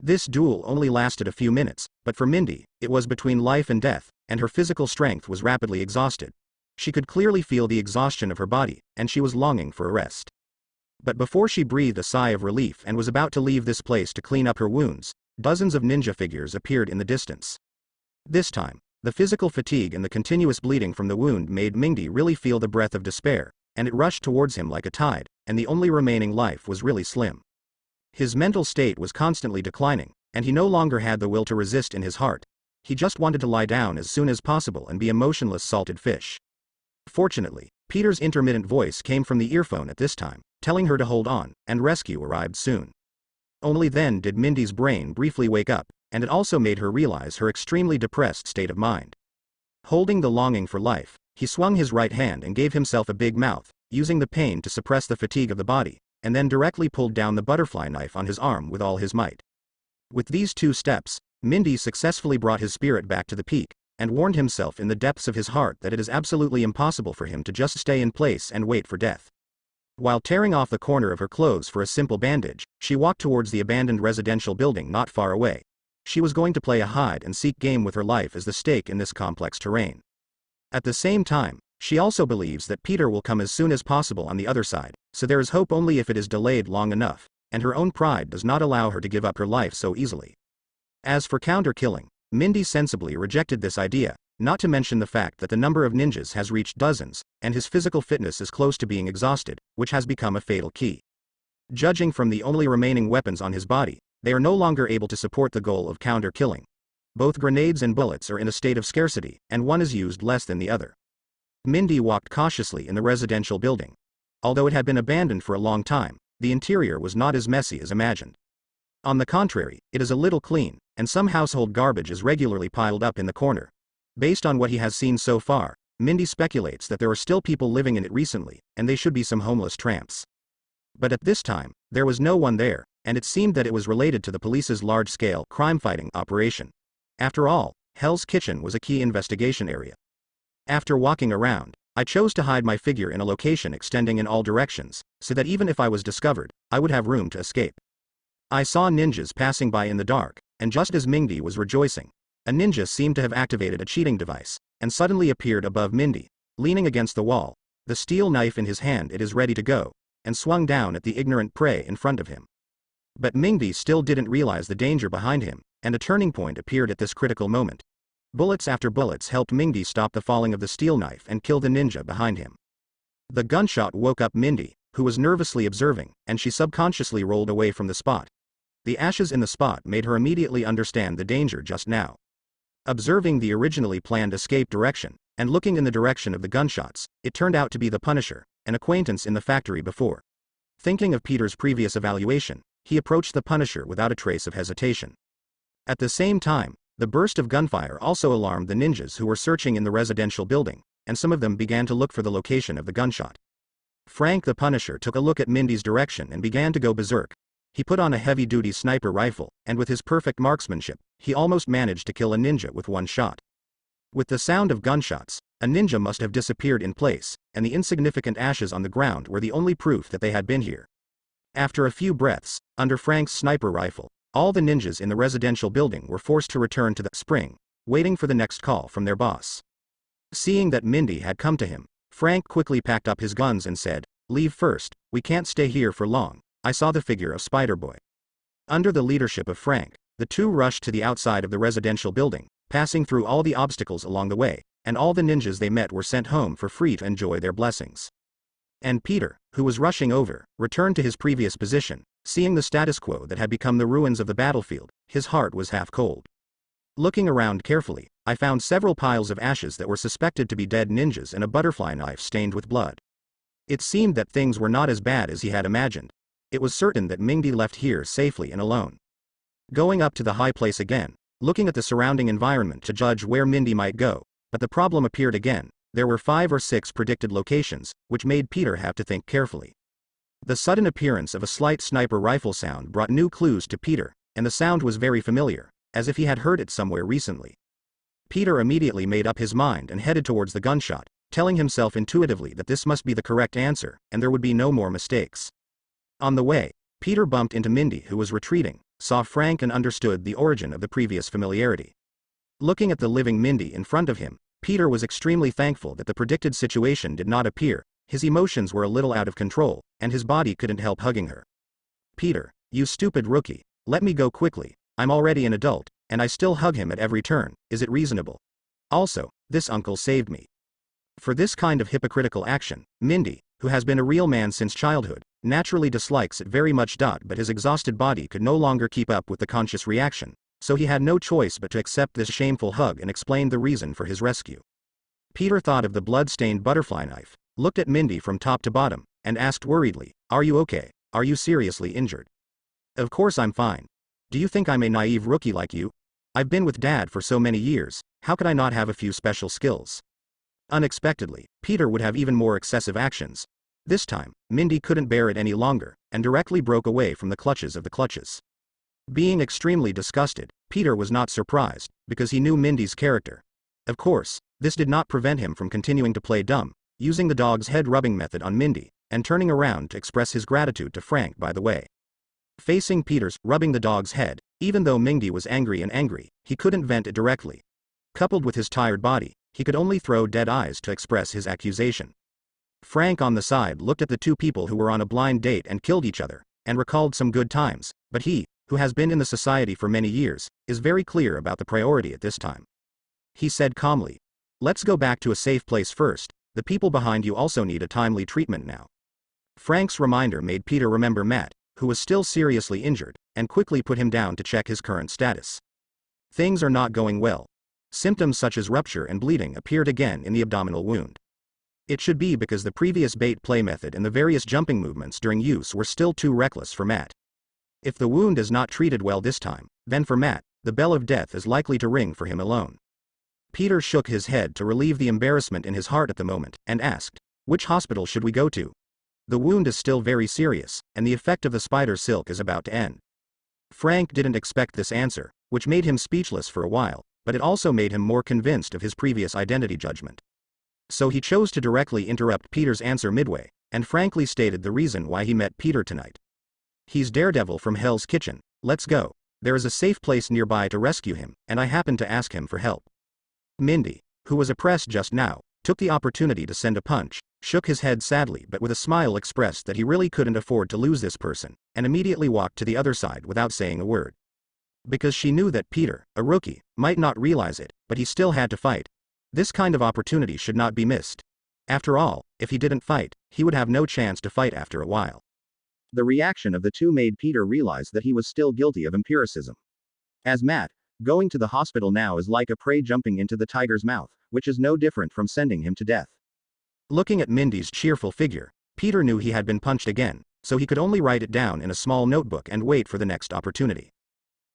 This duel only lasted a few minutes, but for Mindy, it was between life and death, and her physical strength was rapidly exhausted. She could clearly feel the exhaustion of her body, and she was longing for a rest. But before she breathed a sigh of relief and was about to leave this place to clean up her wounds, dozens of ninja figures appeared in the distance. This time, the physical fatigue and the continuous bleeding from the wound made Mindy really feel the breath of despair, and it rushed towards him like a tide, and the only remaining life was really slim. His mental state was constantly declining, and he no longer had the will to resist in his heart. He just wanted to lie down as soon as possible and be a motionless salted fish. Fortunately, Peter's intermittent voice came from the earphone at this time, telling her to hold on, and rescue arrived soon. Only then did Mindy's brain briefly wake up, and it also made her realize her extremely depressed state of mind. Holding the longing for life, he swung his right hand and gave himself a big mouth, using the pain to suppress the fatigue of the body, and then directly pulled down the butterfly knife on his arm with all his might. With these two steps, Mindy successfully brought his spirit back to the peak, and warned himself in the depths of his heart that it is absolutely impossible for him to just stay in place and wait for death. While tearing off the corner of her clothes for a simple bandage, she walked towards the abandoned residential building not far away. She was going to play a hide-and-seek game with her life as the stake in this complex terrain. At the same time, she also believes that Peter will come as soon as possible on the other side, so there is hope only if it is delayed long enough, and her own pride does not allow her to give up her life so easily. As for counter-killing, Mindy sensibly rejected this idea, not to mention the fact that the number of ninjas has reached dozens, and his physical fitness is close to being exhausted, which has become a fatal key. Judging from the only remaining weapons on his body, they are no longer able to support the goal of counter-killing. Both grenades and bullets are in a state of scarcity, and one is used less than the other. Mindy walked cautiously in the residential building. Although it had been abandoned for a long time, the interior was not as messy as imagined. On the contrary, it is a little clean, and some household garbage is regularly piled up in the corner. Based on what he has seen so far, Mindy speculates that there are still people living in it recently, and they should be some homeless tramps. But at this time, there was no one there, and it seemed that it was related to the police's large-scale crime-fighting operation. After all, Hell's Kitchen was a key investigation area. After walking around, I chose to hide my figure in a location extending in all directions, so that even if I was discovered, I would have room to escape. I saw ninjas passing by in the dark, and just as Mindy was rejoicing, a ninja seemed to have activated a cheating device, and suddenly appeared above Mindy, leaning against the wall, the steel knife in his hand. It is ready to go, and swung down at the ignorant prey in front of him. But Mindy still didn't realize the danger behind him, and a turning point appeared at this critical moment. Bullets after bullets helped Mindy stop the falling of the steel knife and kill the ninja behind him. The gunshot woke up Mindy, who was nervously observing, and she subconsciously rolled away from the spot. The ashes in the spot made her immediately understand the danger just now. Observing the originally planned escape direction, and looking in the direction of the gunshots, it turned out to be the Punisher, an acquaintance in the factory before. Thinking of Peter's previous evaluation, he approached the Punisher without a trace of hesitation. At the same time, the burst of gunfire also alarmed the ninjas who were searching in the residential building, and some of them began to look for the location of the gunshot. Frank the Punisher took a look at Mindy's direction and began to go berserk. He put on a heavy-duty sniper rifle, and with his perfect marksmanship, he almost managed to kill a ninja with one shot. With the sound of gunshots, a ninja must have disappeared in place, and the insignificant ashes on the ground were the only proof that they had been here. After a few breaths, under Frank's sniper rifle, all the ninjas in the residential building were forced to return to the spring, waiting for the next call from their boss. Seeing that Mindy had come to him, Frank quickly packed up his guns and said, "Leave first, we can't stay here for long." I saw the figure of Spider-Boy. Under the leadership of Frank, the two rushed to the outside of the residential building, passing through all the obstacles along the way, and all the ninjas they met were sent home for free to enjoy their blessings. And Peter, who was rushing over, returned to his previous position. Seeing the status quo that had become the ruins of the battlefield, his heart was half cold. Looking around carefully, I found several piles of ashes that were suspected to be dead ninjas and a butterfly knife stained with blood. It seemed that things were not as bad as he had imagined. It was certain that Mindy left here safely and alone. Going up to the high place again, looking at the surrounding environment to judge where Mindy might go, but the problem appeared again. There were 5 or 6 predicted locations, which made Peter have to think carefully. The sudden appearance of a slight sniper rifle sound brought new clues to Peter, and the sound was very familiar, as if he had heard it somewhere recently. Peter immediately made up his mind and headed towards the gunshot, telling himself intuitively that this must be the correct answer, and there would be no more mistakes. On the way, Peter bumped into Mindy, who was retreating, saw Frank and understood the origin of the previous familiarity. Looking at the living Mindy in front of him, Peter was extremely thankful that the predicted situation did not appear. His emotions were a little out of control, and his body couldn't help hugging her. "Peter, you stupid rookie, let me go quickly, I'm already an adult, and I still hug him at every turn, is it reasonable? Also, this uncle saved me." For this kind of hypocritical action, Mindy, who has been a real man since childhood, naturally dislikes it very much. But his exhausted body could no longer keep up with the conscious reaction, so he had no choice but to accept this shameful hug and explain the reason for his rescue. Peter thought of the blood-stained butterfly knife, looked at Mindy from top to bottom, and asked worriedly, "Are you okay? Are you seriously injured?" "Of course I'm fine. Do you think I'm a naive rookie like you? I've been with Dad for so many years, how could I not have a few special skills?" Unexpectedly, Peter would have even more excessive actions. This time, Mindy couldn't bear it any longer, and directly broke away from the clutches of the clutches. Being extremely disgusted, Peter was not surprised, because he knew Mindy's character. Of course, this did not prevent him from continuing to play dumb, using the dog's head rubbing method on Mindy, and turning around to express his gratitude to Frank by the way. Facing Peter's rubbing the dog's head, even though Mindy was angry, he couldn't vent it directly. Coupled with his tired body, he could only throw dead eyes to express his accusation. Frank on the side looked at the two people who were on a blind date and killed each other, and recalled some good times, but he, who has been in the society for many years, is very clear about the priority at this time. He said calmly, "Let's go back to a safe place first, the people behind you also need a timely treatment now." Frank's reminder made Peter remember Matt, who was still seriously injured, and quickly put him down to check his current status. Things are not going well. Symptoms such as rupture and bleeding appeared again in the abdominal wound. It should be because the previous bait play method and the various jumping movements during use were still too reckless for Matt. If the wound is not treated well this time, then for Matt, the bell of death is likely to ring for him alone. Peter shook his head to relieve the embarrassment in his heart at the moment, and asked, "Which hospital should we go to? The wound is still very serious, and the effect of the spider silk is about to end." Frank didn't expect this answer, which made him speechless for a while, but it also made him more convinced of his previous identity judgment. So he chose to directly interrupt Peter's answer midway, and frankly stated the reason why he met Peter tonight. "He's Daredevil from Hell's Kitchen, let's go. There is a safe place nearby to rescue him, and I happened to ask him for help." Mindy, who was oppressed just now, took the opportunity to send a punch, shook his head sadly but with a smile expressed that he really couldn't afford to lose this person, and immediately walked to the other side without saying a word. Because she knew that Peter, a rookie, might not realize it, but he still had to fight. This kind of opportunity should not be missed. After all, if he didn't fight, he would have no chance to fight after a while. The reaction of the two made Peter realize that he was still guilty of empiricism. As Matt, going to the hospital now is like a prey jumping into the tiger's mouth, which is no different from sending him to death. Looking at Mindy's cheerful figure, Peter knew he had been punched again, so he could only write it down in a small notebook and wait for the next opportunity.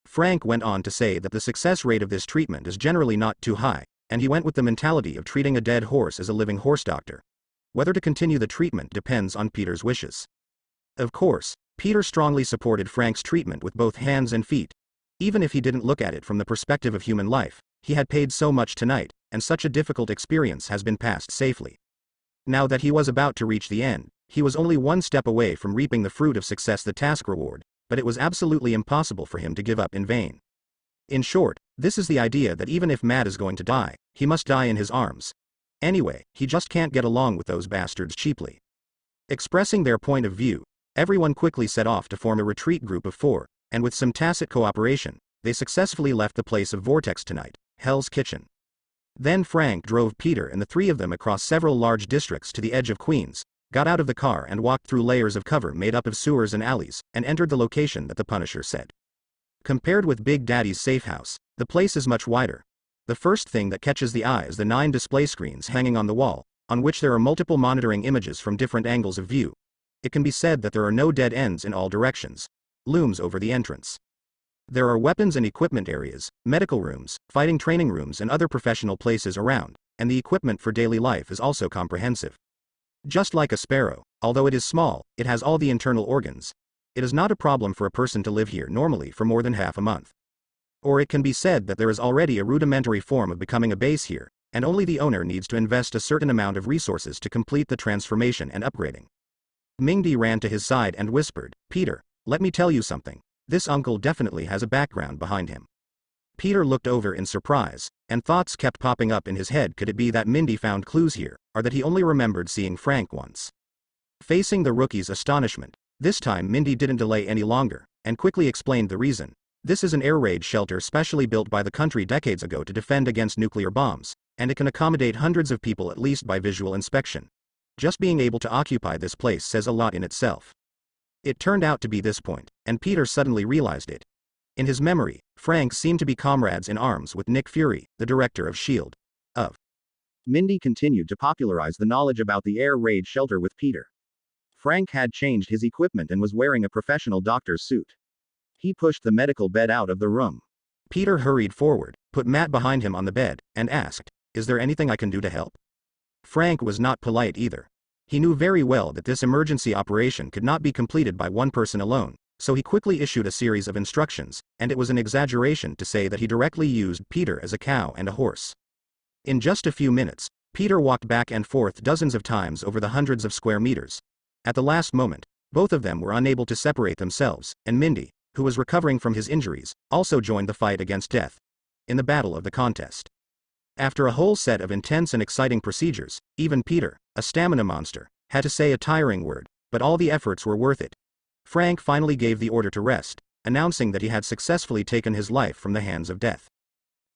Frank went on to say that the success rate of this treatment is generally not too high, and he went with the mentality of treating a dead horse as a living horse doctor. Whether to continue the treatment depends on Peter's wishes. Of course, Peter strongly supported Frank's treatment with both hands and feet. Even if he didn't look at it from the perspective of human life, he had paid so much tonight, and such a difficult experience has been passed safely. Now that he was about to reach the end, he was only one step away from reaping the fruit of success, the task reward, but it was absolutely impossible for him to give up in vain. In short, this is the idea that even if Matt is going to die, he must die in his arms. Anyway, he just can't get along with those bastards cheaply. Expressing their point of view, everyone quickly set off to form a retreat group of 4, and with some tacit cooperation, they successfully left the place of Vortex tonight, Hell's Kitchen. Then Frank drove Peter and the three of them across several large districts to the edge of Queens, got out of the car and walked through layers of cover made up of sewers and alleys, and entered the location that the Punisher said. Compared with Big Daddy's safe house, the place is much wider. The first thing that catches the eye is the 9 display screens hanging on the wall, on which there are multiple monitoring images from different angles of view. It can be said that there are no dead ends in all directions. Looms over the entrance. There are weapons and equipment areas, medical rooms, fighting training rooms and other professional places around, and the equipment for daily life is also comprehensive. Just like a sparrow, although it is small, it has all the internal organs. It is not a problem for a person to live here normally for more than half a month. Or it can be said that there is already a rudimentary form of becoming a base here, and only the owner needs to invest a certain amount of resources to complete the transformation and upgrading. Mindy ran to his side and whispered, "Peter, let me tell you something. This uncle definitely has a background behind him. Peter looked over in surprise, and thoughts kept popping up in his head. Could it be that Mindy found clues here, or that he only remembered seeing Frank once? Facing the rookie's astonishment, this time Mindy didn't delay any longer, and quickly explained the reason. This is an air raid shelter specially built by the country decades ago to defend against nuclear bombs, and it can accommodate hundreds of people at least by visual inspection. Just being able to occupy this place says a lot in itself. It turned out to be this point, and Peter suddenly realized it. In his memory, Frank seemed to be comrades in arms with Nick Fury, the director of S.H.I.E.L.D. Mindy continued to popularize the knowledge about the air raid shelter with Peter. Frank had changed his equipment and was wearing a professional doctor's suit. He pushed the medical bed out of the room. Peter hurried forward, put Matt behind him on the bed, and asked, "Is there anything I can do to help?" Frank was not polite either. He knew very well that this emergency operation could not be completed by one person alone, so he quickly issued a series of instructions, and it was an exaggeration to say that he directly used Peter as a cow and a horse. In just a few minutes, Peter walked back and forth dozens of times over the hundreds of square meters. At the last moment, both of them were unable to separate themselves, and Mindy, who was recovering from his injuries, also joined the fight against death. In the battle of the contest. After a whole set of intense and exciting procedures, even Peter, a stamina monster, had to say a tiring word, but all the efforts were worth it. Frank finally gave the order to rest, announcing that he had successfully taken his life from the hands of death.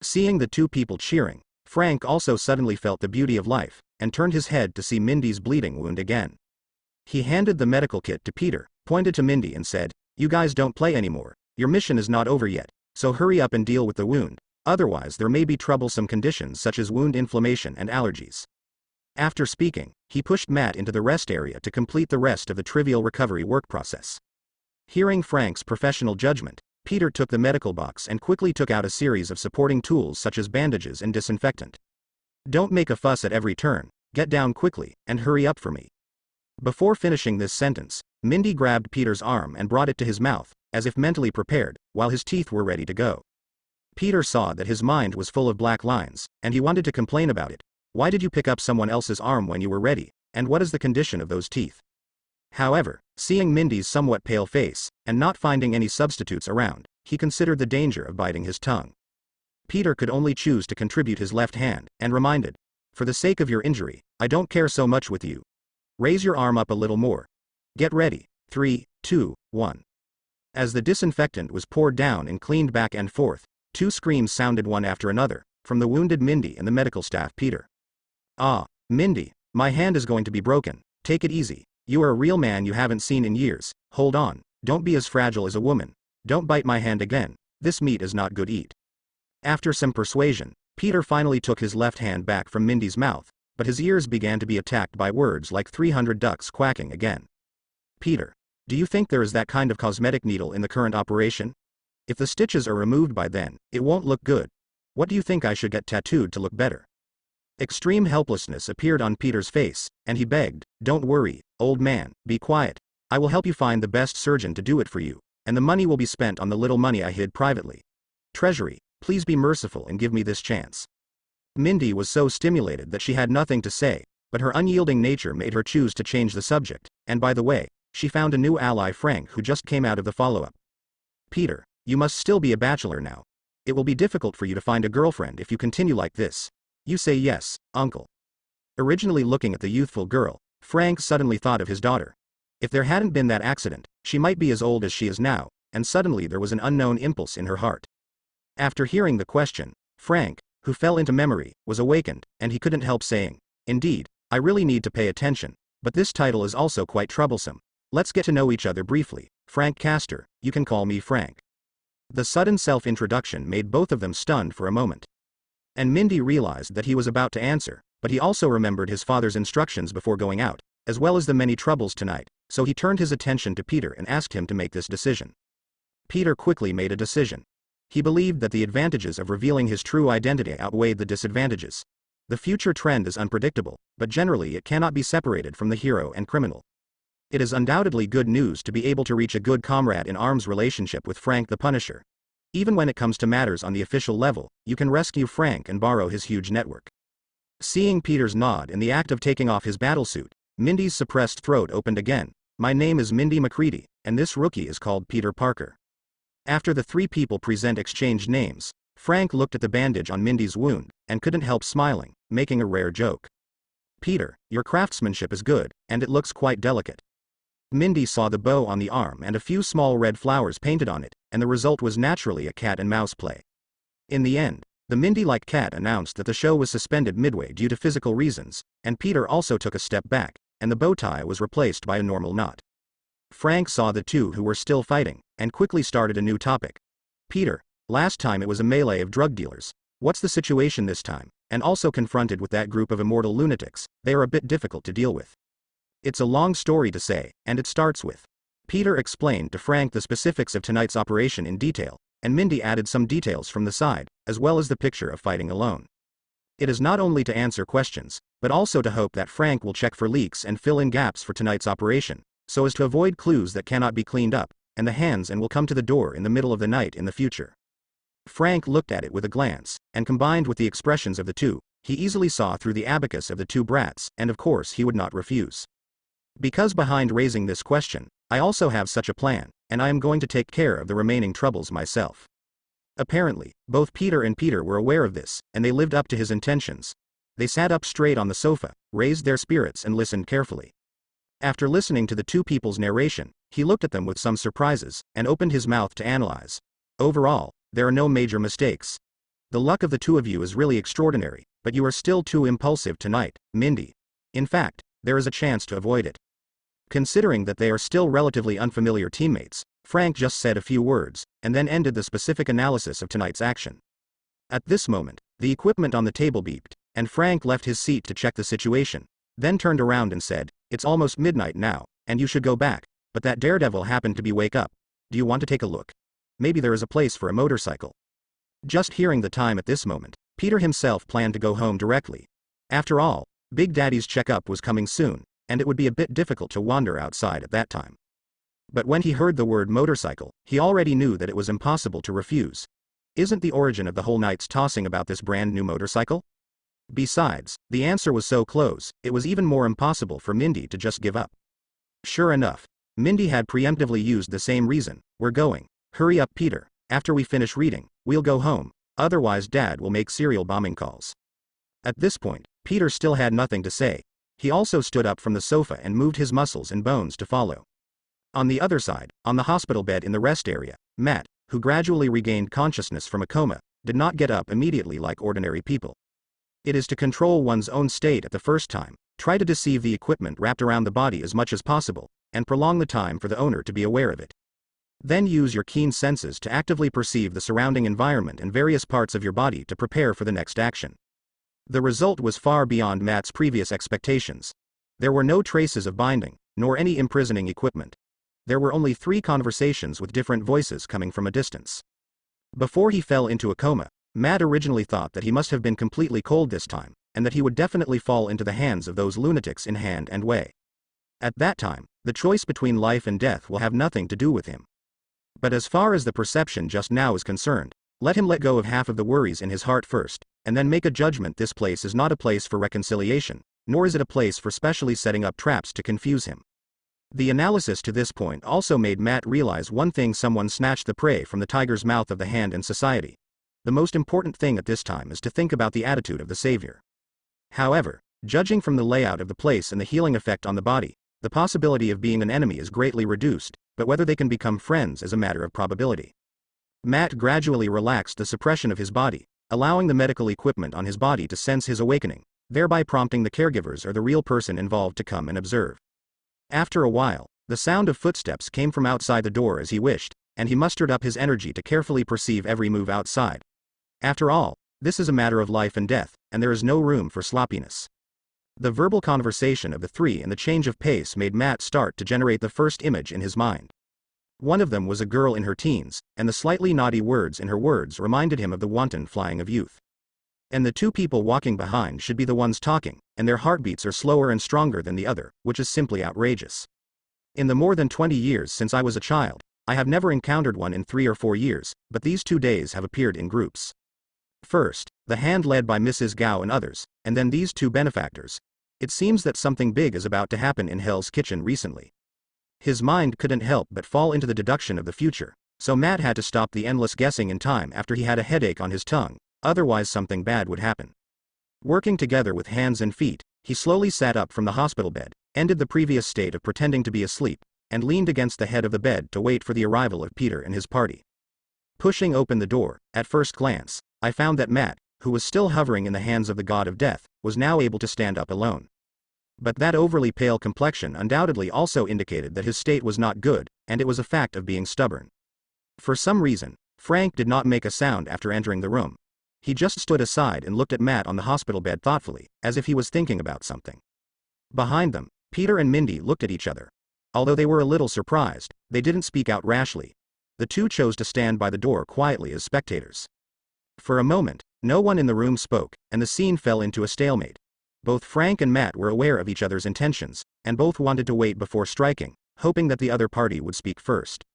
Seeing the two people cheering, Frank also suddenly felt the beauty of life, and turned his head to see Mindy's bleeding wound again. He handed the medical kit to Peter, pointed to Mindy and said, "You guys don't play anymore, your mission is not over yet, so hurry up and deal with the wound, otherwise there may be troublesome conditions such as wound inflammation and allergies." After speaking, he pushed Matt into the rest area to complete the rest of the trivial recovery work process. Hearing Frank's professional judgment, Peter took the medical box and quickly took out a series of supporting tools such as bandages and disinfectant. "Don't make a fuss at every turn, get down quickly, and hurry up for me." Before finishing this sentence, Mindy grabbed Peter's arm and brought it to his mouth, as if mentally prepared, while his teeth were ready to go. Peter saw that his mind was full of black lines, and he wanted to complain about it. Why did you pick up someone else's arm when you were ready, and what is the condition of those teeth? However, seeing Mindy's somewhat pale face, and not finding any substitutes around, he considered the danger of biting his tongue. Peter could only choose to contribute his left hand, and reminded, "For the sake of your injury, I don't care so much with you. Raise your arm up a little more. Get ready, 3, 2, 1. As the disinfectant was poured down and cleaned back and forth, two screams sounded one after another, from the wounded Mindy and the medical staff. Peter. "Ah, Mindy, my hand is going to be broken, take it easy, you are a real man you haven't seen in years, hold on, don't be as fragile as a woman, don't bite my hand again, this meat is not good eat." After some persuasion, Peter finally took his left hand back from Mindy's mouth, but his ears began to be attacked by words like 300 ducks quacking again. "Peter, do you think there is that kind of cosmetic needle in the current operation? If the stitches are removed by then, it won't look good. What do you think I should get tattooed to look better?" Extreme helplessness appeared on Peter's face, and he begged, "Don't worry, old man, be quiet. I will help you find the best surgeon to do it for you, and the money will be spent on the little money I hid privately. Treasury, please be merciful and give me this chance." Mindy was so stimulated that she had nothing to say, but her unyielding nature made her choose to change the subject, and by the way, she found a new ally, Frank, who just came out of the follow-up. "Peter, you must still be a bachelor now. It will be difficult for you to find a girlfriend if you continue like this. You say yes, uncle." Originally looking at the youthful girl, Frank suddenly thought of his daughter. If there hadn't been that accident, she might be as old as she is now, and suddenly there was an unknown impulse in her heart. After hearing the question, Frank, who fell into memory, was awakened, and he couldn't help saying, "Indeed, I really need to pay attention, but this title is also quite troublesome. Let's get to know each other briefly. Frank Castor, you can call me Frank." The sudden self-introduction made both of them stunned for a moment. And Mindy realized that he was about to answer, but he also remembered his father's instructions before going out, as well as the many troubles tonight, so he turned his attention to Peter and asked him to make this decision. Peter quickly made a decision. He believed that the advantages of revealing his true identity outweighed the disadvantages. The future trend is unpredictable, but generally it cannot be separated from the hero and criminal. It is undoubtedly good news to be able to reach a good comrade in arms relationship with Frank the Punisher. Even when it comes to matters on the official level, you can rescue Frank and borrow his huge network. Seeing Peter's nod in the act of taking off his battlesuit, Mindy's suppressed throat opened again. "My name is Mindy McCready, and this rookie is called Peter Parker." After the three people present exchanged names, Frank looked at the bandage on Mindy's wound, and couldn't help smiling, making a rare joke. Peter, your craftsmanship is good, and it looks quite delicate. Mindy saw the bow on the arm and a few small red flowers painted on it, and the result was naturally a cat and mouse play. In the end, the Mindy-like cat announced that the show was suspended midway due to physical reasons, and Peter also took a step back, and the bow tie was replaced by a normal knot. Frank saw the two who were still fighting, and quickly started a new topic. Peter, last time it was a melee of drug dealers. What's the situation this time? And also confronted with that group of immortal lunatics, they are a bit difficult to deal with. It's a long story to say, and it starts with. Peter explained to Frank the specifics of tonight's operation in detail, and Mindy added some details from the side, as well as the picture of fighting alone. It is not only to answer questions, but also to hope that Frank will check for leaks and fill in gaps for tonight's operation, so as to avoid clues that cannot be cleaned up, and the hands and will come to the door in the middle of the night in the future. Frank looked at it with a glance, and combined with the expressions of the two, he easily saw through the abacus of the two brats, and of course he would not refuse. Because behind raising this question, I also have such a plan, and I am going to take care of the remaining troubles myself. Apparently, both Peter and Peter were aware of this, and they lived up to his intentions. They sat up straight on the sofa, raised their spirits and listened carefully. After listening to the two people's narration, he looked at them with some surprises, and opened his mouth to analyze. Overall, there are no major mistakes. The luck of the two of you is really extraordinary, but you are still too impulsive tonight, Mindy. In fact, there is a chance to avoid it. Considering that they are still relatively unfamiliar teammates, Frank just said a few words, and then ended the specific analysis of tonight's action. At this moment, the equipment on the table beeped, and Frank left his seat to check the situation, then turned around and said, "It's almost midnight now, and you should go back, but that daredevil happened to be wake up. Do you want to take a look? Maybe there is a place for a motorcycle." Just hearing the time at this moment, Peter himself planned to go home directly. After all, Big Daddy's checkup was coming soon, and it would be a bit difficult to wander outside at that time. But when he heard the word motorcycle, he already knew that it was impossible to refuse. Isn't the origin of the whole night's tossing about this brand new motorcycle? Besides, the answer was so close, it was even more impossible for Mindy to just give up. Sure enough, Mindy had preemptively used the same reason. "We're going. Hurry up, Peter. After we finish reading, we'll go home, otherwise Dad will make serial bombing calls." At this point, Peter still had nothing to say. He also stood up from the sofa and moved his muscles and bones to follow. On the other side, on the hospital bed in the rest area, Matt, who gradually regained consciousness from a coma, did not get up immediately like ordinary people. It is to control one's own state at the first time, try to deceive the equipment wrapped around the body as much as possible, and prolong the time for the owner to be aware of it. Then use your keen senses to actively perceive the surrounding environment and various parts of your body to prepare for the next action. The result was far beyond Matt's previous expectations. There were no traces of binding, nor any imprisoning equipment. There were only 3 conversations with different voices coming from a distance. Before he fell into a coma, Matt originally thought that he must have been completely cold this time, and that he would definitely fall into the hands of those lunatics in Hand and Way. At that time, the choice between life and death will have nothing to do with him. But as far as the perception just now is concerned, let him let go of half of the worries in his heart first, and then make a judgment. This place is not a place for reconciliation, nor is it a place for specially setting up traps to confuse him. The analysis to this point also made Matt realize one thing: someone snatched the prey from the tiger's mouth of the Hand in society. The most important thing at this time is to think about the attitude of the savior. However, judging from the layout of the place and the healing effect on the body, the possibility of being an enemy is greatly reduced, but whether they can become friends is a matter of probability. Matt gradually relaxed the suppression of his body, allowing the medical equipment on his body to sense his awakening, thereby prompting the caregivers or the real person involved to come and observe. After a while, the sound of footsteps came from outside the door as he wished, and he mustered up his energy to carefully perceive every move outside. After all, this is a matter of life and death, and there is no room for sloppiness. The verbal conversation of the 3 and the change of pace made Matt start to generate the first image in his mind. One of them was a girl in her teens, and the slightly naughty words in her words reminded him of the wanton flying of youth. And the 2 people walking behind should be the ones talking, and their heartbeats are slower and stronger than the other, which is simply outrageous. In the more than 20 years since I was a child, I have never encountered one in 3 or 4 years, but these 2 days have appeared in groups. First, the Hand led by Mrs. Gao and others, and then these 2 benefactors. It seems that something big is about to happen in Hell's Kitchen recently. His mind couldn't help but fall into the deduction of the future, so Matt had to stop the endless guessing in time after he had a headache on his tongue, otherwise something bad would happen. Working together with hands and feet, he slowly sat up from the hospital bed, ended the previous state of pretending to be asleep, and leaned against the head of the bed to wait for the arrival of Peter and his party. Pushing open the door, at first glance, I found that Matt, who was still hovering in the hands of the god of death, was now able to stand up alone. But that overly pale complexion undoubtedly also indicated that his state was not good, and it was a fact of being stubborn. For some reason, Frank did not make a sound after entering the room. He just stood aside and looked at Matt on the hospital bed thoughtfully, as if he was thinking about something. Behind them, Peter and Mindy looked at each other. Although they were a little surprised, they didn't speak out rashly. The two chose to stand by the door quietly as spectators. For a moment, no one in the room spoke, and the scene fell into a stalemate. Both Frank and Matt were aware of each other's intentions, and both wanted to wait before striking, hoping that the other party would speak first.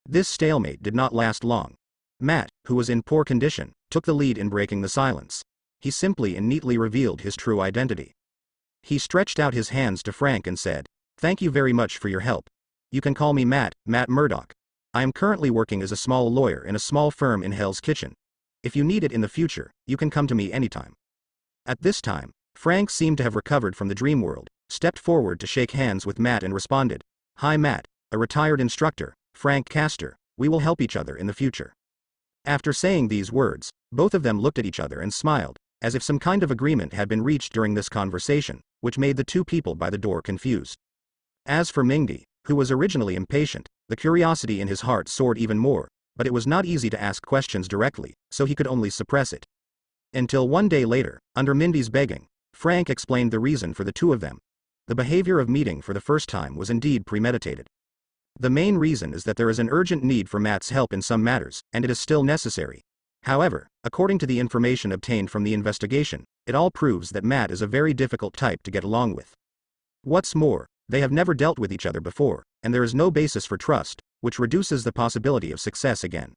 This stalemate did not last long. Matt, who was in poor condition, took the lead in breaking the silence. He simply and neatly revealed his true identity. He stretched out his hands to Frank and said, "Thank you very much for your help. You can call me Matt Murdoch. I am currently working as a small lawyer in a small firm in Hell's Kitchen. If you need it in the future, you can come to me anytime." At this time, Frank seemed to have recovered from the dream world, stepped forward to shake hands with Matt and responded, "Hi Matt, a retired instructor, Frank Castor, we will help each other in the future." After saying these words, both of them looked at each other and smiled, as if some kind of agreement had been reached during this conversation, which made the two people by the door confused. As for Mindy, who was originally impatient, the curiosity in his heart soared even more, but it was not easy to ask questions directly, so he could only suppress it. Until one day later, under Mindy's begging, Frank explained the reason for the two of them. The behavior of meeting for the first time was indeed premeditated. The main reason is that there is an urgent need for Matt's help in some matters, and it is still necessary. However, according to the information obtained from the investigation, it all proves that Matt is a very difficult type to get along with. What's more, they have never dealt with each other before, and there is no basis for trust, which reduces the possibility of success again.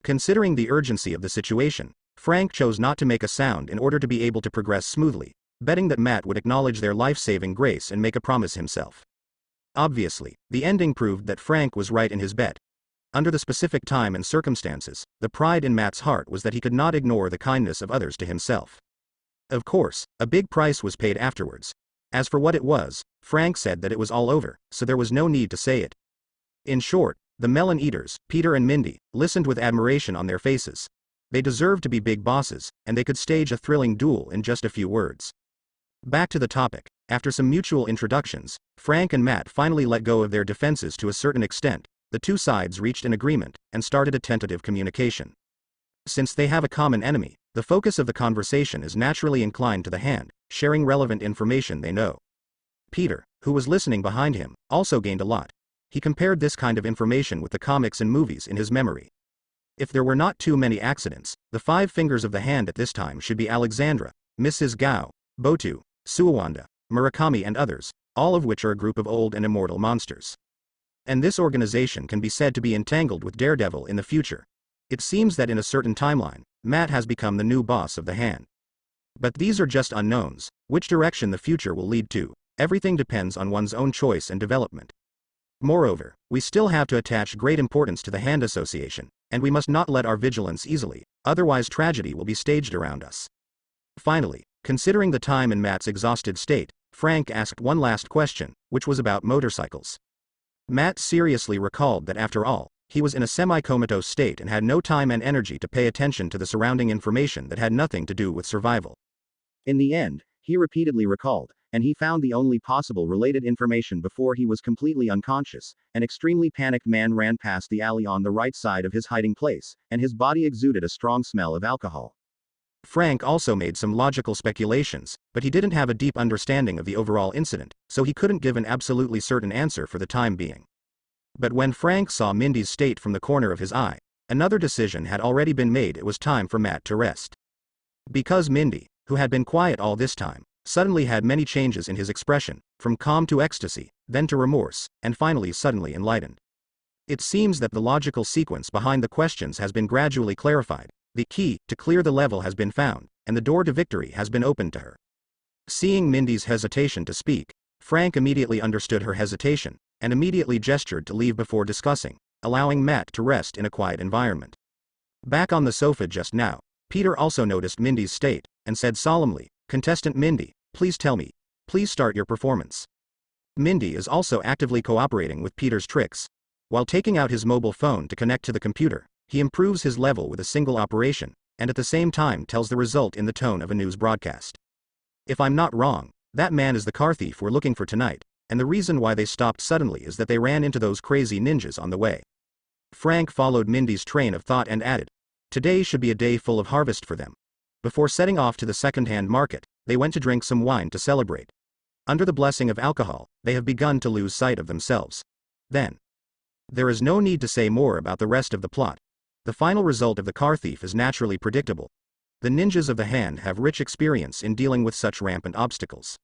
Considering the urgency of the situation, Frank chose not to make a sound in order to be able to progress smoothly, betting that Matt would acknowledge their life-saving grace and make a promise himself. Obviously, the ending proved that Frank was right in his bet. Under the specific time and circumstances, the pride in Matt's heart was that he could not ignore the kindness of others to himself. Of course, a big price was paid afterwards. As for what it was, Frank said that it was all over, so there was no need to say it. In short, the melon eaters, Peter and Mindy, listened with admiration on their faces. They deserved to be big bosses, and they could stage a thrilling duel in just a few words. Back to the topic. After some mutual introductions, Frank and Matt finally let go of their defenses to a certain extent. The two sides reached an agreement, and started a tentative communication. Since they have a common enemy, the focus of the conversation is naturally inclined to the hand, sharing relevant information they know. Peter, who was listening behind him, also gained a lot. He compared this kind of information with the comics and movies in his memory. If there were not too many accidents, the 5 fingers of the hand at this time should be Alexandra, Mrs. Gao, Botu, Suwanda, Murakami and others, all of which are a group of old and immortal monsters. And this organization can be said to be entangled with Daredevil in the future. It seems that in a certain timeline, Matt has become the new boss of the hand. But these are just unknowns. Which direction the future will lead to, everything depends on one's own choice and development. Moreover, we still have to attach great importance to the hand association, and we must not let our vigilance easily, otherwise tragedy will be staged around us. Finally, considering the time in Matt's exhausted state, Frank asked one last question, which was about motorcycles. Matt seriously recalled that after all, he was in a semi-comatose state and had no time and energy to pay attention to the surrounding information that had nothing to do with survival. In the end, he repeatedly recalled, and he found the only possible related information before he was completely unconscious. An extremely panicked man ran past the alley on the right side of his hiding place, and his body exuded a strong smell of alcohol. Frank also made some logical speculations, but he didn't have a deep understanding of the overall incident, so he couldn't give an absolutely certain answer for the time being. But when Frank saw Mindy's state from the corner of his eye, another decision had already been made. It was time for Matt to rest. Because Mindy, who had been quiet all this time, suddenly had many changes in his expression, from calm to ecstasy, then to remorse, and finally suddenly enlightened. It seems that the logical sequence behind the questions has been gradually clarified. The key to clear the level has been found, and the door to victory has been opened to her. Seeing Mindy's hesitation to speak, Frank immediately understood her hesitation, and immediately gestured to leave before discussing. allowing Matt to rest in a quiet environment. Back on the sofa just now, Peter also noticed Mindy's state, and said solemnly, "Contestant Mindy, please tell me. Please start your performance." Mindy is also actively cooperating with Peter's tricks. While taking out his mobile phone to connect to the computer, he improves his level with a single operation, and at the same time tells the result in the tone of a news broadcast. "If I'm not wrong, that man is the car thief we're looking for tonight, and the reason why they stopped suddenly is that they ran into those crazy ninjas on the way." Frank followed Mindy's train of thought and added, "Today should be a day full of harvest for them." Before setting off to the second-hand market, they went to drink some wine to celebrate. Under the blessing of alcohol, they have begun to lose sight of themselves. Then, there is no need to say more about the rest of the plot. The final result of the car thief is naturally predictable. The ninjas of the hand have rich experience in dealing with such rampant obstacles.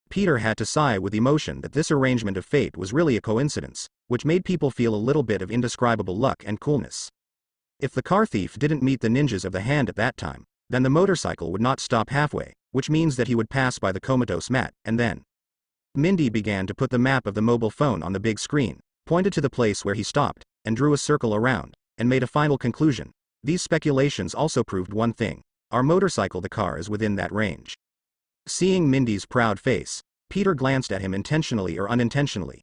Peter had to sigh with emotion that this arrangement of fate was really a coincidence, which made people feel a little bit of indescribable luck and coolness. If the car thief didn't meet the ninjas of the hand at that time, then the motorcycle would not stop halfway, which means that he would pass by the comatose Matt, and then. Mindy began to put the map of the mobile phone on the big screen, pointed to the place where he stopped, and drew a circle around, and made a final conclusion. These speculations also proved one thing: our motorcycle, the car, is within that range. Seeing Mindy's proud face, Peter glanced at him intentionally or unintentionally.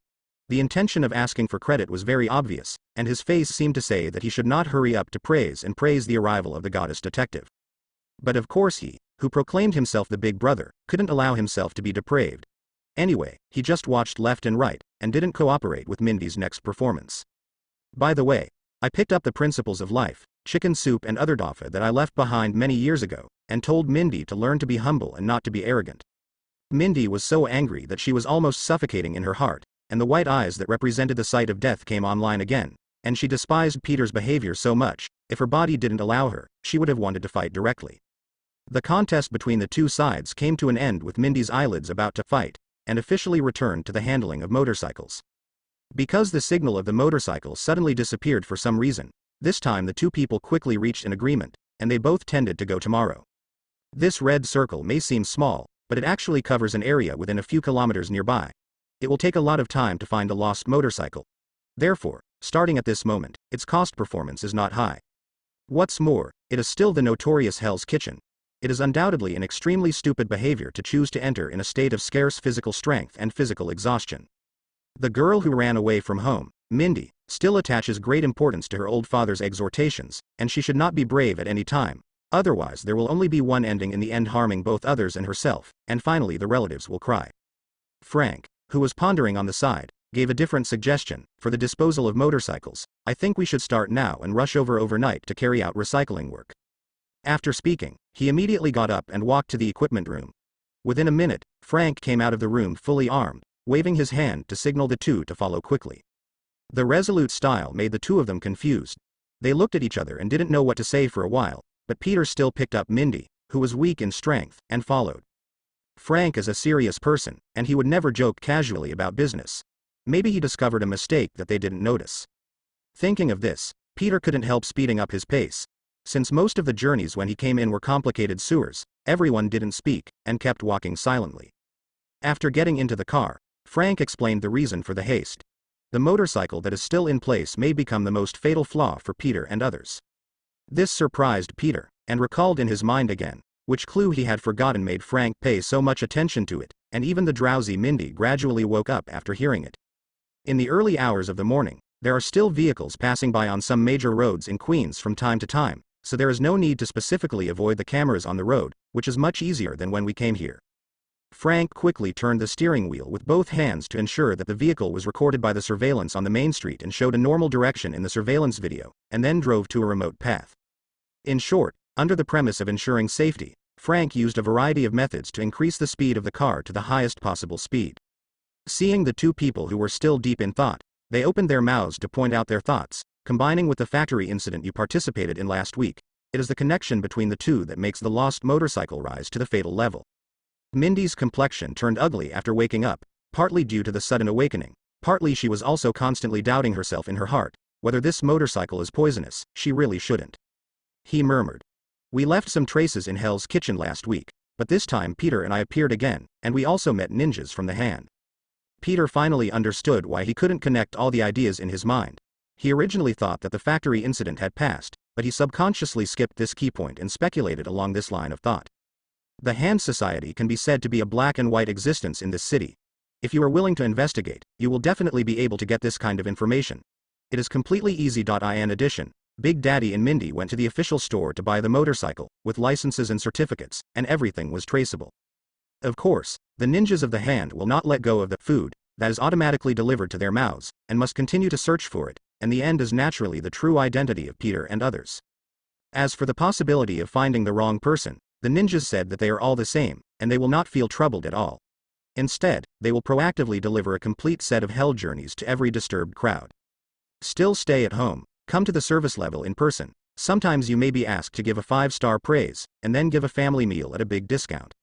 The intention of asking for credit was very obvious, and his face seemed to say that he should not hurry up to praise the arrival of the goddess detective. But of course he, who proclaimed himself the big brother, couldn't allow himself to be depraved. Anyway, he just watched left and right, and didn't cooperate with Mindy's next performance. "By the way, I picked up the principles of life, chicken soup and other daffa that I left behind many years ago, and told Mindy to learn to be humble and not to be arrogant." Mindy was so angry that she was almost suffocating in her heart, and the white eyes that represented the sight of death came online again, and she despised Peter's behavior so much. If her body didn't allow her, she would have wanted to fight directly. The contest between the two sides came to an end with Mindy's eyelids about to fight, and officially returned to the handling of motorcycles. Because the signal of the motorcycle suddenly disappeared for some reason, this time the two people quickly reached an agreement, and they both tended to go tomorrow. This red circle may seem small, but it actually covers an area within a few kilometers nearby. It will take a lot of time to find a lost motorcycle. Therefore, starting at this moment, its cost performance is not high. What's more, it is still the notorious Hell's Kitchen. It is undoubtedly an extremely stupid behavior to choose to enter in a state of scarce physical strength and physical exhaustion. The girl who ran away from home, Mindy, still attaches great importance to her old father's exhortations, and she should not be brave at any time. Otherwise there will only be one ending in the end, harming both others and herself, and finally the relatives will cry. Frank, who was pondering on the side, gave a different suggestion. "For the disposal of motorcycles, I think we should start now and rush overnight to carry out recycling work." After speaking, he immediately got up and walked to the equipment room. Within a minute, Frank came out of the room fully armed, waving his hand to signal the two to follow quickly. The resolute style made the two of them confused. They looked at each other and didn't know what to say for a while, but Peter still picked up Mindy, who was weak in strength, and followed. Frank is a serious person, and he would never joke casually about business. Maybe he discovered a mistake that they didn't notice. Thinking of this, Peter couldn't help speeding up his pace. Since most of the journeys when he came in were complicated sewers, everyone didn't speak, and kept walking silently. After getting into the car, Frank explained the reason for the haste. The motorcycle that is still in place may become the most fatal flaw for Peter and others. This surprised Peter, and recalled in his mind again, which clue he had forgotten made Frank pay so much attention to it, and even the drowsy Mindy gradually woke up after hearing it. In the early hours of the morning, there are still vehicles passing by on some major roads in Queens from time to time, so there is no need to specifically avoid the cameras on the road, which is much easier than when we came here. Frank quickly turned the steering wheel with both hands to ensure that the vehicle was recorded by the surveillance on the main street and showed a normal direction in the surveillance video, and then drove to a remote path. In short, under the premise of ensuring safety, Frank used a variety of methods to increase the speed of the car to the highest possible speed. Seeing the two people who were still deep in thought, they opened their mouths to point out their thoughts. Combining with the factory incident you participated in last week, it is the connection between the two that makes the lost motorcycle rise to the fatal level. Mindy's complexion turned ugly after waking up, partly due to the sudden awakening, partly she was also constantly doubting herself in her heart. Whether this motorcycle is poisonous, she really shouldn't. He murmured. "We left some traces in Hell's Kitchen last week, but this time Peter and I appeared again, and we also met ninjas from the hand." Peter finally understood why he couldn't connect all the ideas in his mind. He originally thought that the factory incident had passed, but he subconsciously skipped this key point and speculated along this line of thought. The Hand Society can be said to be a black and white existence in this city. If you are willing to investigate, you will definitely be able to get this kind of information. It is completely easy. In addition, Big Daddy and Mindy went to the official store to buy the motorcycle, with licenses and certificates, and everything was traceable. Of course, the ninjas of the hand will not let go of the food that is automatically delivered to their mouths, and must continue to search for it, and the end is naturally the true identity of Peter and others. As for the possibility of finding the wrong person, the ninjas said that they are all the same, and they will not feel troubled at all. Instead, they will proactively deliver a complete set of hell journeys to every disturbed crowd. Still stay at home, come to the service level in person. Sometimes you may be asked to give a 5-star praise, and then give a family meal at a big discount.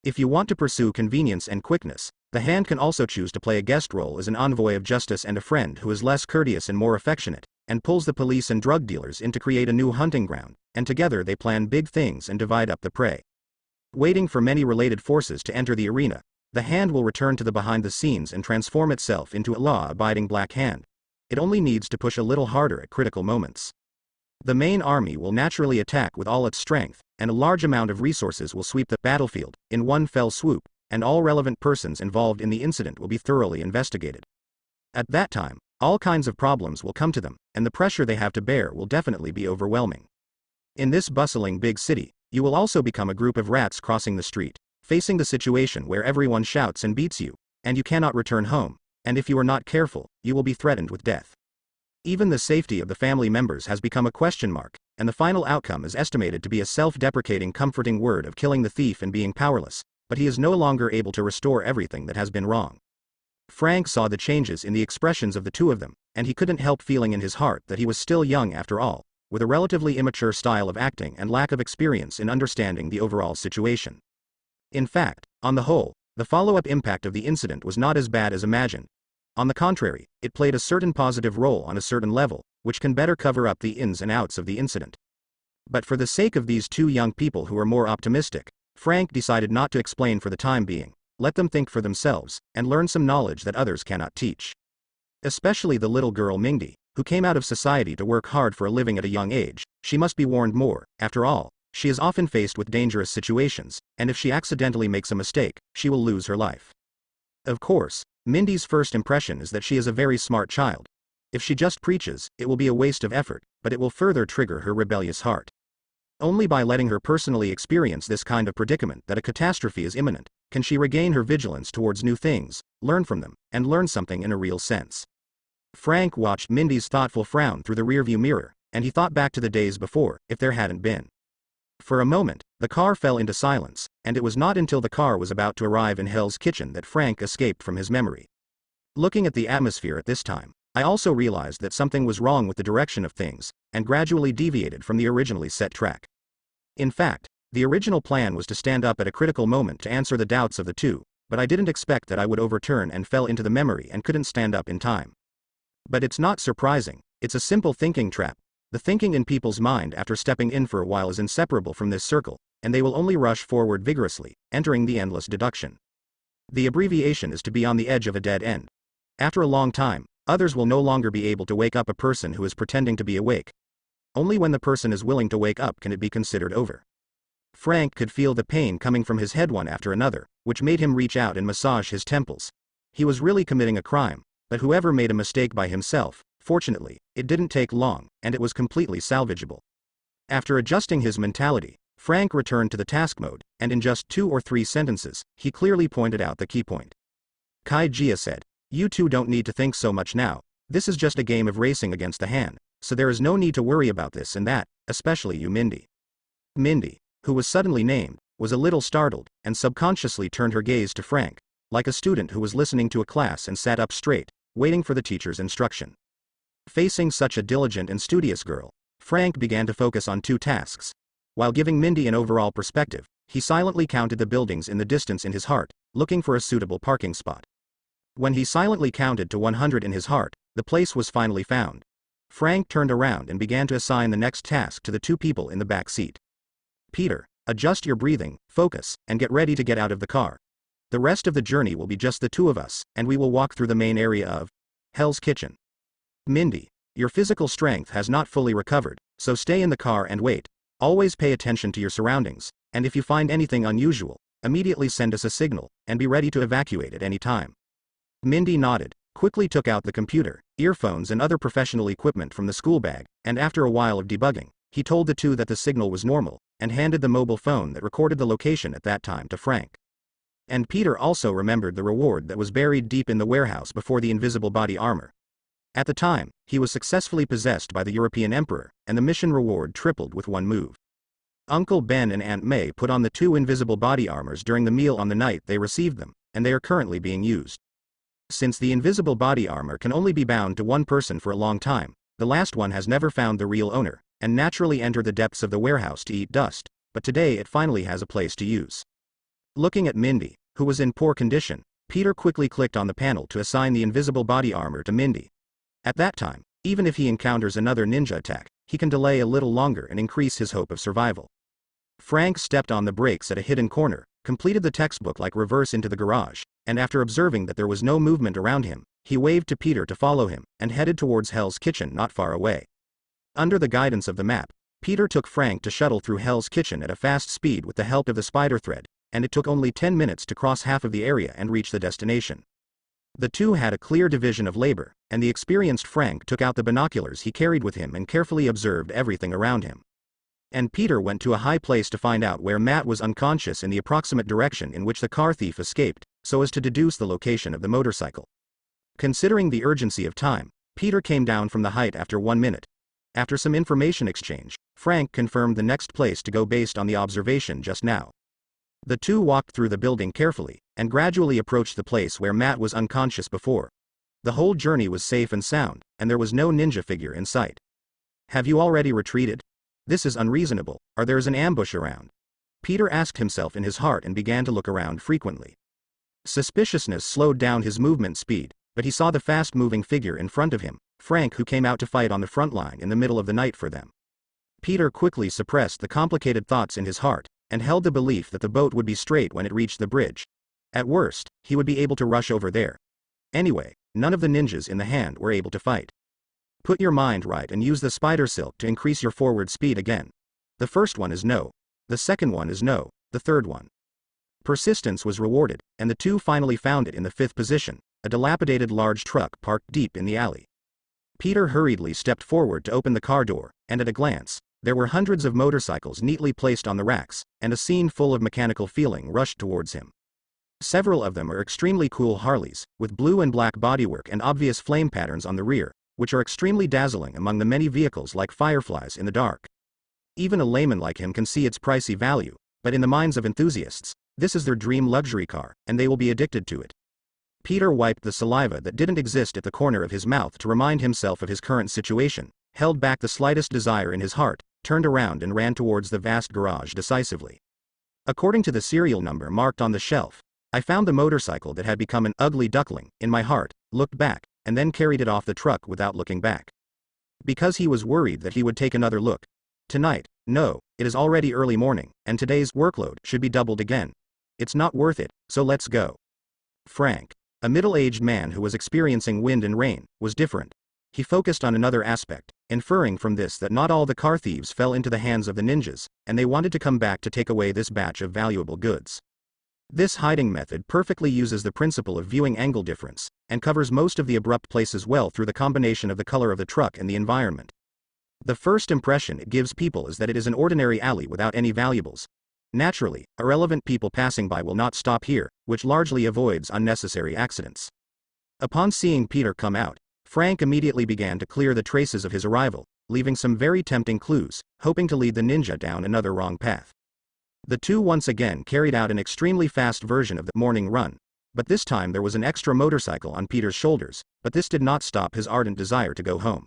If you want to pursue convenience and quickness, the hand can also choose to play a guest role as an envoy of justice and a friend who is less courteous and more affectionate, and pulls the police and drug dealers in to create a new hunting ground, and together they plan big things and divide up the prey. Waiting for many related forces to enter the arena, the hand will return to the behind the scenes and transform itself into a law-abiding black hand. It only needs to push a little harder at critical moments. The main army will naturally attack with all its strength, and a large amount of resources will sweep the battlefield in one fell swoop, and all relevant persons involved in the incident will be thoroughly investigated. At that time, all kinds of problems will come to them, and the pressure they have to bear will definitely be overwhelming. In this bustling big city, you will also become a group of rats crossing the street, facing the situation where everyone shouts and beats you, and you cannot return home, and if you are not careful, you will be threatened with death. Even the safety of the family members has become a question mark, and the final outcome is estimated to be a self-deprecating comforting word of killing the thief and being powerless, but he is no longer able to restore everything that has been wrong. Frank saw the changes in the expressions of the two of them, and he couldn't help feeling in his heart that he was still young after all, with a relatively immature style of acting and lack of experience in understanding the overall situation. In fact, on the whole, the follow-up impact of the incident was not as bad as imagined. On the contrary, it played a certain positive role on a certain level, which can better cover up the ins and outs of the incident. But for the sake of these two young people who are more optimistic, Frank decided not to explain for the time being. Let them think for themselves, and learn some knowledge that others cannot teach. Especially the little girl Mindy, who came out of society to work hard for a living at a young age. She must be warned more. After all, she is often faced with dangerous situations, and if she accidentally makes a mistake, she will lose her life. Of course, Mindy's first impression is that she is a very smart child. If she just preaches, it will be a waste of effort, but it will further trigger her rebellious heart. Only by letting her personally experience this kind of predicament that a catastrophe is imminent, can she regain her vigilance towards new things, learn from them, and learn something in a real sense. Frank watched Mindy's thoughtful frown through the rearview mirror, and he thought back to the days before, if there hadn't been. For a moment, the car fell into silence, and it was not until the car was about to arrive in Hell's Kitchen that Frank escaped from his memory. Looking at the atmosphere at this time, I also realized that something was wrong with the direction of things, and gradually deviated from the originally set track. In fact, the original plan was to stand up at a critical moment to answer the doubts of the two, but I didn't expect that I would overturn and fell into the memory and couldn't stand up in time. But it's not surprising, it's a simple thinking trap. The thinking in people's mind after stepping in for a while is inseparable from this circle, and they will only rush forward vigorously, entering the endless deduction. The abbreviation is to be on the edge of a dead end. After a long time, others will no longer be able to wake up a person who is pretending to be awake. Only when the person is willing to wake up can it be considered over. Frank could feel the pain coming from his head one after another, which made him reach out and massage his temples. He was really committing a crime, but whoever made a mistake by himself, fortunately, it didn't take long, and it was completely salvageable. After adjusting his mentality, Frank returned to the task mode, and in just 2 or 3 sentences, he clearly pointed out the key point. Kai Jia said, "You two don't need to think so much now. This is just a game of racing against the hand, so there is no need to worry about this and that, especially you Mindy." Mindy, who was suddenly named, was a little startled, and subconsciously turned her gaze to Frank, like a student who was listening to a class and sat up straight, waiting for the teacher's instruction. Facing such a diligent and studious girl, Frank began to focus on 2 tasks. While giving Mindy an overall perspective, he silently counted the buildings in the distance in his heart, looking for a suitable parking spot. When he silently counted to 100 in his heart, the place was finally found. Frank turned around and began to assign the next task to the 2 people in the back seat. "Peter, adjust your breathing, focus, and get ready to get out of the car. The rest of the journey will be just the 2 of us, and we will walk through the main area of Hell's Kitchen." Mindy, Your physical strength has not fully recovered, so stay in the car and wait. Always pay attention to your surroundings, and if you find anything unusual, immediately send us a signal, and be ready to evacuate at any time." Mindy nodded, quickly took out the computer, earphones and other professional equipment from the school bag, and after a while of debugging, he told the two that the signal was normal, and handed the mobile phone that recorded the location at that time to Frank. And Peter also remembered the reward that was buried deep in the warehouse before the invisible body armor. At the time, he was successfully possessed by the European Emperor, and the mission reward tripled with one move. Uncle Ben and Aunt May put on the two invisible body armors during the meal on the night they received them, and they are currently being used. Since the invisible body armor can only be bound to one person for a long time, the last one has never found the real owner, and naturally entered the depths of the warehouse to eat dust, but today it finally has a place to use. Looking at Mindy, who was in poor condition, Peter quickly clicked on the panel to assign the invisible body armor to Mindy. At that time, even if he encounters another ninja attack, he can delay a little longer and increase his hope of survival. Frank stepped on the brakes at a hidden corner, completed the textbook-like reverse into the garage, and after observing that there was no movement around him, he waved to Peter to follow him, and headed towards Hell's Kitchen not far away. Under the guidance of the map, Peter took Frank to shuttle through Hell's Kitchen at a fast speed with the help of the spider thread, and it took only 10 minutes to cross half of the area and reach the destination. The two had a clear division of labor, and the experienced Frank took out the binoculars he carried with him and carefully observed everything around him. And Peter went to a high place to find out where Matt was unconscious in the approximate direction in which the car thief escaped, so as to deduce the location of the motorcycle. Considering the urgency of time, Peter came down from the height after 1 minute. After some information exchange, Frank confirmed the next place to go based on the observation just now. The two walked through the building carefully, and gradually approached the place where Matt was unconscious before. The whole journey was safe and sound, and there was no ninja figure in sight. "Have you already retreated? This is unreasonable, or there is an ambush around?" Peter asked himself in his heart and began to look around frequently. Suspiciousness slowed down his movement speed, but he saw the fast-moving figure in front of him, Frank, who came out to fight on the front line in the middle of the night for them. Peter quickly suppressed the complicated thoughts in his heart, and held the belief that the boat would be straight when it reached the bridge. At worst, he would be able to rush over there. Anyway, none of the ninjas in the hand were able to fight. Put your mind right and use the spider silk to increase your forward speed again. The first one is no. The second one is no. The third one. Persistence was rewarded, and the two finally found it in the 5th position, a dilapidated large truck parked deep in the alley. Peter hurriedly stepped forward to open the car door, and at a glance, there were hundreds of motorcycles neatly placed on the racks, and a scene full of mechanical feeling rushed towards him. Several of them are extremely cool Harleys, with blue and black bodywork and obvious flame patterns on the rear, which are extremely dazzling among the many vehicles like fireflies in the dark. Even a layman like him can see its pricey value, but in the minds of enthusiasts, this is their dream luxury car, and they will be addicted to it. Peter wiped the saliva that didn't exist at the corner of his mouth to remind himself of his current situation, held back the slightest desire in his heart, turned around and ran towards the vast garage decisively. According to the serial number marked on the shelf, I found the motorcycle that had become an ugly duckling, in my heart, looked back, and then carried it off the truck without looking back. Because he was worried that he would take another look. Tonight, no, it is already early morning, and today's workload should be doubled again. It's not worth it, so let's go. Frank, a middle-aged man who was experiencing wind and rain, was different. He focused on another aspect, inferring from this that not all the car thieves fell into the hands of the ninjas, and they wanted to come back to take away this batch of valuable goods. This hiding method perfectly uses the principle of viewing angle difference, and covers most of the abrupt places well through the combination of the color of the truck and the environment. The first impression it gives people is that it is an ordinary alley without any valuables. Naturally, irrelevant people passing by will not stop here, which largely avoids unnecessary accidents. Upon seeing Peter come out, Frank immediately began to clear the traces of his arrival, leaving some very tempting clues, hoping to lead the ninja down another wrong path. The two once again carried out an extremely fast version of the morning run, but this time there was an extra motorcycle on Peter's shoulders, but this did not stop his ardent desire to go home.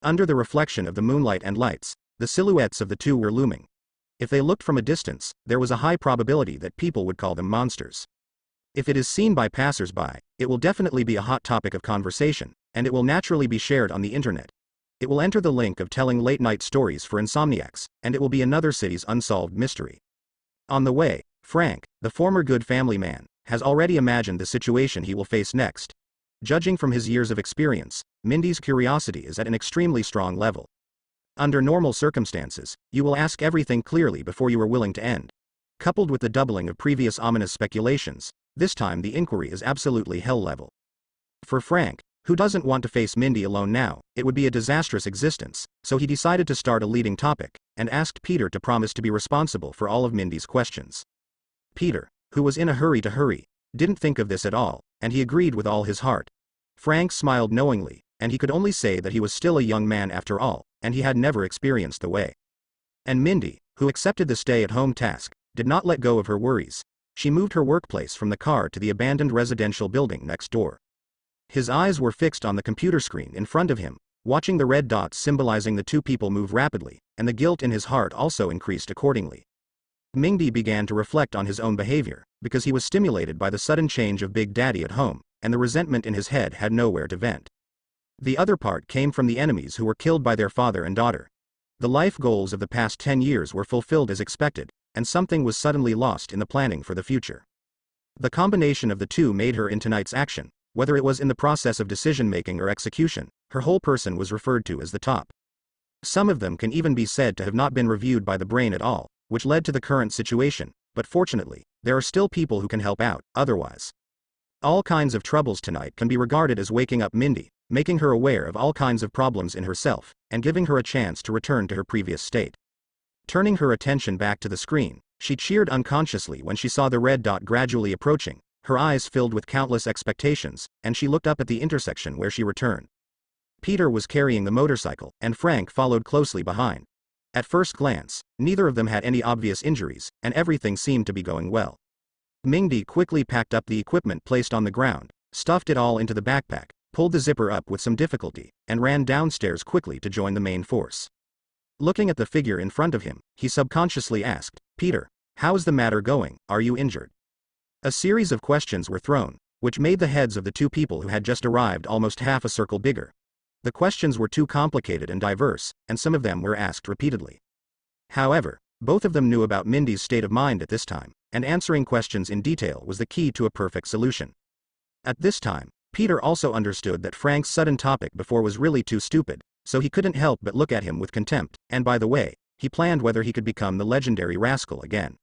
Under the reflection of the moonlight and lights, the silhouettes of the two were looming. If they looked from a distance, there was a high probability that people would call them monsters. If it is seen by passers-by, it will definitely be a hot topic of conversation, and it will naturally be shared on the internet. It will enter the link of telling late-night stories for insomniacs, and it will be another city's unsolved mystery. On the way, Frank, the former good family man, has already imagined the situation he will face next. Judging from his years of experience, Mindy's curiosity is at an extremely strong level. Under normal circumstances, you will ask everything clearly before you are willing to end. Coupled with the doubling of previous ominous speculations, this time the inquiry is absolutely hell level. For Frank, who doesn't want to face Mindy alone now, it would be a disastrous existence, so he decided to start a leading topic, and asked Peter to promise to be responsible for all of Mindy's questions. Peter, who was in a hurry to hurry, didn't think of this at all, and he agreed with all his heart. Frank smiled knowingly, and he could only say that he was still a young man after all, and he had never experienced the way. And Mindy, who accepted the stay-at-home task, did not let go of her worries. She moved her workplace from the car to the abandoned residential building next door. His eyes were fixed on the computer screen in front of him, watching the red dots symbolizing the two people move rapidly, and the guilt in his heart also increased accordingly. Mindy began to reflect on his own behavior, because he was stimulated by the sudden change of Big Daddy at home, and the resentment in his head had nowhere to vent. The other part came from the enemies who were killed by their father and daughter. The life goals of the past 10 years were fulfilled as expected, and something was suddenly lost in the planning for the future. The combination of the two made her in tonight's action. Whether it was in the process of decision-making or execution, her whole person was referred to as the top. Some of them can even be said to have not been reviewed by the brain at all, which led to the current situation, but fortunately, there are still people who can help out, otherwise. All kinds of troubles tonight can be regarded as waking up Mindy, making her aware of all kinds of problems in herself, and giving her a chance to return to her previous state. Turning her attention back to the screen, she cheered unconsciously when she saw the red dot gradually approaching, her eyes filled with countless expectations, and she looked up at the intersection where she returned. Peter was carrying the motorcycle, and Frank followed closely behind. At first glance, neither of them had any obvious injuries, and everything seemed to be going well. Mindy quickly packed up the equipment placed on the ground, stuffed it all into the backpack, pulled the zipper up with some difficulty, and ran downstairs quickly to join the main force. Looking at the figure in front of him, he subconsciously asked, "Peter, how's the matter going? Are you injured?" A series of questions were thrown, which made the heads of the two people who had just arrived almost half a circle bigger. The questions were too complicated and diverse, and some of them were asked repeatedly. However, both of them knew about Mindy's state of mind at this time, and answering questions in detail was the key to a perfect solution. At this time, Peter also understood that Frank's sudden topic before was really too stupid, so he couldn't help but look at him with contempt, and by the way, he planned whether he could become the legendary rascal again.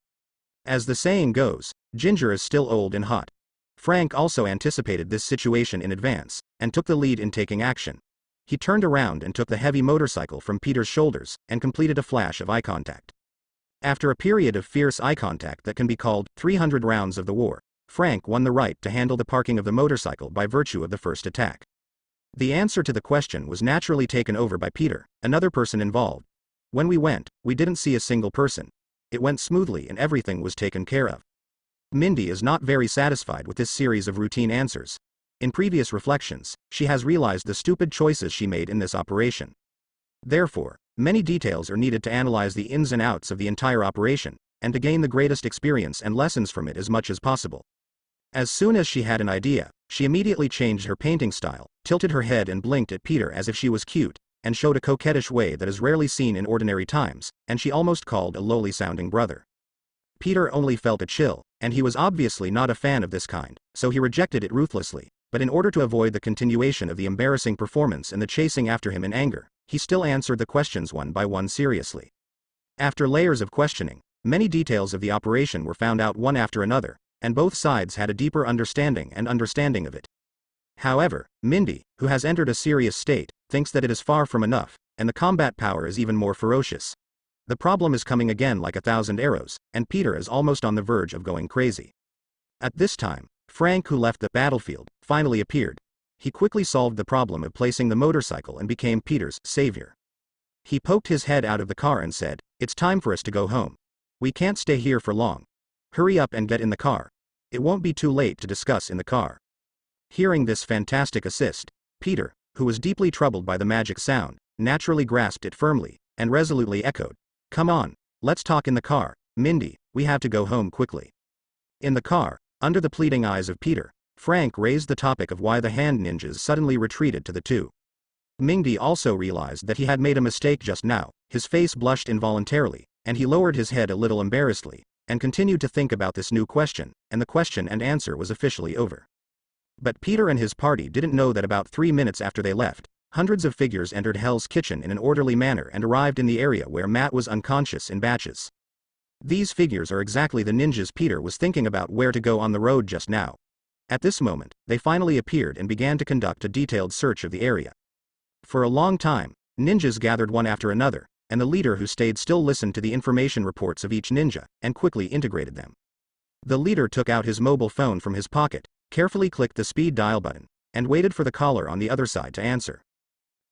As the saying goes, ginger is still old and hot. Frank also anticipated this situation in advance, and took the lead in taking action. He turned around and took the heavy motorcycle from Peter's shoulders, and completed a flash of eye contact. After a period of fierce eye contact that can be called 300 rounds of the war, Frank won the right to handle the parking of the motorcycle by virtue of the first attack. The answer to the question was naturally taken over by Peter, another person involved. When we went, we didn't see a single person. It went smoothly and everything was taken care of. Mindy is not very satisfied with this series of routine answers. In previous reflections, she has realized the stupid choices she made in this operation. Therefore, many details are needed to analyze the ins and outs of the entire operation, and to gain the greatest experience and lessons from it as much as possible. As soon as she had an idea, she immediately changed her painting style, tilted her head and blinked at Peter as if she was cute, and showed a coquettish way that is rarely seen in ordinary times, and she almost called a lowly-sounding brother. Peter only felt a chill, and he was obviously not a fan of this kind, so he rejected it ruthlessly, but in order to avoid the continuation of the embarrassing performance and the chasing after him in anger, he still answered the questions one by one seriously. After layers of questioning, many details of the operation were found out one after another, and both sides had a deeper understanding of it. However, Mindy, who has entered a serious state, thinks that it is far from enough, and the combat power is even more ferocious. The problem is coming again like 1,000 arrows, and Peter is almost on the verge of going crazy. At this time, Frank, who left the battlefield, finally appeared. He quickly solved the problem of placing the motorcycle and became Peter's savior. He poked his head out of the car and said, "It's time for us to go home. We can't stay here for long. Hurry up and get in the car. It won't be too late to discuss in the car." Hearing this fantastic assist, Peter, who was deeply troubled by the magic sound, naturally grasped it firmly, and resolutely echoed, "Come on, let's talk in the car, Mindy, we have to go home quickly." In the car, under the pleading eyes of Peter, Frank raised the topic of why the hand ninjas suddenly retreated to the two. Mindy also realized that he had made a mistake just now, his face blushed involuntarily, and he lowered his head a little embarrassedly, and continued to think about this new question, and the question and answer was officially over. But Peter and his party didn't know that about 3 minutes after they left, Hundreds of figures entered Hell's Kitchen in an orderly manner and arrived in the area where Matt was unconscious in batches. These figures are exactly the ninjas Peter was thinking about where to go on the road just now. At this moment, they finally appeared and began to conduct a detailed search of the area. For a long time, ninjas gathered one after another, and the leader who stayed still listened to the information reports of each ninja, and quickly integrated them. The leader took out his mobile phone from his pocket, carefully clicked the speed dial button, and waited for the caller on the other side to answer.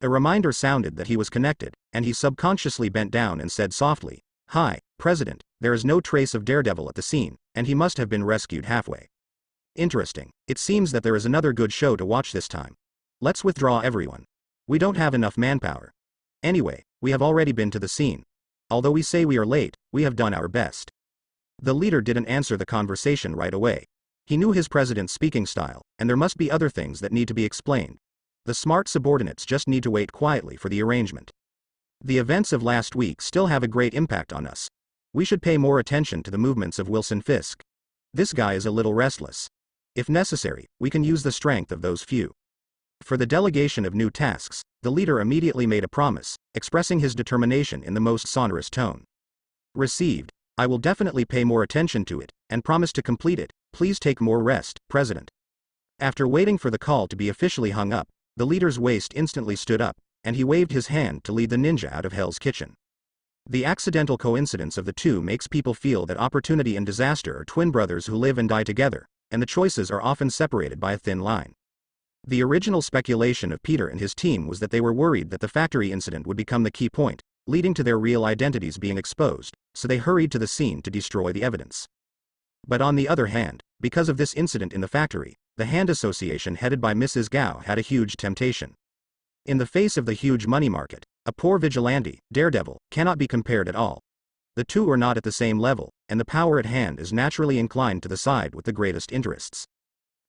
A reminder sounded that he was connected, and he subconsciously bent down and said softly, "Hi, President, there is no trace of Daredevil at the scene, and he must have been rescued halfway." Interesting, it seems that there is another good show to watch this time. Let's withdraw everyone. We don't have enough manpower. Anyway, we have already been to the scene. Although we say we are late, we have done our best. The leader didn't answer the conversation right away. He knew his president's speaking style, and there must be other things that need to be explained. The smart subordinates just need to wait quietly for the arrangement. The events of last week still have a great impact on us. We should pay more attention to the movements of Wilson Fisk. This guy is a little restless. If necessary, we can use the strength of those few. For the delegation of new tasks, the leader immediately made a promise, expressing his determination in the most sonorous tone. Received. I will definitely pay more attention to it, and promise to complete it. Please take more rest, President. After waiting for the call to be officially hung up, the leader's waist instantly stood up, and he waved his hand to lead the ninja out of Hell's Kitchen. The accidental coincidence of the two makes people feel that opportunity and disaster are twin brothers who live and die together, and the choices are often separated by a thin line. The original speculation of Peter and his team was that they were worried that the factory incident would become the key point, leading to their real identities being exposed, so they hurried to the scene to destroy the evidence. But on the other hand, because of this incident in the factory, the Hand Association headed by Mrs. Gao had a huge temptation. In the face of the huge money market, a poor vigilante, Daredevil, cannot be compared at all. The two are not at the same level, and the power at hand is naturally inclined to the side with the greatest interests.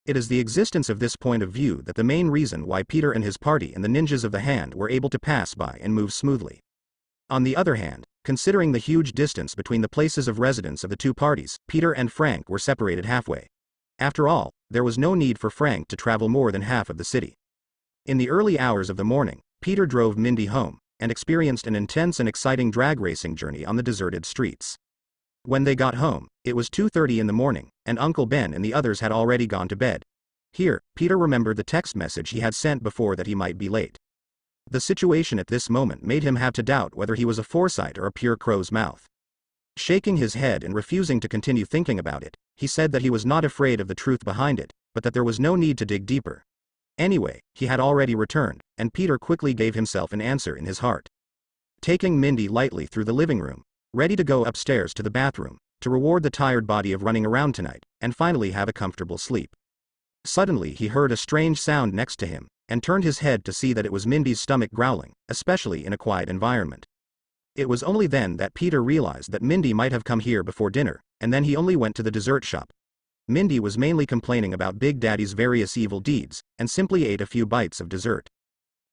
It is the existence of this point of view that the main reason why Peter and his party and the ninjas of the Hand were able to pass by and move smoothly. On the other hand, considering the huge distance between the places of residence of the two parties, Peter and Frank were separated halfway. After all, there was no need for Frank to travel more than half of the city. In the early hours of the morning, Peter drove Mindy home, and experienced an intense and exciting drag racing journey on the deserted streets. When they got home, it was 2:30 in the morning, and Uncle Ben and the others had already gone to bed. Here, Peter remembered the text message he had sent before that he might be late. The situation at this moment made him have to doubt whether he was a foresight or a pure crow's mouth. Shaking his head and refusing to continue thinking about it, he said that he was not afraid of the truth behind it, but that there was no need to dig deeper. Anyway, he had already returned, and Peter quickly gave himself an answer in his heart. Taking Mindy lightly through the living room, ready to go upstairs to the bathroom, to reward the tired body of running around tonight, and finally have a comfortable sleep. Suddenly he heard a strange sound next to him, and turned his head to see that it was Mindy's stomach growling, especially in a quiet environment. It was only then that Peter realized that Mindy might have come here before dinner, and then he only went to the dessert shop. Mindy was mainly complaining about Big Daddy's various evil deeds, and simply ate a few bites of dessert.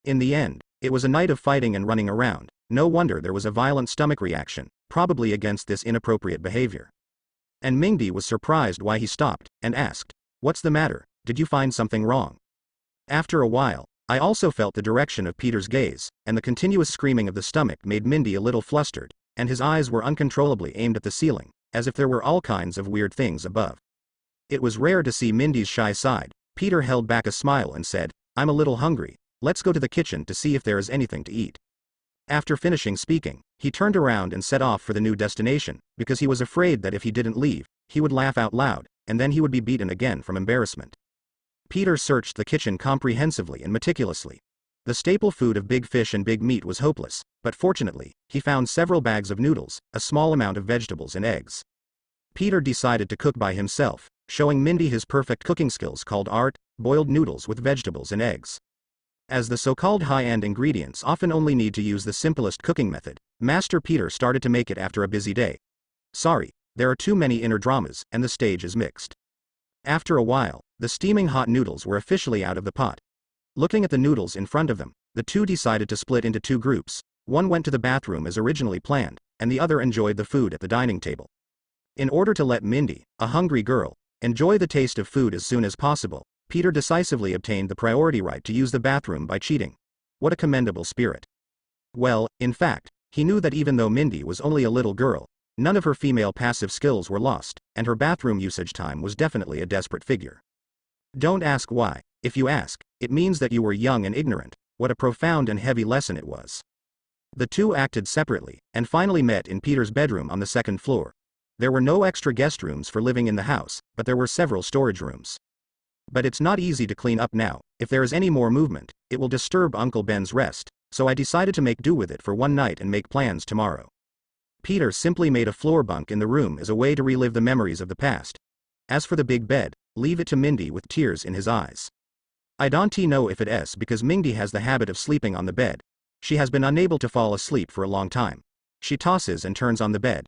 In the end, it was a night of fighting and running around. No wonder there was a violent stomach reaction, probably against this inappropriate behavior. And Mindy was surprised why he stopped, and asked, "What's the matter? Did you find something wrong?" After a while, I also felt the direction of Peter's gaze, and the continuous screaming of the stomach made Mindy a little flustered, and his eyes were uncontrollably aimed at the ceiling, as if there were all kinds of weird things above. It was rare to see Mindy's shy side. Peter held back a smile and said, "I'm a little hungry. Let's go to the kitchen to see if there is anything to eat." After finishing speaking, he turned around and set off for the new destination, because he was afraid that if he didn't leave, he would laugh out loud, and then he would be beaten again from embarrassment. Peter searched the kitchen comprehensively and meticulously. The staple food of big fish and big meat was hopeless, but fortunately, he found several bags of noodles, a small amount of vegetables and eggs. Peter decided to cook by himself, showing Mindy his perfect cooking skills called art, boiled noodles with vegetables and eggs. As the so-called high-end ingredients often only need to use the simplest cooking method, Master Peter started to make it after a busy day. Sorry, there are too many inner dramas, and the stage is mixed. After a while, the steaming hot noodles were officially out of the pot. Looking at the noodles in front of them, the two decided to split into two groups. One went to the bathroom as originally planned, and the other enjoyed the food at the dining table. In order to let Mindy, a hungry girl, enjoy the taste of food as soon as possible, Peter decisively obtained the priority right to use the bathroom by cheating. What a commendable spirit. Well, in fact, he knew that even though Mindy was only a little girl, none of her female passive skills were lost, and her bathroom usage time was definitely a desperate figure. Don't ask why. If you ask, it means that you were young and ignorant. What a profound and heavy lesson it was. The two acted separately, and finally met in Peter's bedroom on the second floor. There were no extra guest rooms for living in the house, but there were several storage rooms. But it's not easy to clean up now. If there is any more movement, it will disturb Uncle Ben's rest, so I decided to make do with it for one night and make plans tomorrow. Peter simply made a floor bunk in the room as a way to relive the memories of the past. As for the big bed, leave it to Mindy with tears in his eyes. I don't know if it's because Mindy has the habit of sleeping on the bed. She has been unable to fall asleep for a long time. She tosses and turns on the bed.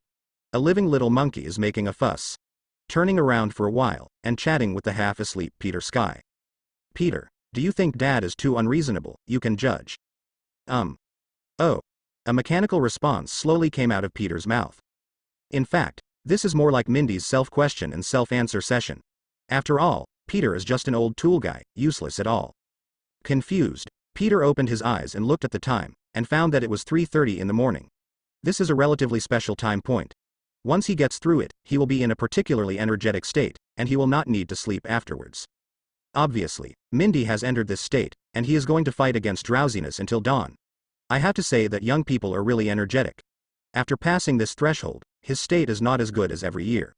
A living little monkey is making a fuss. Turning around for a while, and chatting with the half-asleep Peter Sky. Peter, do you think Dad is too unreasonable? You can judge. Oh. A mechanical response slowly came out of Peter's mouth. In fact, this is more like Mindy's self-question and self-answer session. After all, Peter is just an old tool guy, useless at all. Confused, Peter opened his eyes and looked at the time, and found that it was 3:30 in the morning. This is a relatively special time point. Once he gets through it, he will be in a particularly energetic state, and he will not need to sleep afterwards. Obviously, Mindy has entered this state, and he is going to fight against drowsiness until dawn. I have to say that young people are really energetic. After passing this threshold, his state is not as good as every year.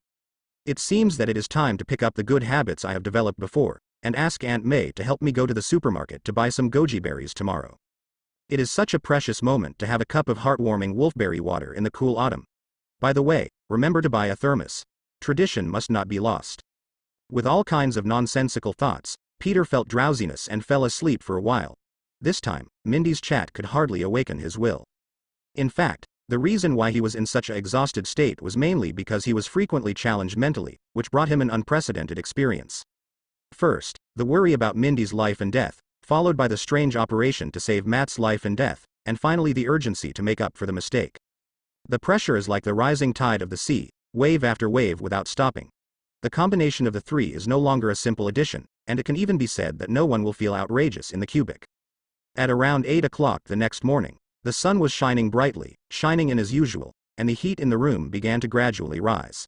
It seems that it is time to pick up the good habits I have developed before, and ask Aunt May to help me go to the supermarket to buy some goji berries tomorrow. It is such a precious moment to have a cup of heartwarming wolfberry water in the cool autumn. By the way, remember to buy a thermos. Tradition must not be lost. With all kinds of nonsensical thoughts, Peter felt drowsiness and fell asleep for a while. This time, Mindy's chat could hardly awaken his will. In fact, the reason why he was in such an exhausted state was mainly because he was frequently challenged mentally, which brought him an unprecedented experience. First, the worry about Mindy's life and death, followed by the strange operation to save Matt's life and death, and finally the urgency to make up for the mistake. The pressure is like the rising tide of the sea, wave after wave without stopping. The combination of the three is no longer a simple addition, and it can even be said that no one will feel outrageous in the cubic. At around 8 o'clock the next morning, the sun was shining brightly, shining in as usual, and the heat in the room began to gradually rise.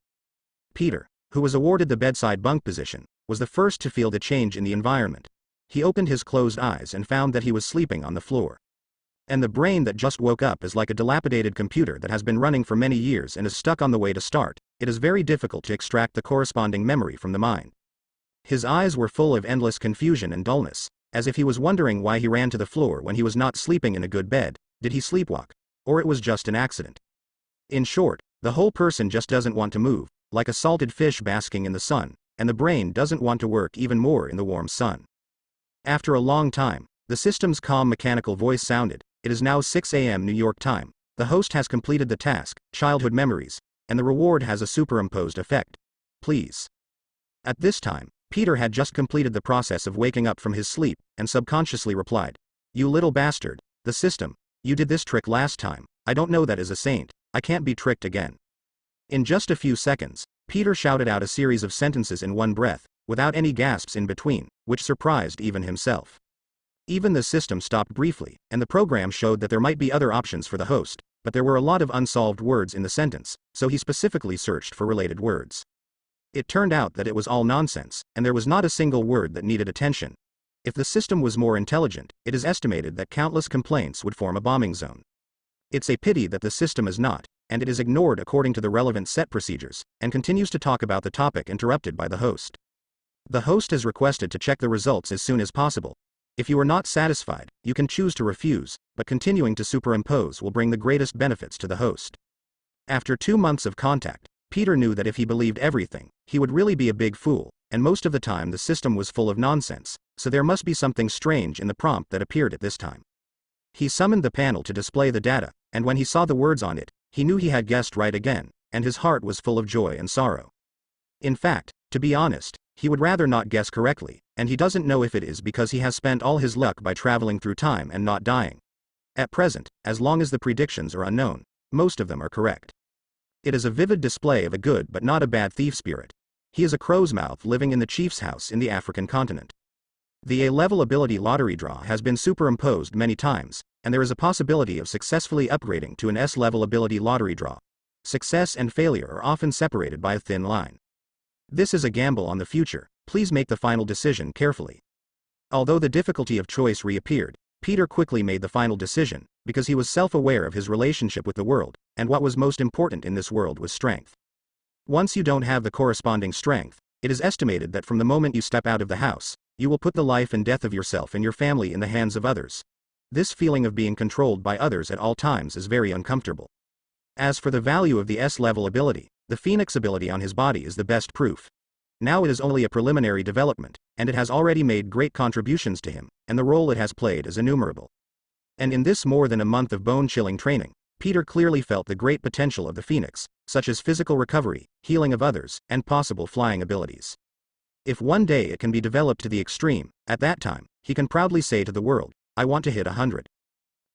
Peter, who was awarded the bedside bunk position, was the first to feel the change in the environment. He opened his closed eyes and found that he was sleeping on the floor. And the brain that just woke up is like a dilapidated computer that has been running for many years and is stuck on the way to start. It is very difficult to extract the corresponding memory from the mind. His eyes were full of endless confusion and dullness, as if he was wondering why he ran to the floor when he was not sleeping in a good bed. Did he sleepwalk? Or it was just an accident? In short, the whole person just doesn't want to move, like a salted fish basking in the sun, and the brain doesn't want to work even more in the warm sun. After a long time, the system's calm mechanical voice sounded. It is now 6 a.m. New York time. The host has completed the task, childhood memories, and the reward has a superimposed effect. Please. At this time, Peter had just completed the process of waking up from his sleep, and subconsciously replied, "You little bastard, the system, you did this trick last time. I don't know that as a saint, I can't be tricked again." In just a few seconds, Peter shouted out a series of sentences in one breath, without any gasps in between, which surprised even himself. Even the system stopped briefly, and the program showed that there might be other options for the host, but there were a lot of unsolved words in the sentence, so he specifically searched for related words. It turned out that it was all nonsense, and there was not a single word that needed attention. If the system was more intelligent, it is estimated that countless complaints would form a bombing zone. It's a pity that the system is not, and it is ignored according to the relevant set procedures, and continues to talk about the topic interrupted by the host. The host has requested to check the results as soon as possible. If you are not satisfied, you can choose to refuse, but continuing to superimpose will bring the greatest benefits to the host. After 2 months of contact, Peter knew that if he believed everything, he would really be a big fool, and most of the time the system was full of nonsense, so there must be something strange in the prompt that appeared at this time. He summoned the panel to display the data, and when he saw the words on it, he knew he had guessed right again, and his heart was full of joy and sorrow. In fact, to be honest, he would rather not guess correctly, and he doesn't know if it is because he has spent all his luck by traveling through time and not dying. At present, as long as the predictions are unknown, most of them are correct. It is a vivid display of a good but not a bad thief spirit. He is a crow's mouth living in the chief's house in the African continent. The A-level ability lottery draw has been superimposed many times, and there is a possibility of successfully upgrading to an S-level ability lottery draw. Success and failure are often separated by a thin line. This is a gamble on the future, please make the final decision carefully. Although the difficulty of choice reappeared, Peter quickly made the final decision, because he was self-aware of his relationship with the world, and what was most important in this world was strength. Once you don't have the corresponding strength, it is estimated that from the moment you step out of the house, you will put the life and death of yourself and your family in the hands of others. This feeling of being controlled by others at all times is very uncomfortable. As for the value of the S-level ability, the Phoenix ability on his body is the best proof. Now it is only a preliminary development, and it has already made great contributions to him, and the role it has played is innumerable. And in this more than a month of bone-chilling training, Peter clearly felt the great potential of the Phoenix, such as physical recovery, healing of others, and possible flying abilities. If one day it can be developed to the extreme, at that time, he can proudly say to the world, I want to hit 100.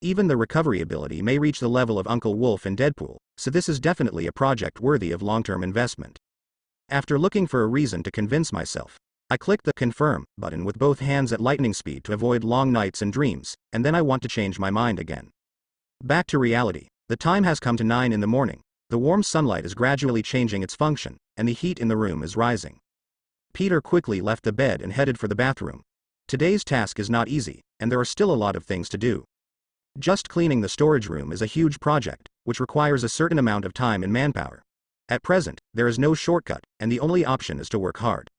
Even the recovery ability may reach the level of Uncle Wolf and Deadpool, so this is definitely a project worthy of long-term investment. After looking for a reason to convince myself, I clicked the confirm button with both hands at lightning speed to avoid long nights and dreams, and then I want to change my mind again. Back to reality, the time has come to 9 in the morning, the warm sunlight is gradually changing its function, and the heat in the room is rising. Peter quickly left the bed and headed for the bathroom. Today's task is not easy, and there are still a lot of things to do. Just cleaning the storage room is a huge project, which requires a certain amount of time and manpower. At present, there is no shortcut, and the only option is to work hard.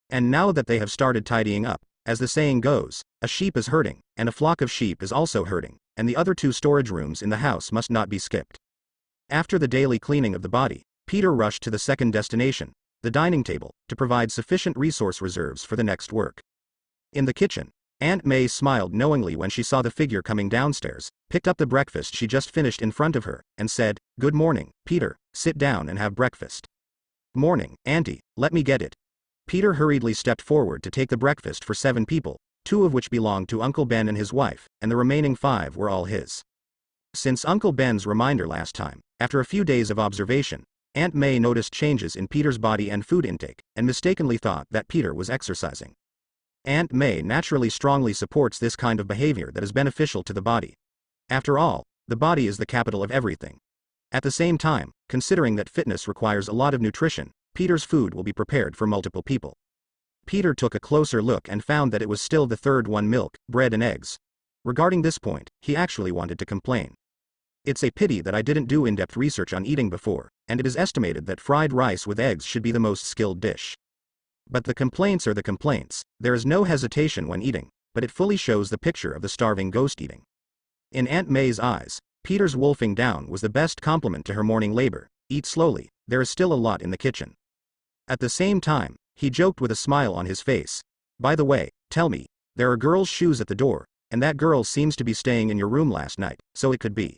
And now that they have started tidying up, as the saying goes, a sheep is herding, and a flock of sheep is also herding, and the other 2 storage rooms in the house must not be skipped. After the daily cleaning of the body, Peter rushed to the second destination, the dining table, to provide sufficient resource reserves for the next work. In the kitchen, Aunt May smiled knowingly when she saw the figure coming downstairs, picked up the breakfast she just finished in front of her, and said, Good morning, Peter, sit down and have breakfast. Morning, Auntie, let me get it. Peter hurriedly stepped forward to take the breakfast for 7 people, 2 of which belonged to Uncle Ben and his wife, and the remaining 5 were all his. Since Uncle Ben's reminder last time, after a few days of observation, Aunt May noticed changes in Peter's body and food intake, and mistakenly thought that Peter was exercising. Aunt May naturally strongly supports this kind of behavior that is beneficial to the body. After all, the body is the capital of everything. At the same time, considering that fitness requires a lot of nutrition, Peter's food will be prepared for multiple people. Peter took a closer look and found that it was still the third one: milk, bread and eggs. Regarding this point, he actually wanted to complain. It's a pity that I didn't do in-depth research on eating before, and it is estimated that fried rice with eggs should be the most skilled dish. But the complaints are the complaints, there is no hesitation when eating, but it fully shows the picture of the starving ghost eating. In Aunt May's eyes, Peter's wolfing down was the best compliment to her morning labor. Eat slowly, there is still a lot in the kitchen. At the same time, he joked with a smile on his face. By the way, tell me, there are girls' shoes at the door, and that girl seems to be staying in your room last night, so it could be.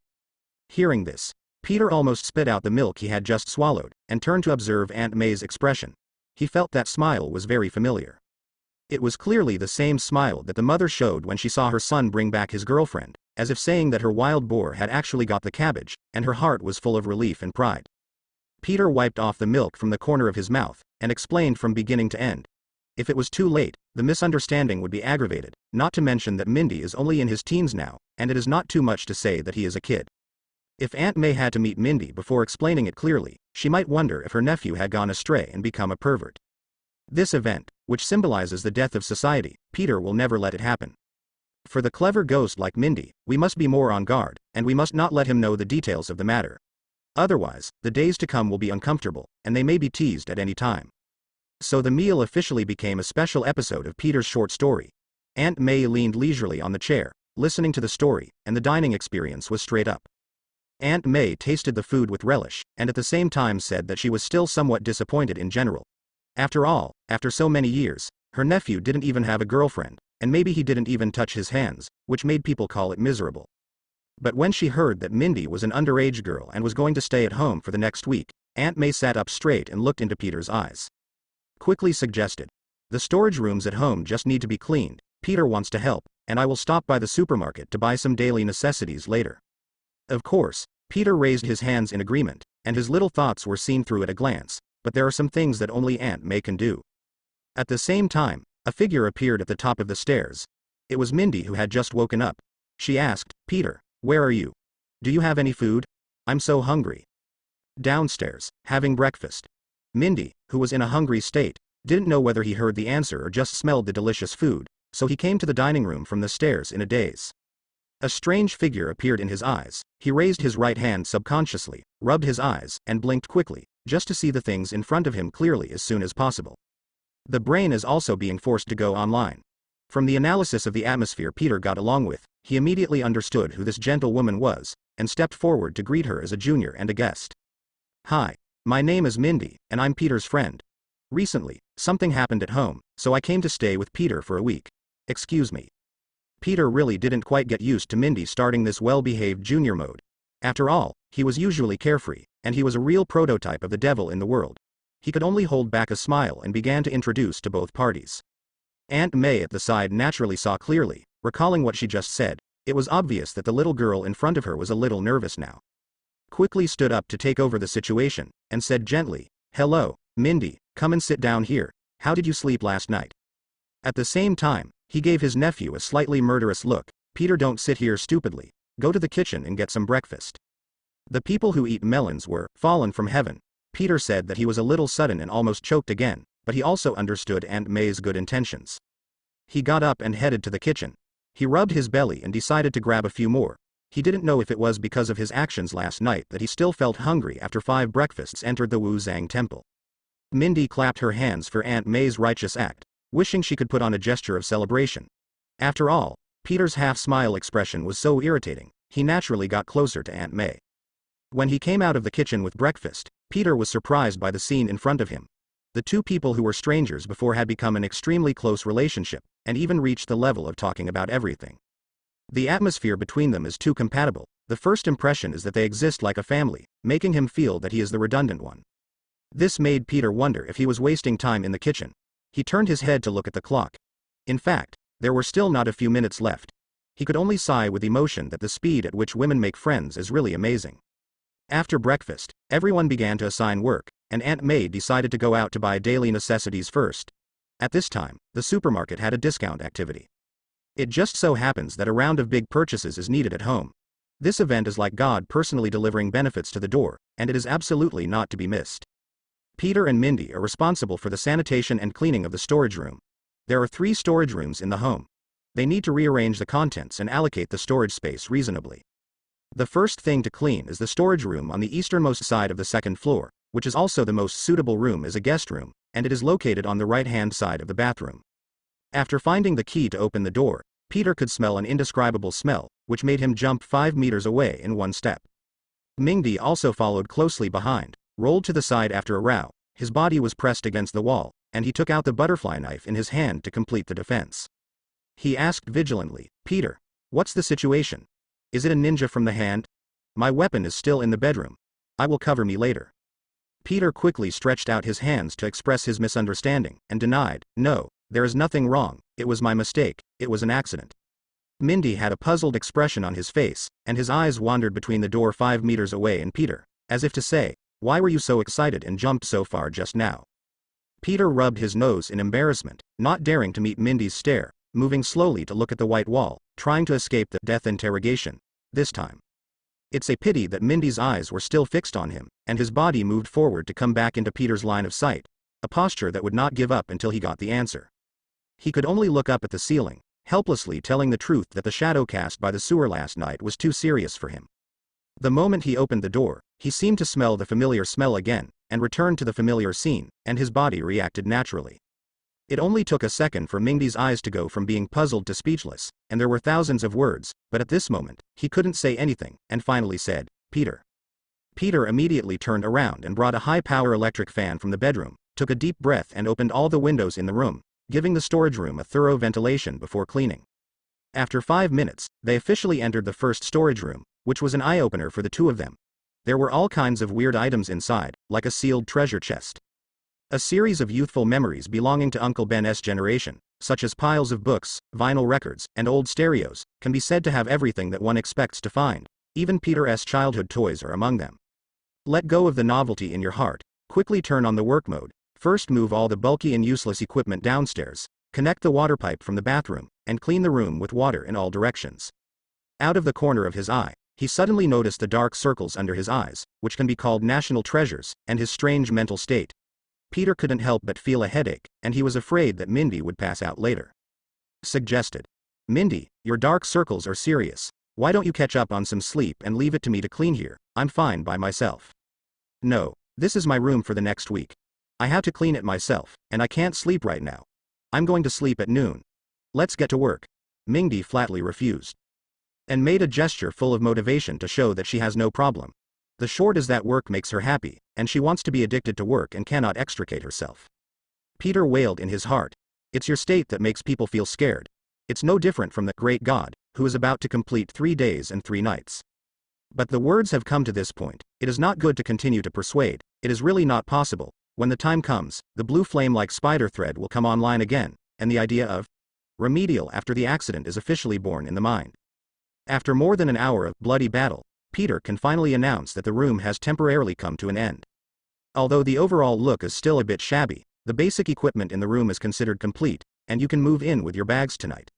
Hearing this, Peter almost spit out the milk he had just swallowed, and turned to observe Aunt May's expression. He felt that smile was very familiar. It was clearly the same smile that the mother showed when she saw her son bring back his girlfriend, as if saying that her wild boar had actually got the cabbage, and her heart was full of relief and pride. Peter wiped off the milk from the corner of his mouth, and explained from beginning to end. If it was too late, the misunderstanding would be aggravated, not to mention that Mindy is only in his teens now, and it is not too much to say that he is a kid. If Aunt May had to meet Mindy before explaining it clearly, she might wonder if her nephew had gone astray and become a pervert. This event, which symbolizes the death of society, Peter will never let it happen. For the clever ghost like Mindy, we must be more on guard, and we must not let him know the details of the matter. Otherwise, the days to come will be uncomfortable, and they may be teased at any time. So the meal officially became a special episode of Peter's short story. Aunt May leaned leisurely on the chair, listening to the story, and the dining experience was straight up. Aunt May tasted the food with relish, and at the same time said that she was still somewhat disappointed in general. After all, after so many years, her nephew didn't even have a girlfriend, and maybe he didn't even touch his hands, which made people call it miserable. But when she heard that Mindy was an underage girl and was going to stay at home for the next week, Aunt May sat up straight and looked into Peter's eyes. Quickly suggested, the storage rooms at home just need to be cleaned, Peter wants to help, and I will stop by the supermarket to buy some daily necessities later. Of course, Peter raised his hands in agreement, and his little thoughts were seen through at a glance, but there are some things that only Aunt May can do. At the same time, A figure appeared at the top of the stairs. It was Mindy, who had just woken up. She asked, "Peter, where are you? Do you have any food? I'm so hungry." "Downstairs, having breakfast." Mindy, who was in a hungry state, didn't know whether he heard the answer or just smelled the delicious food, so he came to the dining room from the stairs in a daze. A strange figure appeared in his eyes. He raised his right hand subconsciously, rubbed his eyes, and blinked quickly, just to see the things in front of him clearly as soon as possible. The brain is also being forced to go online. From the analysis of the atmosphere Peter got along with, he immediately understood who this gentle woman was, and stepped forward to greet her as a junior and a guest. "Hi, my name is Mindy, and I'm Peter's friend. Recently, something happened at home, so I came to stay with Peter for a week. Excuse me." Peter really didn't quite get used to Mindy starting this well-behaved junior mode. After all, he was usually carefree, and he was a real prototype of the devil in the world. He could only hold back a smile and began to introduce to both parties. Aunt May at the side naturally saw clearly, recalling what she just said. It was obvious that the little girl in front of her was a little nervous now. Quickly stood up to take over the situation, and said gently, "Hello, Mindy, come and sit down here. How did you sleep last night?" At the same time, he gave his nephew a slightly murderous look. "Peter, don't sit here stupidly. Go to the kitchen and get some breakfast." The people who eat melons were fallen from heaven. Peter said that he was a little sudden and almost choked again, but he also understood Aunt May's good intentions. He got up and headed to the kitchen. He rubbed his belly and decided to grab a few more. He didn't know if it was because of his actions last night that he still felt hungry after 5 breakfasts entered the Wu Zhang temple. Mindy clapped her hands for Aunt May's righteous act, wishing she could put on a gesture of celebration. After all, Peter's half-smile expression was so irritating, he naturally got closer to Aunt May. When he came out of the kitchen with breakfast, Peter was surprised by the scene in front of him. The two people who were strangers before had become an extremely close relationship, and even reached the level of talking about everything. The atmosphere between them is too compatible. The first impression is that they exist like a family, making him feel that he is the redundant one. This made Peter wonder if he was wasting time in the kitchen. He turned his head to look at the clock. In fact, there were still not a few minutes left. He could only sigh with emotion that the speed at which women make friends is really amazing. After breakfast, everyone began to assign work, and Aunt May decided to go out to buy daily necessities first. At this time, the supermarket had a discount activity. It just so happens that a round of big purchases is needed at home. This event is like God personally delivering benefits to the door, and it is absolutely not to be missed. Peter and Mindy are responsible for the sanitation and cleaning of the storage room. There are 3 storage rooms in the home. They need to rearrange the contents and allocate the storage space reasonably. The first thing to clean is the storage room on the easternmost side of the 2nd floor, which is also the most suitable room as a guest room, and it is located on the right-hand side of the bathroom. After finding the key to open the door, Peter could smell an indescribable smell, which made him jump 5 meters away in one step. Mindy also followed closely behind, rolled to the side after a row. His body was pressed against the wall, and he took out the butterfly knife in his hand to complete the defense. He asked vigilantly, "Peter, what's the situation? Is it a ninja from the hand? My weapon is still in the bedroom. I will cover me later." Peter quickly stretched out his hands to express his misunderstanding, and denied, "No, there is nothing wrong, it was my mistake, it was an accident." Mindy had a puzzled expression on his face, and his eyes wandered between the door 5 meters away and Peter, as if to say, "Why were you so excited and jumped so far just now?" Peter rubbed his nose in embarrassment, not daring to meet Mindy's stare, moving slowly to look at the white wall, trying to escape the death interrogation. This time. It's a pity that Mindy's eyes were still fixed on him, and his body moved forward to come back into Peter's line of sight, a posture that would not give up until he got the answer. He could only look up at the ceiling, helplessly telling the truth that the shadow cast by the sewer last night was too serious for him. The moment he opened the door, he seemed to smell the familiar smell again, and returned to the familiar scene, and his body reacted naturally. It only took a second for Mindy's eyes to go from being puzzled to speechless, and there were thousands of words, but at this moment, he couldn't say anything, and finally said, "Peter." Peter immediately turned around and brought a high-power electric fan from the bedroom, took a deep breath and opened all the windows in the room, giving the storage room a thorough ventilation before cleaning. After 5 minutes, they officially entered the first storage room, which was an eye-opener for the two of them. There were all kinds of weird items inside, like a sealed treasure chest. A series of youthful memories belonging to Uncle Ben's generation, such as piles of books, vinyl records, and old stereos, can be said to have everything that one expects to find. Even Peter's childhood toys are among them. Let go of the novelty in your heart, quickly turn on the work mode, first move all the bulky and useless equipment downstairs, connect the water pipe from the bathroom, and clean the room with water in all directions. Out of the corner of his eye, he suddenly noticed the dark circles under his eyes, which can be called national treasures, and his strange mental state. Peter couldn't help but feel a headache, and he was afraid that Mindy would pass out later. Suggested. Mindy, your dark circles are serious. Why don't you catch up on some sleep and leave it to me to clean here? I'm fine by myself. No, this is my room for the next week. I have to clean it myself, and I can't sleep right now. I'm going to sleep at noon. Let's get to work. Mindy flatly refused. And made a gesture full of motivation to show that she has no problem. The short is that work makes her happy, and she wants to be addicted to work and cannot extricate herself. Peter wailed in his heart. It's your state that makes people feel scared. It's no different from the great God, who is about to complete 3 days and 3 nights. But the words have come to this point. It is not good to continue to persuade. It is really not possible. When the time comes, the blue flame-like spider thread will come online again, and the idea of remedial after the accident is officially born in the mind. After more than an hour of bloody battle, Peter can finally announce that the room has temporarily come to an end. Although the overall look is still a bit shabby, the basic equipment in the room is considered complete, and you can move in with your bags tonight.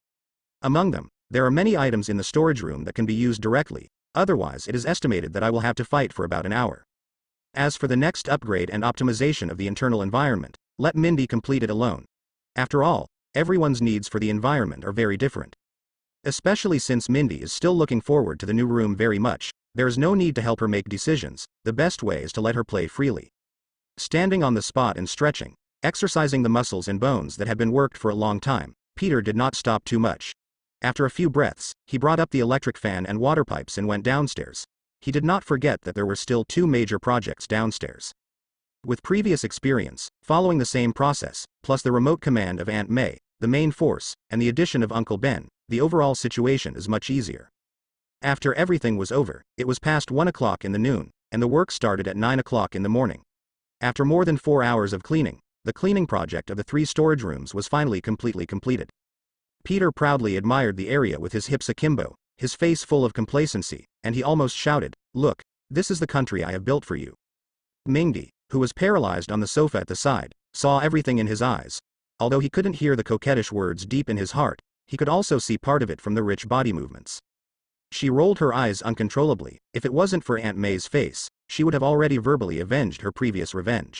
Among them, there are many items in the storage room that can be used directly, otherwise it is estimated that I will have to fight for about an hour. As for the next upgrade and optimization of the internal environment, let Mindy complete it alone. After all, everyone's needs for the environment are very different. Especially since Mindy is still looking forward to the new room very much, there is no need to help her make decisions. The best way is to let her play freely. Standing on the spot and stretching, exercising the muscles and bones that had been worked for a long time, Peter did not stop too much. After a few breaths, he brought up the electric fan and water pipes and went downstairs. He did not forget that there were still 2 major projects downstairs. With previous experience, following the same process, plus the remote command of Aunt May, the main force, and the addition of Uncle Ben, the overall situation is much easier. After everything was over, it was past 1 o'clock in the noon, and the work started at 9 o'clock in the morning. After more than 4 hours of cleaning, the cleaning project of the 3 storage rooms was finally completely completed. Peter proudly admired the area with his hips akimbo, his face full of complacency, and he almost shouted, "Look, this is the country I have built for you." Mindy, who was paralyzed on the sofa at the side, saw everything in his eyes. Although he couldn't hear the coquettish words deep in his heart, he could also see part of it from the rich body movements. She rolled her eyes uncontrollably. If it wasn't for Aunt May's face, she would have already verbally avenged her previous revenge.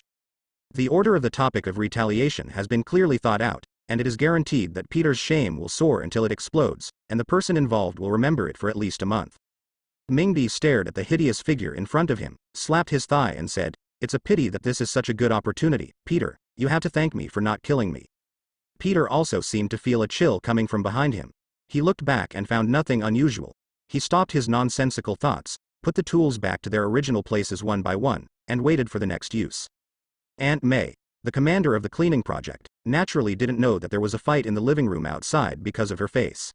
The order of the topic of retaliation has been clearly thought out, and it is guaranteed that Peter's shame will soar until it explodes, and the person involved will remember it for at least a month. Mindy stared at the hideous figure in front of him, slapped his thigh and said, "It's a pity that this is such a good opportunity, Peter. You have to thank me for not killing me." Peter also seemed to feel a chill coming from behind him. He looked back and found nothing unusual. He stopped his nonsensical thoughts, put the tools back to their original places one by one, and waited for the next use. Aunt May, the commander of the cleaning project, naturally didn't know that there was a fight in the living room outside because of her face.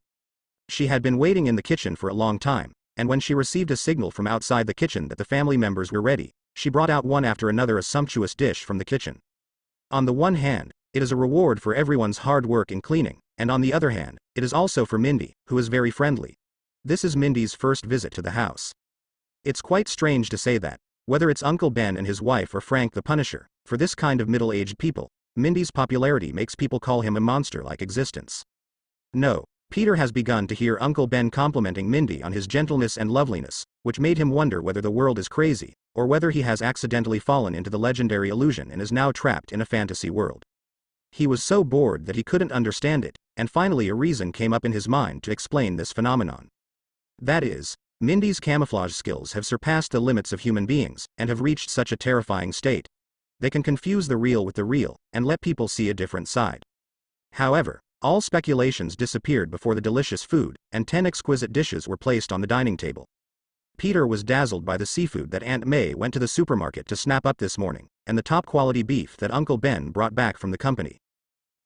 She had been waiting in the kitchen for a long time, and when she received a signal from outside the kitchen that the family members were ready, she brought out one after another a sumptuous dish from the kitchen. On the one hand, it is a reward for everyone's hard work in cleaning, and on the other hand, it is also for Mindy, who is very friendly. This is Mindy's first visit to the house. It's quite strange to say that, whether it's Uncle Ben and his wife or Frank the Punisher, for this kind of middle-aged people, Mindy's popularity makes people call him a monster-like existence. No, Peter has begun to hear Uncle Ben complimenting Mindy on his gentleness and loveliness, which made him wonder whether the world is crazy, or whether he has accidentally fallen into the legendary illusion and is now trapped in a fantasy world. He was so bored that he couldn't understand it, and finally a reason came up in his mind to explain this phenomenon. That is, Mindy's camouflage skills have surpassed the limits of human beings, and have reached such a terrifying state. They can confuse the real with the real, and let people see a different side. However, all speculations disappeared before the delicious food, and 10 exquisite dishes were placed on the dining table. Peter was dazzled by the seafood that Aunt May went to the supermarket to snap up this morning, and the top-quality beef that Uncle Ben brought back from the company.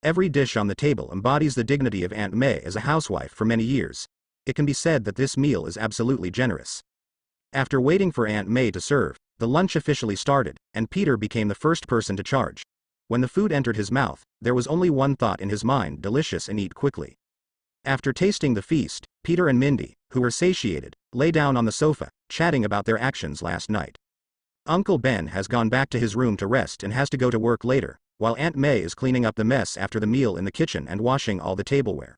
Every dish on the table embodies the dignity of Aunt May as a housewife for many years. It can be said that this meal is absolutely generous. After waiting for Aunt May to serve, the lunch officially started, and Peter became the first person to charge. When the food entered his mouth, there was only one thought in his mind: delicious and eat quickly. After tasting the feast, Peter and Mindy, who were satiated, lay down on the sofa, chatting about their actions last night. Uncle Ben has gone back to his room to rest and has to go to work later, while Aunt May is cleaning up the mess after the meal in the kitchen and washing all the tableware.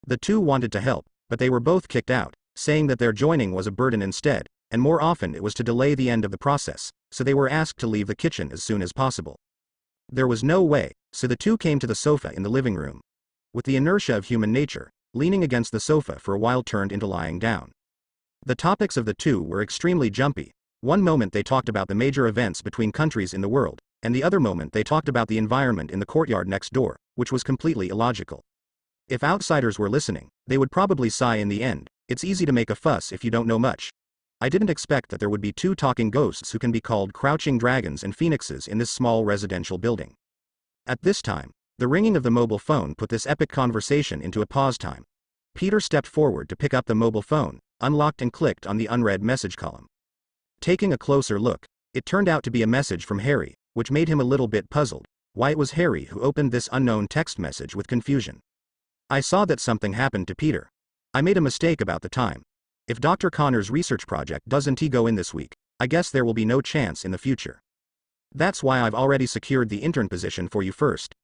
The two wanted to help, but they were both kicked out, saying that their joining was a burden instead, and more often it was to delay the end of the process, so they were asked to leave the kitchen as soon as possible. There was no way, so the two came to the sofa in the living room. With the inertia of human nature, leaning against the sofa for a while turned into lying down. The topics of the two were extremely jumpy. One moment they talked about the major events between countries in the world, and the other moment they talked about the environment in the courtyard next door, which was completely illogical. If outsiders were listening, they would probably sigh in the end. It's easy to make a fuss if you don't know much. I didn't expect that there would be two talking ghosts who can be called crouching dragons and phoenixes in this small residential building. At this time, the ringing of the mobile phone put this epic conversation into a pause time. Peter stepped forward to pick up the mobile phone, unlocked and clicked on the unread message column. Taking a closer look, it turned out to be a message from Harry, which made him a little bit puzzled. Why it was Harry who opened this unknown text message with confusion. I saw that something happened to Peter. I made a mistake about the time. If Dr. Connor's research project doesn't go in this week, I guess there will be no chance in the future. That's why I've already secured the intern position for you first.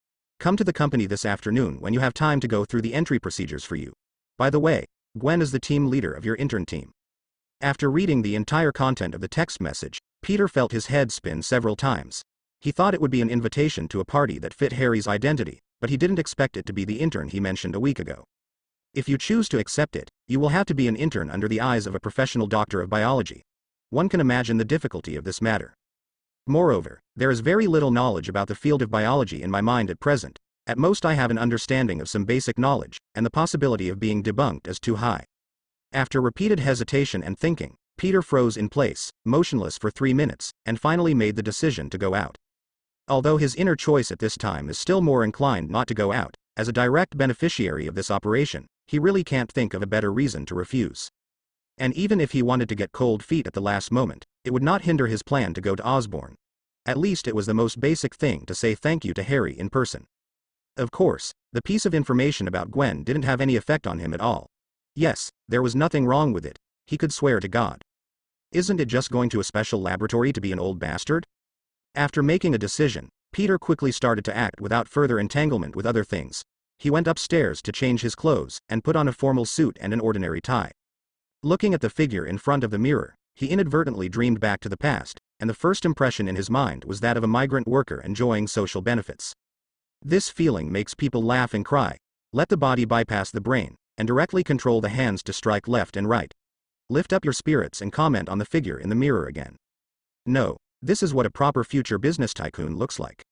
Come to the company this afternoon when you have time to go through the entry procedures for you. By the way, Gwen is the team leader of your intern team. After reading the entire content of the text message, Peter felt his head spin several times. He thought it would be an invitation to a party that fit Harry's identity, but he didn't expect it to be the intern he mentioned a week ago. If you choose to accept it, you will have to be an intern under the eyes of a professional doctor of biology. One can imagine the difficulty of this matter. Moreover, there is very little knowledge about the field of biology in my mind at present. At most I have an understanding of some basic knowledge, and the possibility of being debunked is too high. After repeated hesitation and thinking, Peter froze in place, motionless for 3 minutes, and finally made the decision to go out. Although his inner choice at this time is still more inclined not to go out, as a direct beneficiary of this operation, he really can't think of a better reason to refuse. And even if he wanted to get cold feet at the last moment, it would not hinder his plan to go to Osborne. At least it was the most basic thing to say thank you to Harry in person. Of course, the piece of information about Gwen didn't have any effect on him at all. Yes, there was nothing wrong with it, he could swear to God. Isn't it just going to a special laboratory to be an old bastard? After making a decision, Peter quickly started to act without further entanglement with other things. He went upstairs to change his clothes and put on a formal suit and an ordinary tie. Looking at the figure in front of the mirror, he inadvertently dreamed back to the past, and the first impression in his mind was that of a migrant worker enjoying social benefits. This feeling makes people laugh and cry. Let the body bypass the brain, and directly control the hands to strike left and right. Lift up your spirits and comment on the figure in the mirror again. No, this is what a proper future business tycoon looks like.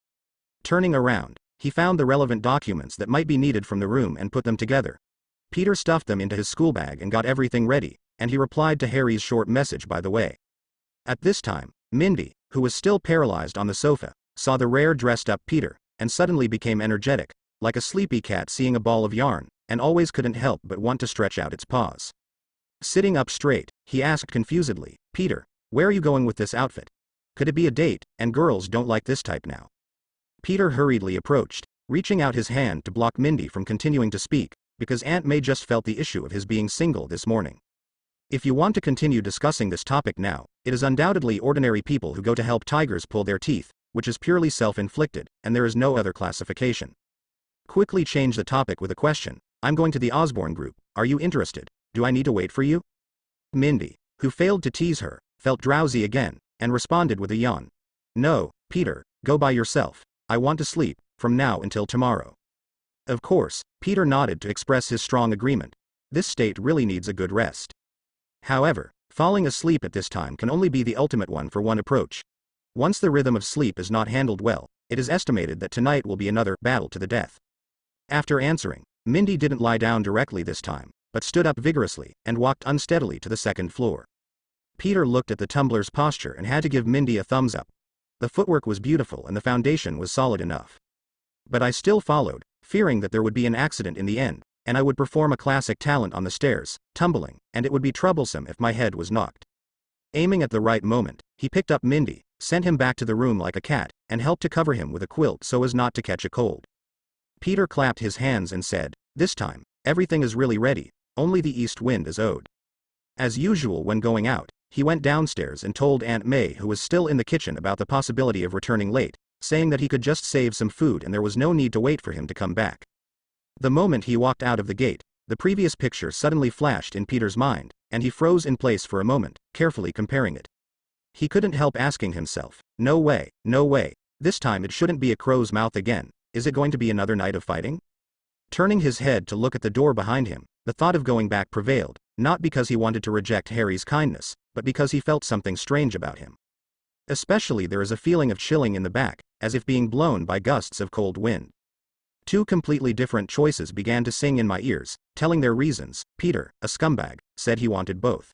Turning around, he found the relevant documents that might be needed from the room and put them together. Peter stuffed them into his school bag and got everything ready, and he replied to Harry's short message by the way. At this time, Mindy, who was still paralyzed on the sofa, saw the rare dressed-up Peter, and suddenly became energetic, like a sleepy cat seeing a ball of yarn, and always couldn't help but want to stretch out its paws. Sitting up straight, he asked confusedly, Peter, where are you going with this outfit? Could it be a date, and girls don't like this type now? Peter hurriedly approached, reaching out his hand to block Mindy from continuing to speak, because Aunt May just felt the issue of his being single this morning. If you want to continue discussing this topic now, it is undoubtedly ordinary people who go to help tigers pull their teeth, which is purely self-inflicted, and there is no other classification. Quickly change the topic with a question. I'm going to the Osborne group, are you interested? Do I need to wait for you? Mindy, who failed to tease her, felt drowsy again, and responded with a yawn. No, Peter, go by yourself. I want to sleep, from now until tomorrow. Of course, Peter nodded to express his strong agreement. This state really needs a good rest. However, falling asleep at this time can only be the ultimate one for one approach. Once the rhythm of sleep is not handled well, it is estimated that tonight will be another battle to the death. After answering, Mindy didn't lie down directly this time, but stood up vigorously and walked unsteadily to the second floor. Peter looked at the tumbler's posture and had to give Mindy a thumbs up. The footwork was beautiful and the foundation was solid enough. But I still followed, fearing that there would be an accident in the end, and I would perform a classic talent on the stairs, tumbling, and it would be troublesome if my head was knocked. Aiming at the right moment, he picked up Mindy, sent him back to the room like a cat, and helped to cover him with a quilt so as not to catch a cold. Peter clapped his hands and said, this time, everything is really ready, only the east wind is owed. As usual when going out, he went downstairs and told Aunt May, who was still in the kitchen, about the possibility of returning late, saying that he could just save some food and there was no need to wait for him to come back. The moment he walked out of the gate, the previous picture suddenly flashed in Peter's mind, and he froze in place for a moment, carefully comparing it. He couldn't help asking himself, no way, this time it shouldn't be a crow's mouth again, is it going to be another night of fighting? Turning his head to look at the door behind him, the thought of going back prevailed, not because he wanted to reject Harry's kindness, but because he felt something strange about him. Especially there is a feeling of chilling in the back, as if being blown by gusts of cold wind. Two completely different choices began to sing in my ears, telling their reasons. Peter, a scumbag, said he wanted both.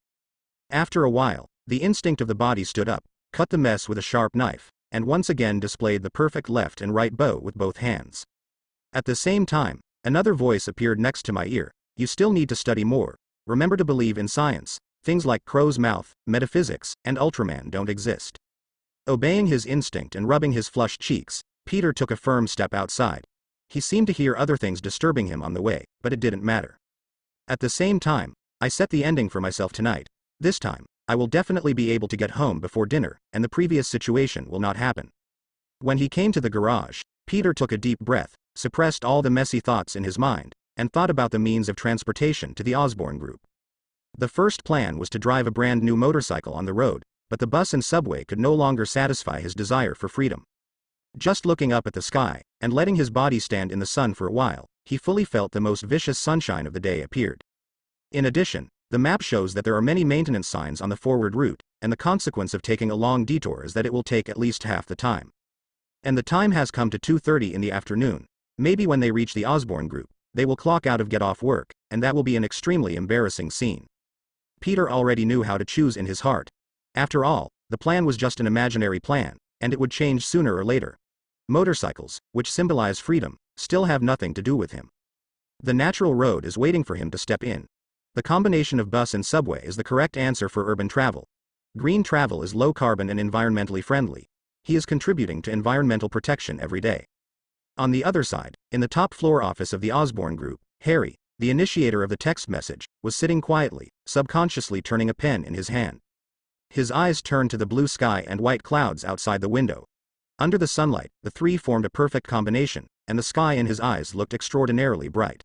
After a while, the instinct of the body stood up, cut the mess with a sharp knife, and once again displayed the perfect left and right bow with both hands. At the same time, another voice appeared next to my ear. You still need to study more. Remember to believe in science. Things like crow's mouth, metaphysics, and Ultraman don't exist. Obeying his instinct and rubbing his flushed cheeks, Peter took a firm step outside. He seemed to hear other things disturbing him on the way, but it didn't matter. At the same time, I set the ending for myself tonight. This time, I will definitely be able to get home before dinner, and the previous situation will not happen. When he came to the garage, Peter took a deep breath, suppressed all the messy thoughts in his mind, and thought about the means of transportation to the Osborn group. The first plan was to drive a brand new motorcycle on the road, but the bus and subway could no longer satisfy his desire for freedom. Just looking up at the sky, and letting his body stand in the sun for a while, he fully felt the most vicious sunshine of the day appeared. In addition, the map shows that there are many maintenance signs on the forward route, and the consequence of taking a long detour is that it will take at least half the time. And the time has come to 2:30 in the afternoon. Maybe when they reach the Osborn group, they will clock out of get off work, and that will be an extremely embarrassing scene. Peter already knew how to choose in his heart. After all, the plan was just an imaginary plan, and it would change sooner or later. Motorcycles, which symbolize freedom, still have nothing to do with him. The natural road is waiting for him to step in. The combination of bus and subway is the correct answer for urban travel. Green travel is low carbon and environmentally friendly. He is contributing to environmental protection every day. On the other side, in the top floor office of the Osborn group, Harry, the initiator of the text message, was sitting quietly, subconsciously turning a pen in his hand. His eyes turned to the blue sky and white clouds outside the window. Under the sunlight, the three formed a perfect combination, and the sky in his eyes looked extraordinarily bright.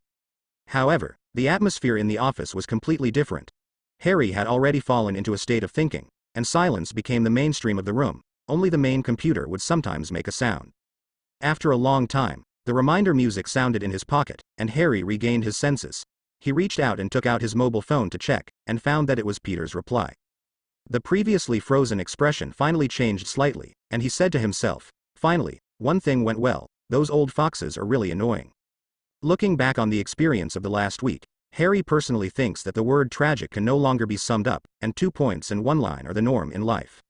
However, the atmosphere in the office was completely different. Harry had already fallen into a state of thinking, and silence became the mainstream of the room. Only the main computer would sometimes make a sound. After a long time, the reminder music sounded in his pocket, and Harry regained his senses. He reached out and took out his mobile phone to check, and found that it was Peter's reply. The previously frozen expression finally changed slightly, and he said to himself, finally, one thing went well, those old foxes are really annoying. Looking back on the experience of the last week, Harry personally thinks that the word tragic can no longer be summed up, and 2 points and 1 line are the norm in life.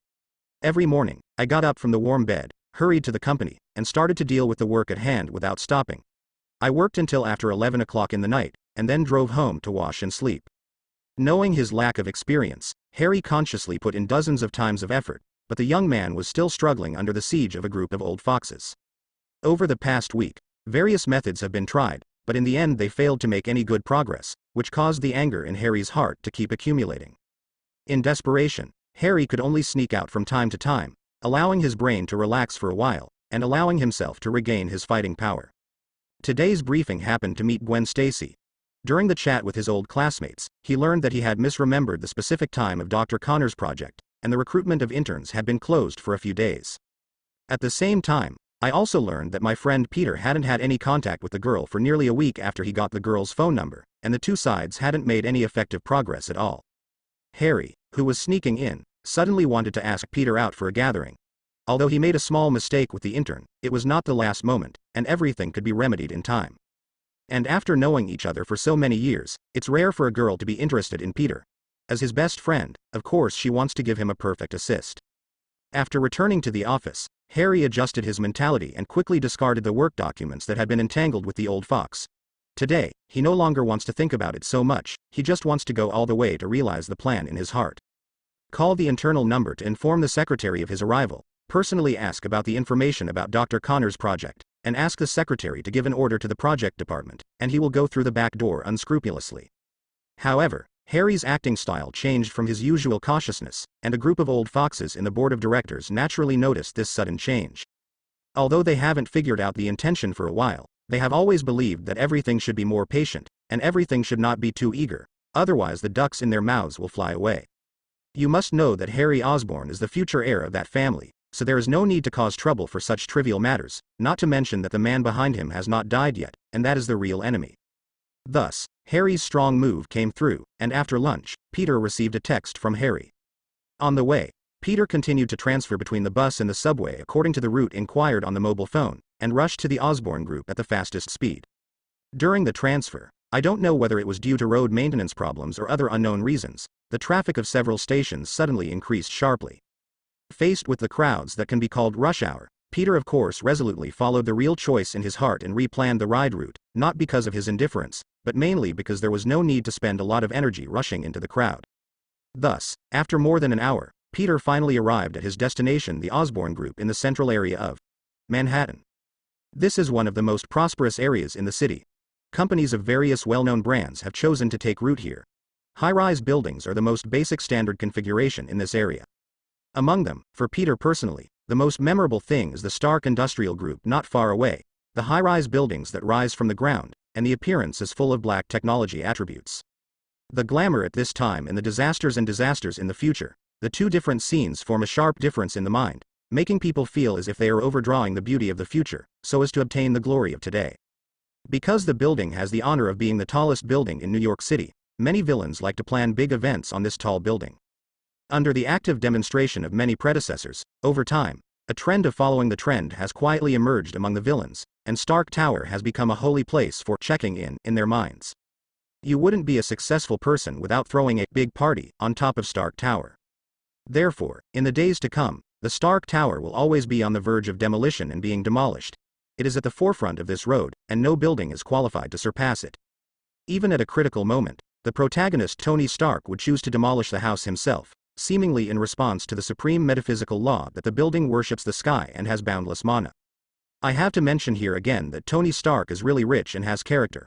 Every morning, I got up from the warm bed, hurried to the company, and started to deal with the work at hand without stopping. I worked until after 11 o'clock in the night, and then drove home to wash and sleep. Knowing his lack of experience, Harry consciously put in dozens of times of effort, but the young man was still struggling under the siege of a group of old foxes. Over the past week, various methods have been tried, but in the end they failed to make any good progress, which caused the anger in Harry's heart to keep accumulating. In desperation, Harry could only sneak out from time to time, allowing his brain to relax for a while, and allowing himself to regain his fighting power. Today's briefing happened to meet Gwen Stacy. During the chat with his old classmates, he learned that he had misremembered the specific time of Dr. Connor's project, and the recruitment of interns had been closed for a few days. At the same time, I also learned that my friend Peter hadn't had any contact with the girl for nearly a week after he got the girl's phone number, and the two sides hadn't made any effective progress at all. Harry, who was sneaking in, suddenly wanted to ask Peter out for a gathering. Although he made a small mistake with the intern, it was not the last moment, and everything could be remedied in time. And after knowing each other for so many years, it's rare for a girl to be interested in Peter. As his best friend, of course she wants to give him a perfect assist. After returning to the office, Harry adjusted his mentality and quickly discarded the work documents that had been entangled with the old fox. Today, he no longer wants to think about it so much, he just wants to go all the way to realize the plan in his heart. Call the internal number to inform the secretary of his arrival, personally ask about the information about Dr. Connor's project, and ask the secretary to give an order to the project department, and he will go through the back door unscrupulously. However, Harry's acting style changed from his usual cautiousness, and a group of old foxes in the board of directors naturally noticed this sudden change. Although they haven't figured out the intention for a while, they have always believed that everything should be more patient, and everything should not be too eager, otherwise the ducks in their mouths will fly away. You must know that Harry Osborn is the future heir of that family, so there is no need to cause trouble for such trivial matters, not to mention that the man behind him has not died yet, and that is the real enemy. Thus, Harry's strong move came through, and after lunch, Peter received a text from Harry. On the way, Peter continued to transfer between the bus and the subway according to the route inquired on the mobile phone, and rushed to the Osborn group at the fastest speed. During the transfer, I don't know whether it was due to road maintenance problems or other unknown reasons, the traffic of several stations suddenly increased sharply. Faced with the crowds that can be called rush hour, Peter of course resolutely followed the real choice in his heart and replanned the ride route, not because of his indifference, but mainly because there was no need to spend a lot of energy rushing into the crowd. Thus, after more than an hour, Peter finally arrived at his destination, the Osborn group, in the central area of Manhattan. This is one of the most prosperous areas in the city. Companies of various well-known brands have chosen to take root here. High-rise buildings are the most basic standard configuration in this area. Among them, for Peter personally, the most memorable thing is the Stark Industrial Group not far away, the high-rise buildings that rise from the ground, and the appearance is full of black technology attributes. The glamour at this time and the disasters in the future, the two different scenes form a sharp difference in the mind, making people feel as if they are overdrawing the beauty of the future, so as to obtain the glory of today. Because the building has the honor of being the tallest building in New York City, many villains like to plan big events on this tall building. Under the active demonstration of many predecessors, over time, a trend of following the trend has quietly emerged among the villains, and Stark Tower has become a holy place for checking in their minds. You wouldn't be a successful person without throwing a big party on top of Stark Tower. Therefore, in the days to come, the Stark Tower will always be on the verge of demolition and being demolished. It is at the forefront of this road, and no building is qualified to surpass it. Even at a critical moment, the protagonist Tony Stark would choose to demolish the house himself, seemingly in response to the supreme metaphysical law that the building worships the sky and has boundless mana. I have to mention here again that Tony Stark is really rich and has character.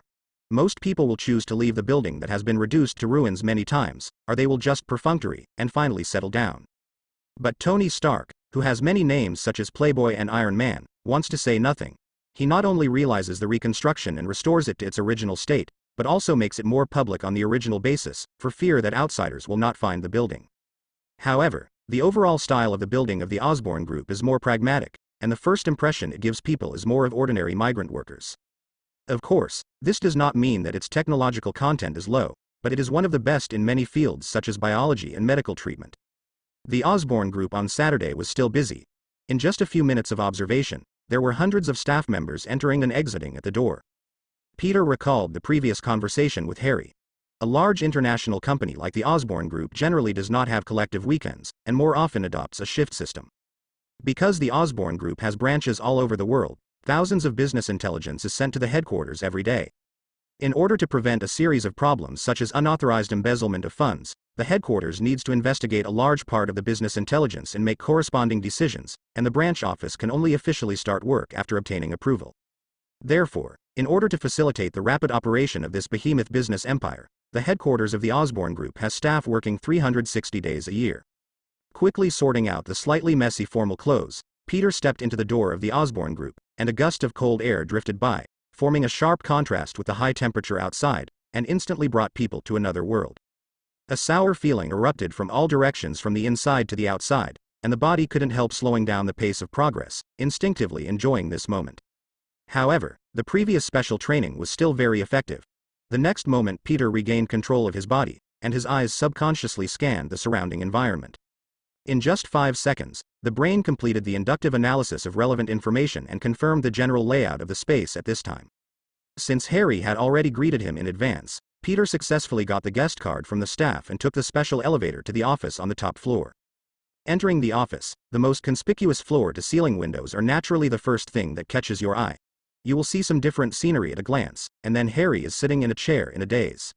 Most people will choose to leave the building that has been reduced to ruins many times, or they will just perfunctory and finally settle down. But Tony Stark, who has many names such as Playboy and Iron Man, wants to say nothing. He not only realizes the reconstruction and restores it to its original state, but also makes it more public on the original basis, for fear that outsiders will not find the building. However, the overall style of the building of the Osborn Group is more pragmatic, and the first impression it gives people is more of ordinary migrant workers. Of course, this does not mean that its technological content is low, but it is one of the best in many fields such as biology and medical treatment. The Osborn Group on Saturday was still busy. In just a few minutes of observation, there were hundreds of staff members entering and exiting at the door. Peter recalled the previous conversation with Harry. A large international company like the Osborn Group generally does not have collective weekends, and more often adopts a shift system. Because the Osborn Group has branches all over the world, thousands of business intelligence is sent to the headquarters every day. In order to prevent a series of problems such as unauthorized embezzlement of funds, the headquarters needs to investigate a large part of the business intelligence and make corresponding decisions, and the branch office can only officially start work after obtaining approval. Therefore, in order to facilitate the rapid operation of this behemoth business empire, the headquarters of the Osborn Group has staff working 360 days a year. Quickly sorting out the slightly messy formal clothes, Peter stepped into the door of the Osborn Group, and a gust of cold air drifted by, forming a sharp contrast with the high temperature outside, and instantly brought people to another world. A sour feeling erupted from all directions from the inside to the outside, and the body couldn't help slowing down the pace of progress, instinctively enjoying this moment. However, the previous special training was still very effective. The next moment Peter regained control of his body, and his eyes subconsciously scanned the surrounding environment. In just 5 seconds, the brain completed the inductive analysis of relevant information and confirmed the general layout of the space at this time. Since Harry had already greeted him in advance, Peter successfully got the guest card from the staff and took the special elevator to the office on the top floor. Entering the office, the most conspicuous floor-to-ceiling windows are naturally the first thing that catches your eye. You will see some different scenery at a glance, and then Harry is sitting in a chair in a daze.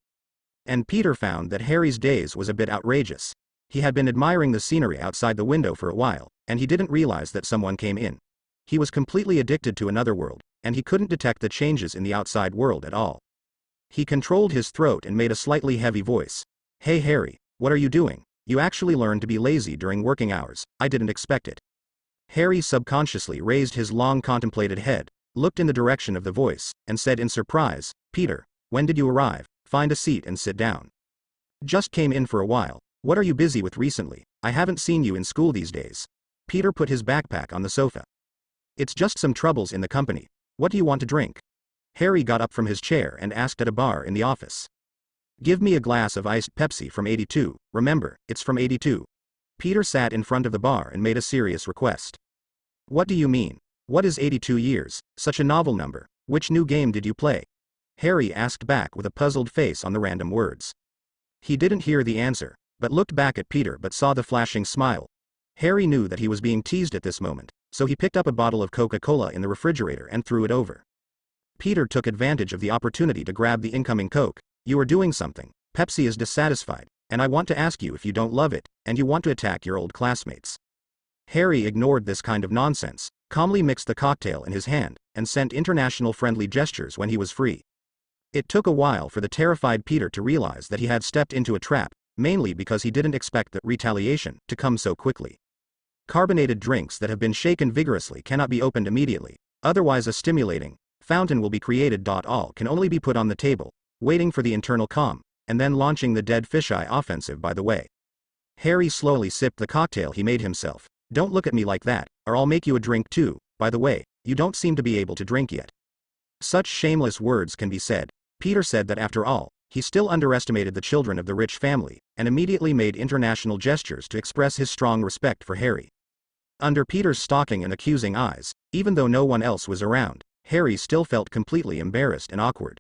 And Peter found that Harry's daze was a bit outrageous. He had been admiring the scenery outside the window for a while, and he didn't realize that someone came in. He was completely addicted to another world, and he couldn't detect the changes in the outside world at all. He controlled his throat and made a slightly heavy voice. "Hey Harry, what are you doing? You actually learned to be lazy during working hours. I didn't expect it." Harry subconsciously raised his long contemplated head, looked in the direction of the voice, and said in surprise, "Peter, when did you arrive? Find a seat and sit down." "Just came in for a while. What are you busy with recently? I haven't seen you in school these days." Peter put his backpack on the sofa. "It's just some troubles in the company. What do you want to drink?" Harry got up from his chair and asked at a bar in the office. "Give me a glass of iced Pepsi from 82, remember, it's from 82. Peter sat in front of the bar and made a serious request. "What do you mean? What is 82 years, such a novel number? Which new game did you play?" Harry asked back with a puzzled face on the random words. He didn't hear the answer, but looked back at Peter but saw the flashing smile. Harry knew that he was being teased at this moment, so he picked up a bottle of Coca-Cola in the refrigerator and threw it over. Peter took advantage of the opportunity to grab the incoming Coke. "You are doing something. Pepsi is dissatisfied, and I want to ask you if you don't love it, and you want to attack your old classmates." Harry ignored this kind of nonsense, calmly mixed the cocktail in his hand, and sent international friendly gestures when he was free. It took a while for the terrified Peter to realize that he had stepped into a trap, mainly because he didn't expect the retaliation to come so quickly. Carbonated drinks that have been shaken vigorously cannot be opened immediately, otherwise a stimulating fountain will be created. All can only be put on the table, waiting for the internal calm, and then launching the dead fisheye offensive by the way. Harry slowly sipped the cocktail he made himself. "Don't look at me like that, or I'll make you a drink too. By the way, you don't seem to be able to drink yet." Such shameless words can be said. Peter said that after all, he still underestimated the children of the rich family, and immediately made international gestures to express his strong respect for Harry. Under Peter's stalking and accusing eyes, even though no one else was around, Harry still felt completely embarrassed and awkward.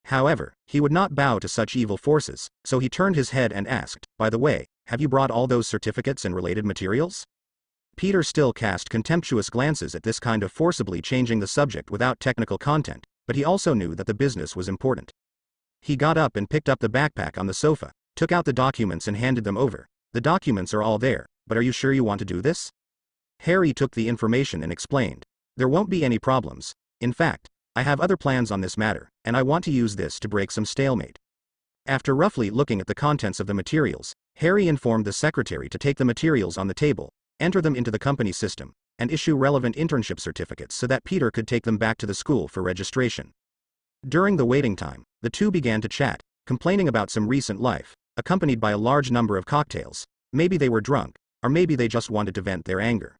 However, he would not bow to such evil forces, so he turned his head and asked, "By the way, have you brought all those certificates and related materials?" Peter still cast contemptuous glances at this kind of forcibly changing the subject without technical content, but he also knew that the business was important. He got up and picked up the backpack on the sofa, took out the documents and handed them over. "The documents are all there, but are you sure you want to do this?" Harry took the information and explained. "There won't be any problems. In fact, I have other plans on this matter, and I want to use this to break some stalemate." After roughly looking at the contents of the materials, Harry informed the secretary to take the materials on the table, enter them into the company system, and issue relevant internship certificates so that Peter could take them back to the school for registration. During the waiting time, the two began to chat, complaining about some recent life, accompanied by a large number of cocktails. Maybe they were drunk, or maybe they just wanted to vent their anger.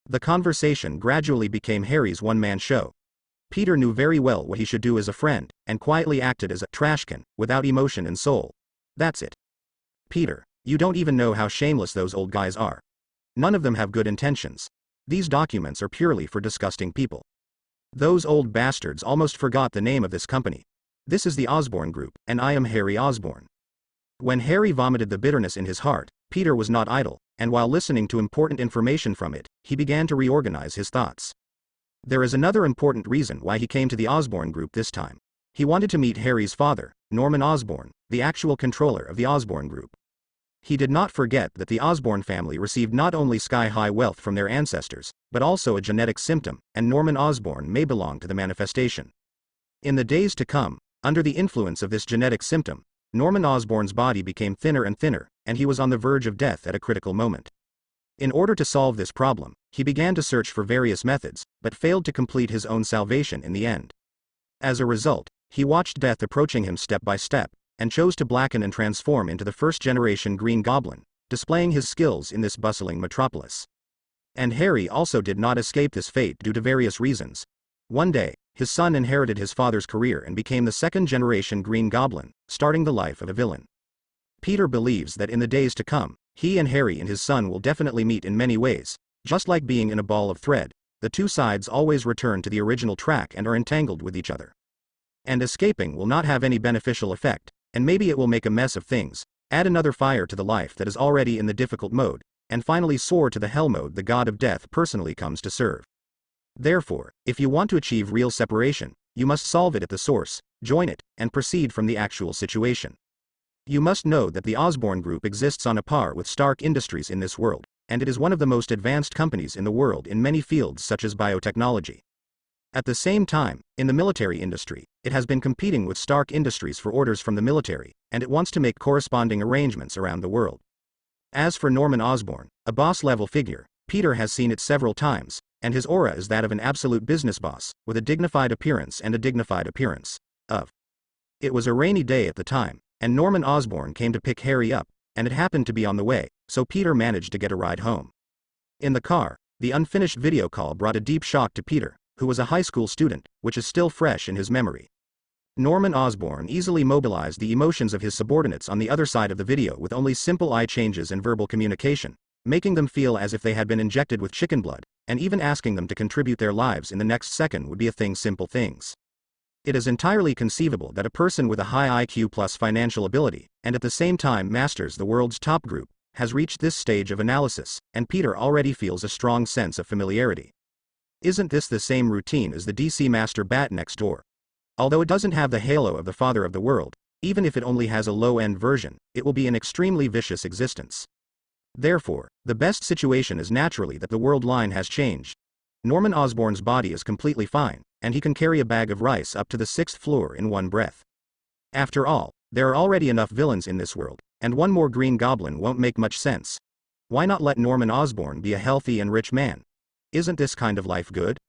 The conversation gradually became Harry's one-man show. Peter knew very well what he should do as a friend, and quietly acted as a trash can, without emotion and soul. "That's it. Peter, you don't even know how shameless those old guys are. None of them have good intentions. These documents are purely for disgusting people. Those old bastards almost forgot the name of this company. This is the Osborn Group, and I am Harry Osborn." When Harry vomited the bitterness in his heart, Peter was not idle, and while listening to important information from it, he began to reorganize his thoughts. There is another important reason why he came to the Osborn Group this time. He wanted to meet Harry's father, Norman Osborn, the actual controller of the Osborn Group. He did not forget that the Osborn family received not only sky-high wealth from their ancestors, but also a genetic symptom, and Norman Osborn may belong to the manifestation. In the days to come, under the influence of this genetic symptom, Norman Osborn's body became thinner and thinner, and he was on the verge of death at a critical moment. In order to solve this problem, he began to search for various methods, but failed to complete his own salvation in the end. As a result, he watched death approaching him step by step, and chose to blacken and transform into the first-generation Green Goblin, displaying his skills in this bustling metropolis. And Harry also did not escape this fate due to various reasons. One day, his son inherited his father's career and became the second-generation Green Goblin, starting the life of a villain. Peter believes that in the days to come, he and Harry and his son will definitely meet in many ways. Just like being in a ball of thread, the two sides always return to the original track and are entangled with each other. And escaping will not have any beneficial effect, and maybe it will make a mess of things, add another fire to the life that is already in the difficult mode, and finally soar to the hell mode the god of death personally comes to serve. Therefore, if you want to achieve real separation, you must solve it at the source, join it, and proceed from the actual situation. You must know that the Osborn Group exists on a par with Stark Industries in this world, and it is one of the most advanced companies in the world in many fields such as biotechnology. At the same time, in the military industry, it has been competing with Stark Industries for orders from the military, and it wants to make corresponding arrangements around the world. As for Norman Osborn, a boss-level figure, Peter has seen it several times, and his aura is that of an absolute business boss, with a dignified appearance and a dignified appearance. It was a rainy day at the time, and Norman Osborn came to pick Harry up, and it happened to be on the way, so Peter managed to get a ride home. In the car, the unfinished video call brought a deep shock to Peter, who was a high school student, which is still fresh in his memory. Norman Osborn easily mobilized the emotions of his subordinates on the other side of the video with only simple eye changes and verbal communication, making them feel as if they had been injected with chicken blood, and even asking them to contribute their lives in the next second would be simple things. It is entirely conceivable that a person with a high IQ plus financial ability, and at the same time masters the world's top group, has reached this stage of analysis, and Peter already feels a strong sense of familiarity. Isn't this the same routine as the DC Master Bat next door? Although it doesn't have the halo of the Father of the World, even if it only has a low-end version, it will be an extremely vicious existence. Therefore, the best situation is naturally that the world line has changed. Norman Osborn's body is completely fine, and he can carry a bag of rice up to the 6th floor in one breath. After all, there are already enough villains in this world, and one more Green Goblin won't make much sense. Why not let Norman Osborn be a healthy and rich man? Isn't this kind of life good?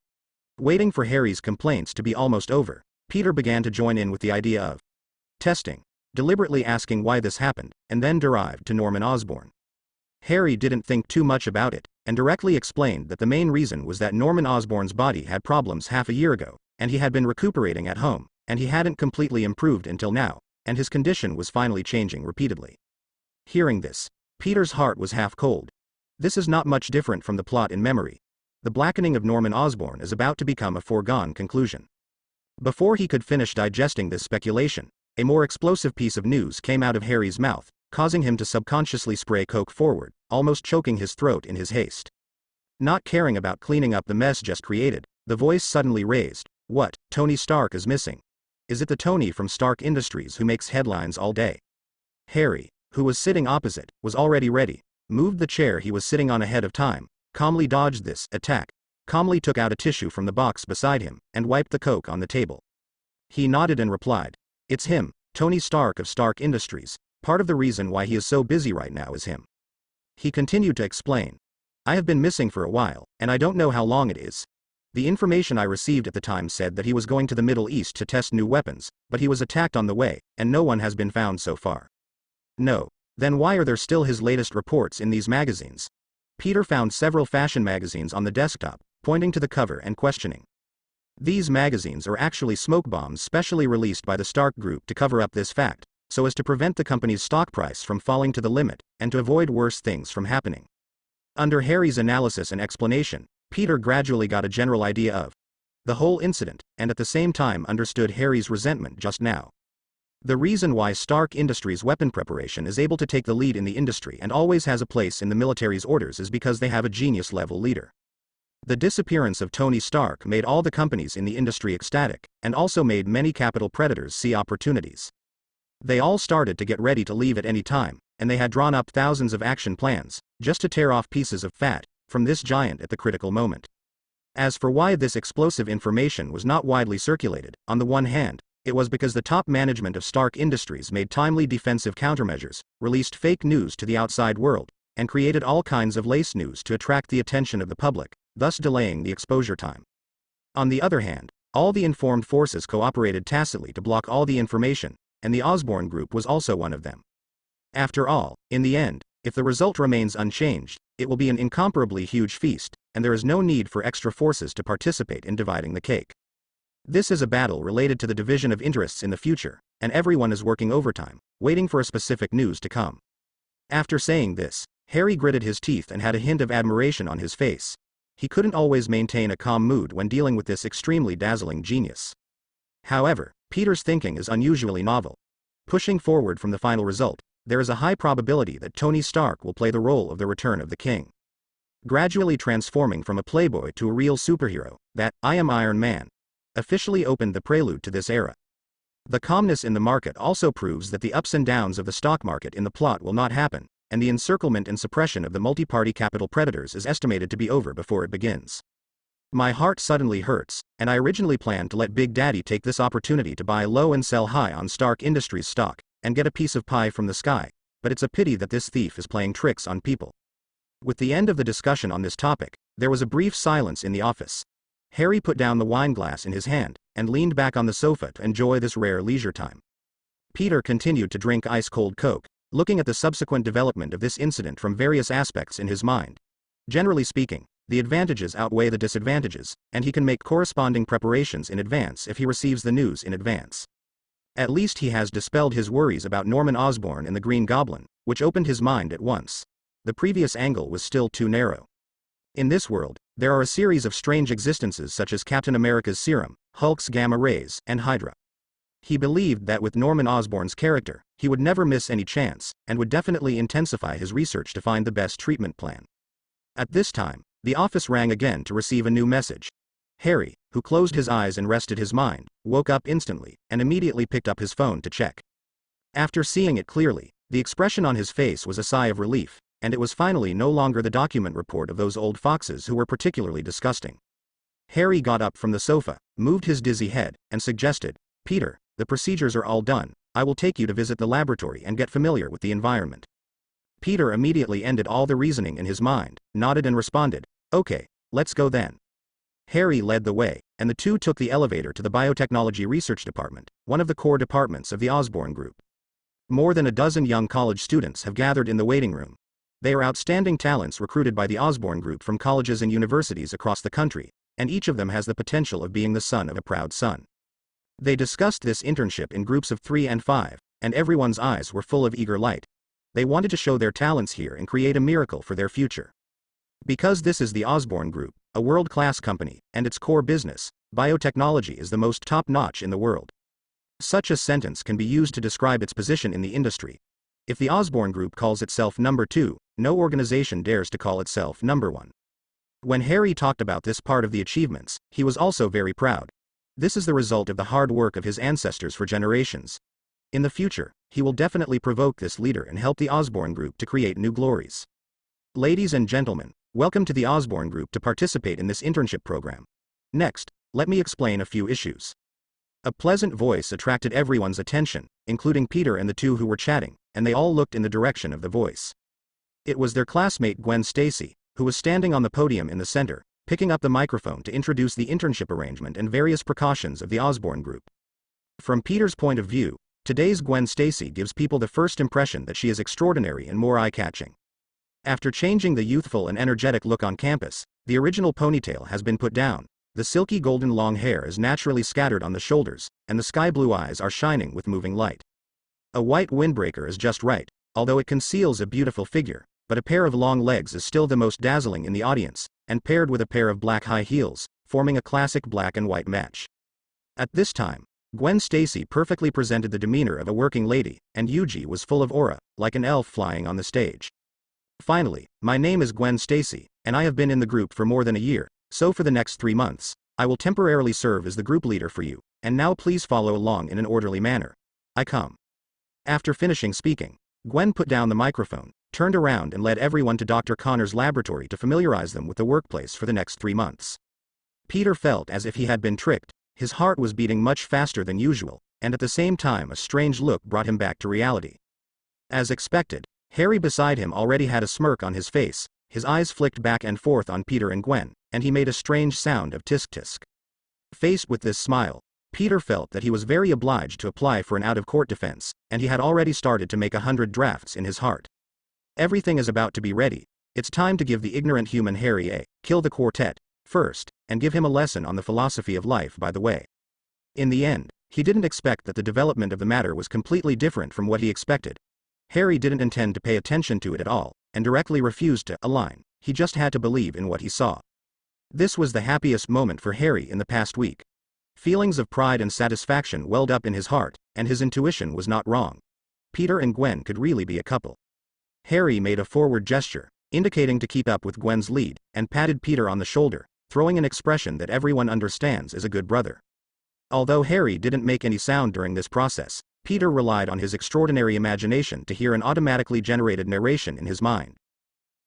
Waiting for Harry's complaints to be almost over, Peter began to join in with the idea of testing, deliberately asking why this happened, and then derived to Norman Osborn. Harry didn't think too much about it, and directly explained that the main reason was that Norman Osborn's body had problems half a year ago, and he had been recuperating at home, and he hadn't completely improved until now, and his condition was finally changing repeatedly. Hearing this, Peter's heart was half cold. This is not much different from the plot in Memory. The blackening of Norman Osborn is about to become a foregone conclusion. Before he could finish digesting this speculation, a more explosive piece of news came out of Harry's mouth, causing him to subconsciously spray Coke forward, almost choking his throat in his haste. Not caring about cleaning up the mess just created, the voice suddenly raised, "What, Tony Stark is missing? Is it the Tony from Stark Industries who makes headlines all day?" Harry, who was sitting opposite, was already ready, moved the chair he was sitting on ahead of time, calmly dodged this attack, calmly took out a tissue from the box beside him, and wiped the Coke on the table. He nodded and replied, "It's him, Tony Stark of Stark Industries. Part of the reason why he is so busy right now is him." He continued to explain, "I have been missing for a while, and I don't know how long it is. The information I received at the time said that he was going to the Middle East to test new weapons, but he was attacked on the way, and no one has been found so far." "No. Then why are there still his latest reports in these magazines?" Peter found several fashion magazines on the desktop, pointing to the cover and questioning. These magazines are actually smoke bombs specially released by the Stark Group to cover up this fact, so as to prevent the company's stock price from falling to the limit, and to avoid worse things from happening. Under Harry's analysis and explanation, Peter gradually got a general idea of the whole incident, and at the same time understood Harry's resentment just now. The reason why Stark Industries weapon preparation is able to take the lead in the industry and always has a place in the military's orders is because they have a genius-level leader. The disappearance of Tony Stark made all the companies in the industry ecstatic, and also made many capital predators see opportunities. They all started to get ready to leave at any time, and they had drawn up thousands of action plans, just to tear off pieces of fat from this giant at the critical moment. As for why this explosive information was not widely circulated, on the one hand, it was because the top management of Stark Industries made timely defensive countermeasures, released fake news to the outside world, and created all kinds of lace news to attract the attention of the public, thus delaying the exposure time. On the other hand, all the informed forces cooperated tacitly to block all the information, and the Osborn Group was also one of them. After all, in the end, if the result remains unchanged, it will be an incomparably huge feast, and there is no need for extra forces to participate in dividing the cake. This is a battle related to the division of interests in the future, and everyone is working overtime, waiting for a specific news to come. After saying this, Harry gritted his teeth and had a hint of admiration on his face. He couldn't always maintain a calm mood when dealing with this extremely dazzling genius. However, Peter's thinking is unusually novel. Pushing forward from the final result, there is a high probability that Tony Stark will play the role of the Return of the King. Gradually transforming from a playboy to a real superhero, that "I am Iron Man" officially opened the prelude to this era. The calmness in the market also proves that the ups and downs of the stock market in the plot will not happen, and the encirclement and suppression of the multi-party capital predators is estimated to be over before it begins. My heart suddenly hurts, and I originally planned to let Big Daddy take this opportunity to buy low and sell high on Stark Industries stock, and get a piece of pie from the sky, but it's a pity that this thief is playing tricks on people. With the end of the discussion on this topic, there was a brief silence in the office. Harry put down the wine glass in his hand, and leaned back on the sofa to enjoy this rare leisure time. Peter continued to drink ice-cold Coke, looking at the subsequent development of this incident from various aspects in his mind. Generally speaking, the advantages outweigh the disadvantages, and he can make corresponding preparations in advance if he receives the news in advance. At least he has dispelled his worries about Norman Osborn and the Green Goblin, which opened his mind at once. The previous angle was still too narrow. In this world, there are a series of strange existences such as Captain America's serum, Hulk's gamma rays, and Hydra. He believed that with Norman Osborn's character, he would never miss any chance, and would definitely intensify his research to find the best treatment plan. At this time, the office rang again to receive a new message. Harry, who closed his eyes and rested his mind, woke up instantly, and immediately picked up his phone to check. After seeing it clearly, the expression on his face was a sigh of relief, and it was finally no longer the document report of those old foxes who were particularly disgusting. Harry got up from the sofa, moved his dizzy head, and suggested, "Peter, the procedures are all done, I will take you to visit the laboratory and get familiar with the environment." Peter immediately ended all the reasoning in his mind, nodded and responded, "Okay, let's go then." Harry led the way, and the two took the elevator to the Biotechnology Research Department, one of the core departments of the Osborn Group. More than a dozen young college students have gathered in the waiting room. They are outstanding talents recruited by the Osborn Group from colleges and universities across the country, and each of them has the potential of being the son of a proud son. They discussed this internship in groups of 3 and 5, and everyone's eyes were full of eager light. They wanted to show their talents here and create a miracle for their future. Because this is the Osborn Group, a world-class company, and its core business, biotechnology is the most top-notch in the world. Such a sentence can be used to describe its position in the industry. If the Osborn Group calls itself number 2, no organization dares to call itself number 1. When Harry talked about this part of the achievements, he was also very proud. This is the result of the hard work of his ancestors for generations. In the future, he will definitely provoke this leader and help the Osborn Group to create new glories. Ladies and gentlemen, welcome to the Osborn Group to participate in this internship program. Next, let me explain a few issues. A pleasant voice attracted everyone's attention, including Peter and the two who were chatting, and they all looked in the direction of the voice. It was their classmate Gwen Stacy, who was standing on the podium in the center, picking up the microphone to introduce the internship arrangement and various precautions of the Osborn Group. From Peter's point of view, today's Gwen Stacy gives people the first impression that she is extraordinary and more eye-catching. After changing the youthful and energetic look on campus, the original ponytail has been put down, the silky golden long hair is naturally scattered on the shoulders, and the sky-blue eyes are shining with moving light. A white windbreaker is just right, although it conceals a beautiful figure, but a pair of long legs is still the most dazzling in the audience, and paired with a pair of black high heels, forming a classic black and white match. At this time, Gwen Stacy perfectly presented the demeanor of a working lady, and Yuji was full of aura, like an elf flying on the stage. Finally, my name is Gwen Stacy, and I have been in the group for more than a year, so for the next 3 months, I will temporarily serve as the group leader for you, and now please follow along in an orderly manner. I come. After finishing speaking, Gwen put down the microphone, turned around and led everyone to Dr. Connor's laboratory to familiarize them with the workplace for the next 3 months. Peter felt as if he had been tricked, his heart was beating much faster than usual, and at the same time a strange look brought him back to reality. As expected, Harry beside him already had a smirk on his face, his eyes flicked back and forth on Peter and Gwen, and he made a strange sound of tisk-tisk. Faced with this smile, Peter felt that he was very obliged to apply for an out-of-court defense, and he had already started to make 100 drafts in his heart. Everything is about to be ready. It's time to give the ignorant human Harry a kill the quartet first, and give him a lesson on the philosophy of life by the way. In the end, he didn't expect that the development of the matter was completely different from what he expected. Harry didn't intend to pay attention to it at all, and directly refused to align. He just had to believe in what he saw. This was the happiest moment for Harry in the past week. Feelings of pride and satisfaction welled up in his heart, and his intuition was not wrong. Peter and Gwen could really be a couple. Harry made a forward gesture, indicating to keep up with Gwen's lead, and patted Peter on the shoulder, throwing an expression that everyone understands as a good brother. Although Harry didn't make any sound during this process, Peter relied on his extraordinary imagination to hear an automatically generated narration in his mind.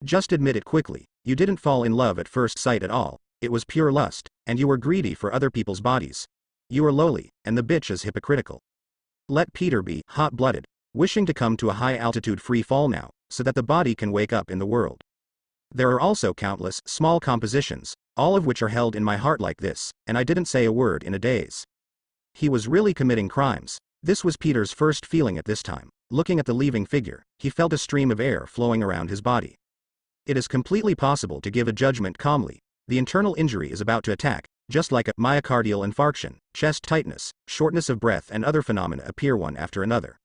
Just admit it quickly, you didn't fall in love at first sight at all, it was pure lust, and you were greedy for other people's bodies. You are lowly, and the bitch is hypocritical. Let Peter be hot-blooded, wishing to come to a high-altitude free fall now, so that the body can wake up in the world. There are also countless small compositions, all of which are held in my heart like this, and I didn't say a word in a daze. He was really committing crimes. This was Peter's first feeling at this time. Looking at the leaving figure, he felt a stream of air flowing around his body. It is completely possible to give a judgment calmly. The internal injury is about to attack, just like a myocardial infarction, chest tightness, shortness of breath and other phenomena appear one after another.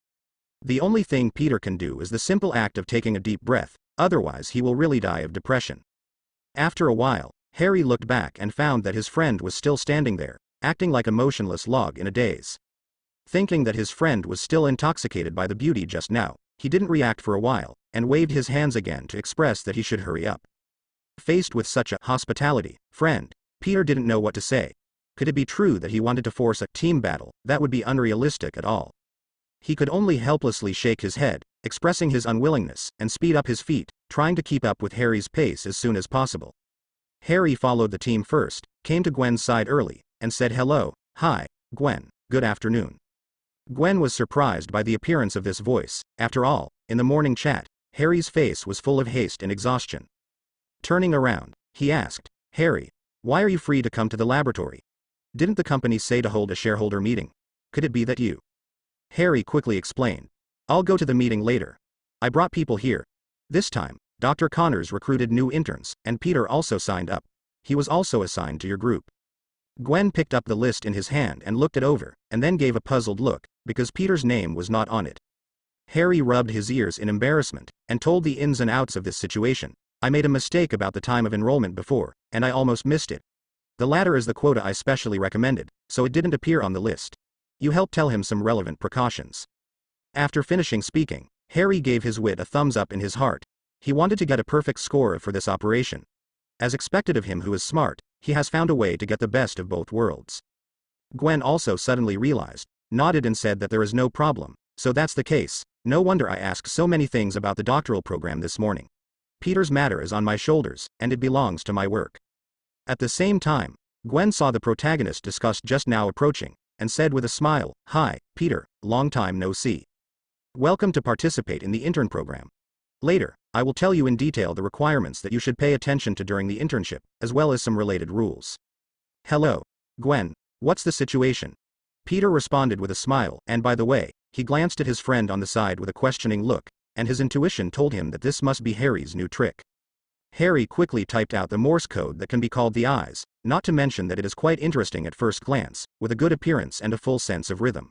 The only thing Peter can do is the simple act of taking a deep breath, otherwise he will really die of depression. After a while, Harry looked back and found that his friend was still standing there, acting like a motionless log in a daze. Thinking that his friend was still intoxicated by the beauty just now, he didn't react for a while, and waved his hands again to express that he should hurry up. Faced with such a hospitality friend, Peter didn't know what to say. Could it be true that he wanted to force a team battle? That would be unrealistic at all. He could only helplessly shake his head, expressing his unwillingness, and speed up his feet, trying to keep up with Harry's pace as soon as possible. Harry followed the team first, came to Gwen's side early, and said hello. Hi, Gwen, good afternoon. Gwen was surprised by the appearance of this voice. After all, in the morning chat, Harry's face was full of haste and exhaustion. Turning around, he asked, Harry, why are you free to come to the laboratory? Didn't the company say to hold a shareholder meeting? Could it be that you? Harry quickly explained. I'll go to the meeting later. I brought people here. This time, Dr. Connors recruited new interns, and Peter also signed up. He was also assigned to your group. Gwen picked up the list in his hand and looked it over, and then gave a puzzled look, because Peter's name was not on it. Harry rubbed his ears in embarrassment, and told the ins and outs of this situation. I made a mistake about the time of enrollment before, and I almost missed it. The latter is the quota I specially recommended, so it didn't appear on the list. You helped tell him some relevant precautions. After finishing speaking, Harry gave his wit a thumbs up in his heart. He wanted to get a perfect score for this operation. As expected of him who is smart, he has found a way to get the best of both worlds. Gwen also suddenly realized, nodded and said that there is no problem. So that's the case. No wonder I asked so many things about the doctoral program this morning. Peter's matter is on my shoulders, and it belongs to my work. At the same time, Gwen saw the protagonist discussed just now approaching, and said with a smile, Hi, Peter, long time no see. Welcome to participate in the intern program. Later, I will tell you in detail the requirements that you should pay attention to during the internship, as well as some related rules. Hello, Gwen, what's the situation? Peter responded with a smile, and by the way, he glanced at his friend on the side with a questioning look, and his intuition told him that this must be Harry's new trick. Harry quickly typed out the Morse code that can be called the eyes, not to mention that it is quite interesting at first glance, with a good appearance and a full sense of rhythm.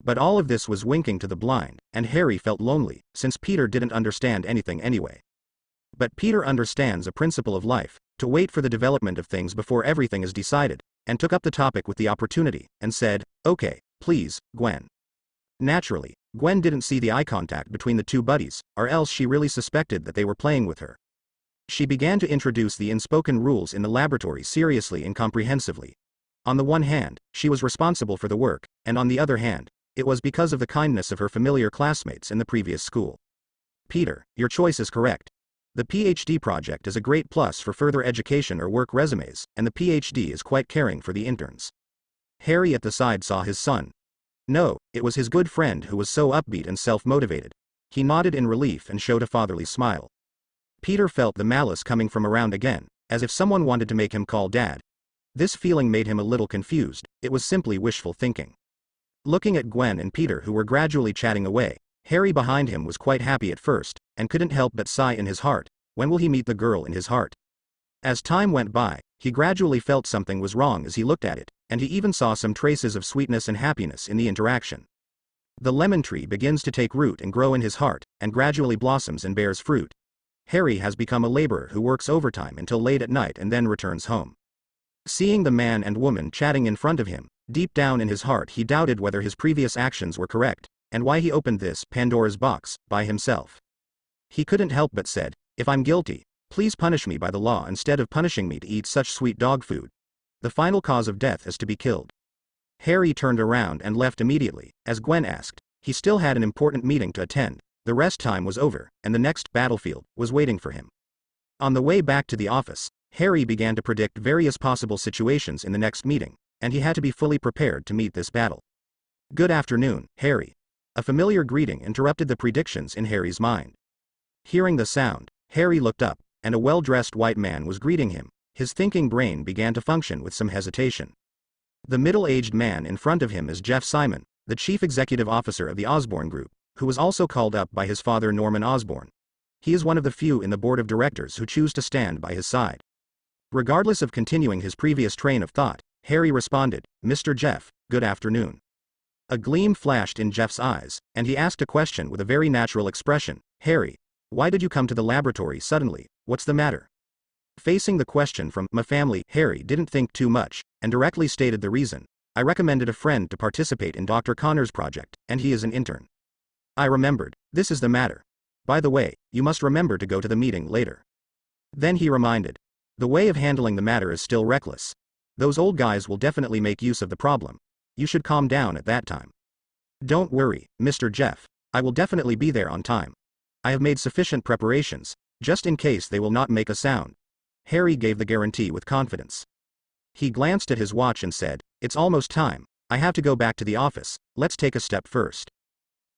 But all of this was winking to the blind, and Harry felt lonely, since Peter didn't understand anything anyway. But Peter understands a principle of life, to wait for the development of things before everything is decided, and took up the topic with the opportunity, and said, Okay, please, Gwen. Naturally, Gwen didn't see the eye contact between the two buddies, or else she really suspected that they were playing with her. She began to introduce the unspoken rules in the laboratory seriously and comprehensively. On the one hand, she was responsible for the work, and on the other hand, it was because of the kindness of her familiar classmates in the previous school. Peter, your choice is correct. The PhD project is a great plus for further education or work resumes, and the PhD is quite caring for the interns. Harry at the side saw his son. No, it was his good friend who was so upbeat and self-motivated. He nodded in relief and showed a fatherly smile. Peter felt the malice coming from around again, as if someone wanted to make him call Dad. This feeling made him a little confused. It was simply wishful thinking. Looking at Gwen and Peter who were gradually chatting away, Harry behind him was quite happy at first, and couldn't help but sigh in his heart. When will he meet the girl in his heart? As time went by, he gradually felt something was wrong as he looked at it, and he even saw some traces of sweetness and happiness in the interaction. The lemon tree begins to take root and grow in his heart, and gradually blossoms and bears fruit. Harry has become a laborer who works overtime until late at night and then returns home. Seeing the man and woman chatting in front of him, deep down in his heart he doubted whether his previous actions were correct, and why he opened this Pandora's box by himself. He couldn't help but said, If I'm guilty, please punish me by the law instead of punishing me to eat such sweet dog food. The final cause of death is to be killed. Harry turned around and left immediately, as Gwen asked. He still had an important meeting to attend. The rest time was over, and the next battlefield was waiting for him. On the way back to the office, Harry began to predict various possible situations in the next meeting, and he had to be fully prepared to meet this battle. Good afternoon, Harry. A familiar greeting interrupted the predictions in Harry's mind. Hearing the sound, Harry looked up, and a well-dressed white man was greeting him. His thinking brain began to function with some hesitation. The middle-aged man in front of him is Jeff Simon, the chief executive officer of the Osborne Group, who was also called up by his father Norman Osborne. He is one of the few in the board of directors who choose to stand by his side. Regardless of continuing his previous train of thought, Harry responded, "Mr. Jeff, good afternoon." A gleam flashed in Jeff's eyes, and he asked a question with a very natural expression. "Harry, why did you come to the laboratory suddenly? What's the matter?" Facing the question from my family, Harry didn't think too much, and directly stated the reason. "I recommended a friend to participate in Dr. Connor's project, and he is an intern." I remembered. "This is the matter. By the way, you must remember to go to the meeting later." Then he reminded. "The way of handling the matter is still reckless. Those old guys will definitely make use of the problem. You should calm down at that time." "Don't worry, Mr. Jeff. I will definitely be there on time. I have made sufficient preparations, just in case they will not make a sound." Harry gave the guarantee with confidence. He glanced at his watch and said, "It's almost time. I have to go back to the office. Let's take a step first."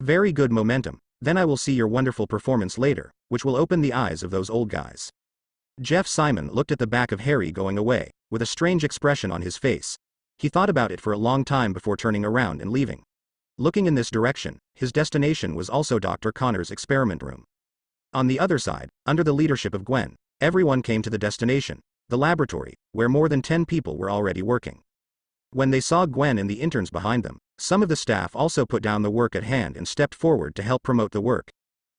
"Very good momentum. Then I will see your wonderful performance later, which will open the eyes of those old guys." Jeff Simon looked at the back of Harry going away, with a strange expression on his face. He thought about it for a long time before turning around and leaving. Looking in this direction, his destination was also Dr. Connor's experiment room. On the other side, under the leadership of Gwen, everyone came to the destination, the laboratory, where more than 10 people were already working. When they saw Gwen and the interns behind them, some of the staff also put down the work at hand and stepped forward to help promote the work.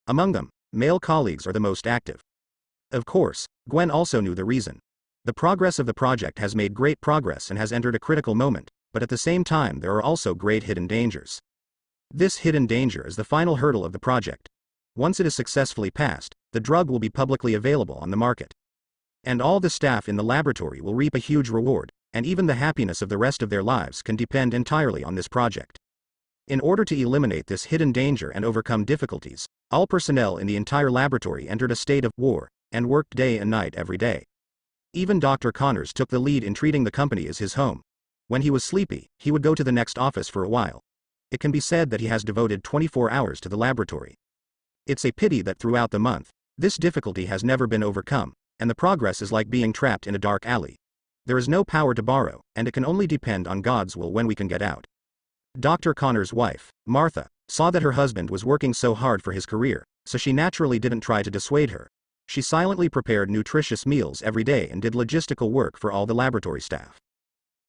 Among them, male colleagues are the most active. Of course, Gwen also knew the reason. The progress of the project has made great progress and has entered a critical moment, but at the same time there are also great hidden dangers. This hidden danger is the final hurdle of the project. Once it is successfully passed, the drug will be publicly available on the market. And all the staff in the laboratory will reap a huge reward, and even the happiness of the rest of their lives can depend entirely on this project. In order to eliminate this hidden danger and overcome difficulties, all personnel in the entire laboratory entered a state of war, and worked day and night every day. Even Dr. Connors took the lead in treating the company as his home. When he was sleepy, he would go to the next office for a while. It can be said that he has devoted 24 hours to the laboratory. It's a pity that throughout the month, this difficulty has never been overcome, and the progress is like being trapped in a dark alley. There is no power to borrow, and it can only depend on God's will when we can get out. Dr. Connor's wife, Martha, saw that her husband was working so hard for his career, so she naturally didn't try to dissuade her. She silently prepared nutritious meals every day and did logistical work for all the laboratory staff.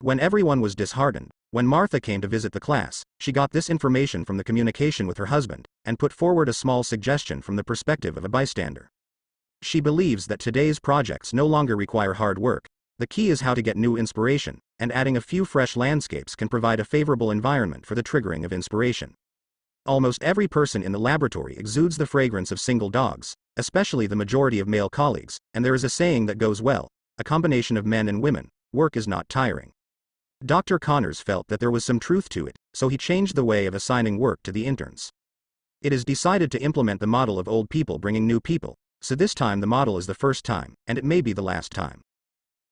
When everyone was disheartened, when Martha came to visit the class, she got this information from the communication with her husband, and put forward a small suggestion from the perspective of a bystander. She believes that today's projects no longer require hard work. The key is how to get new inspiration, and adding a few fresh landscapes can provide a favorable environment for the triggering of inspiration. Almost every person in the laboratory exudes the fragrance of single dogs, especially the majority of male colleagues, and there is a saying that goes well, a combination of men and women, work is not tiring. Dr. Connors felt that there was some truth to it, so he changed the way of assigning work to the interns. It is decided to implement the model of old people bringing new people, so this time the model is the first time, and it may be the last time.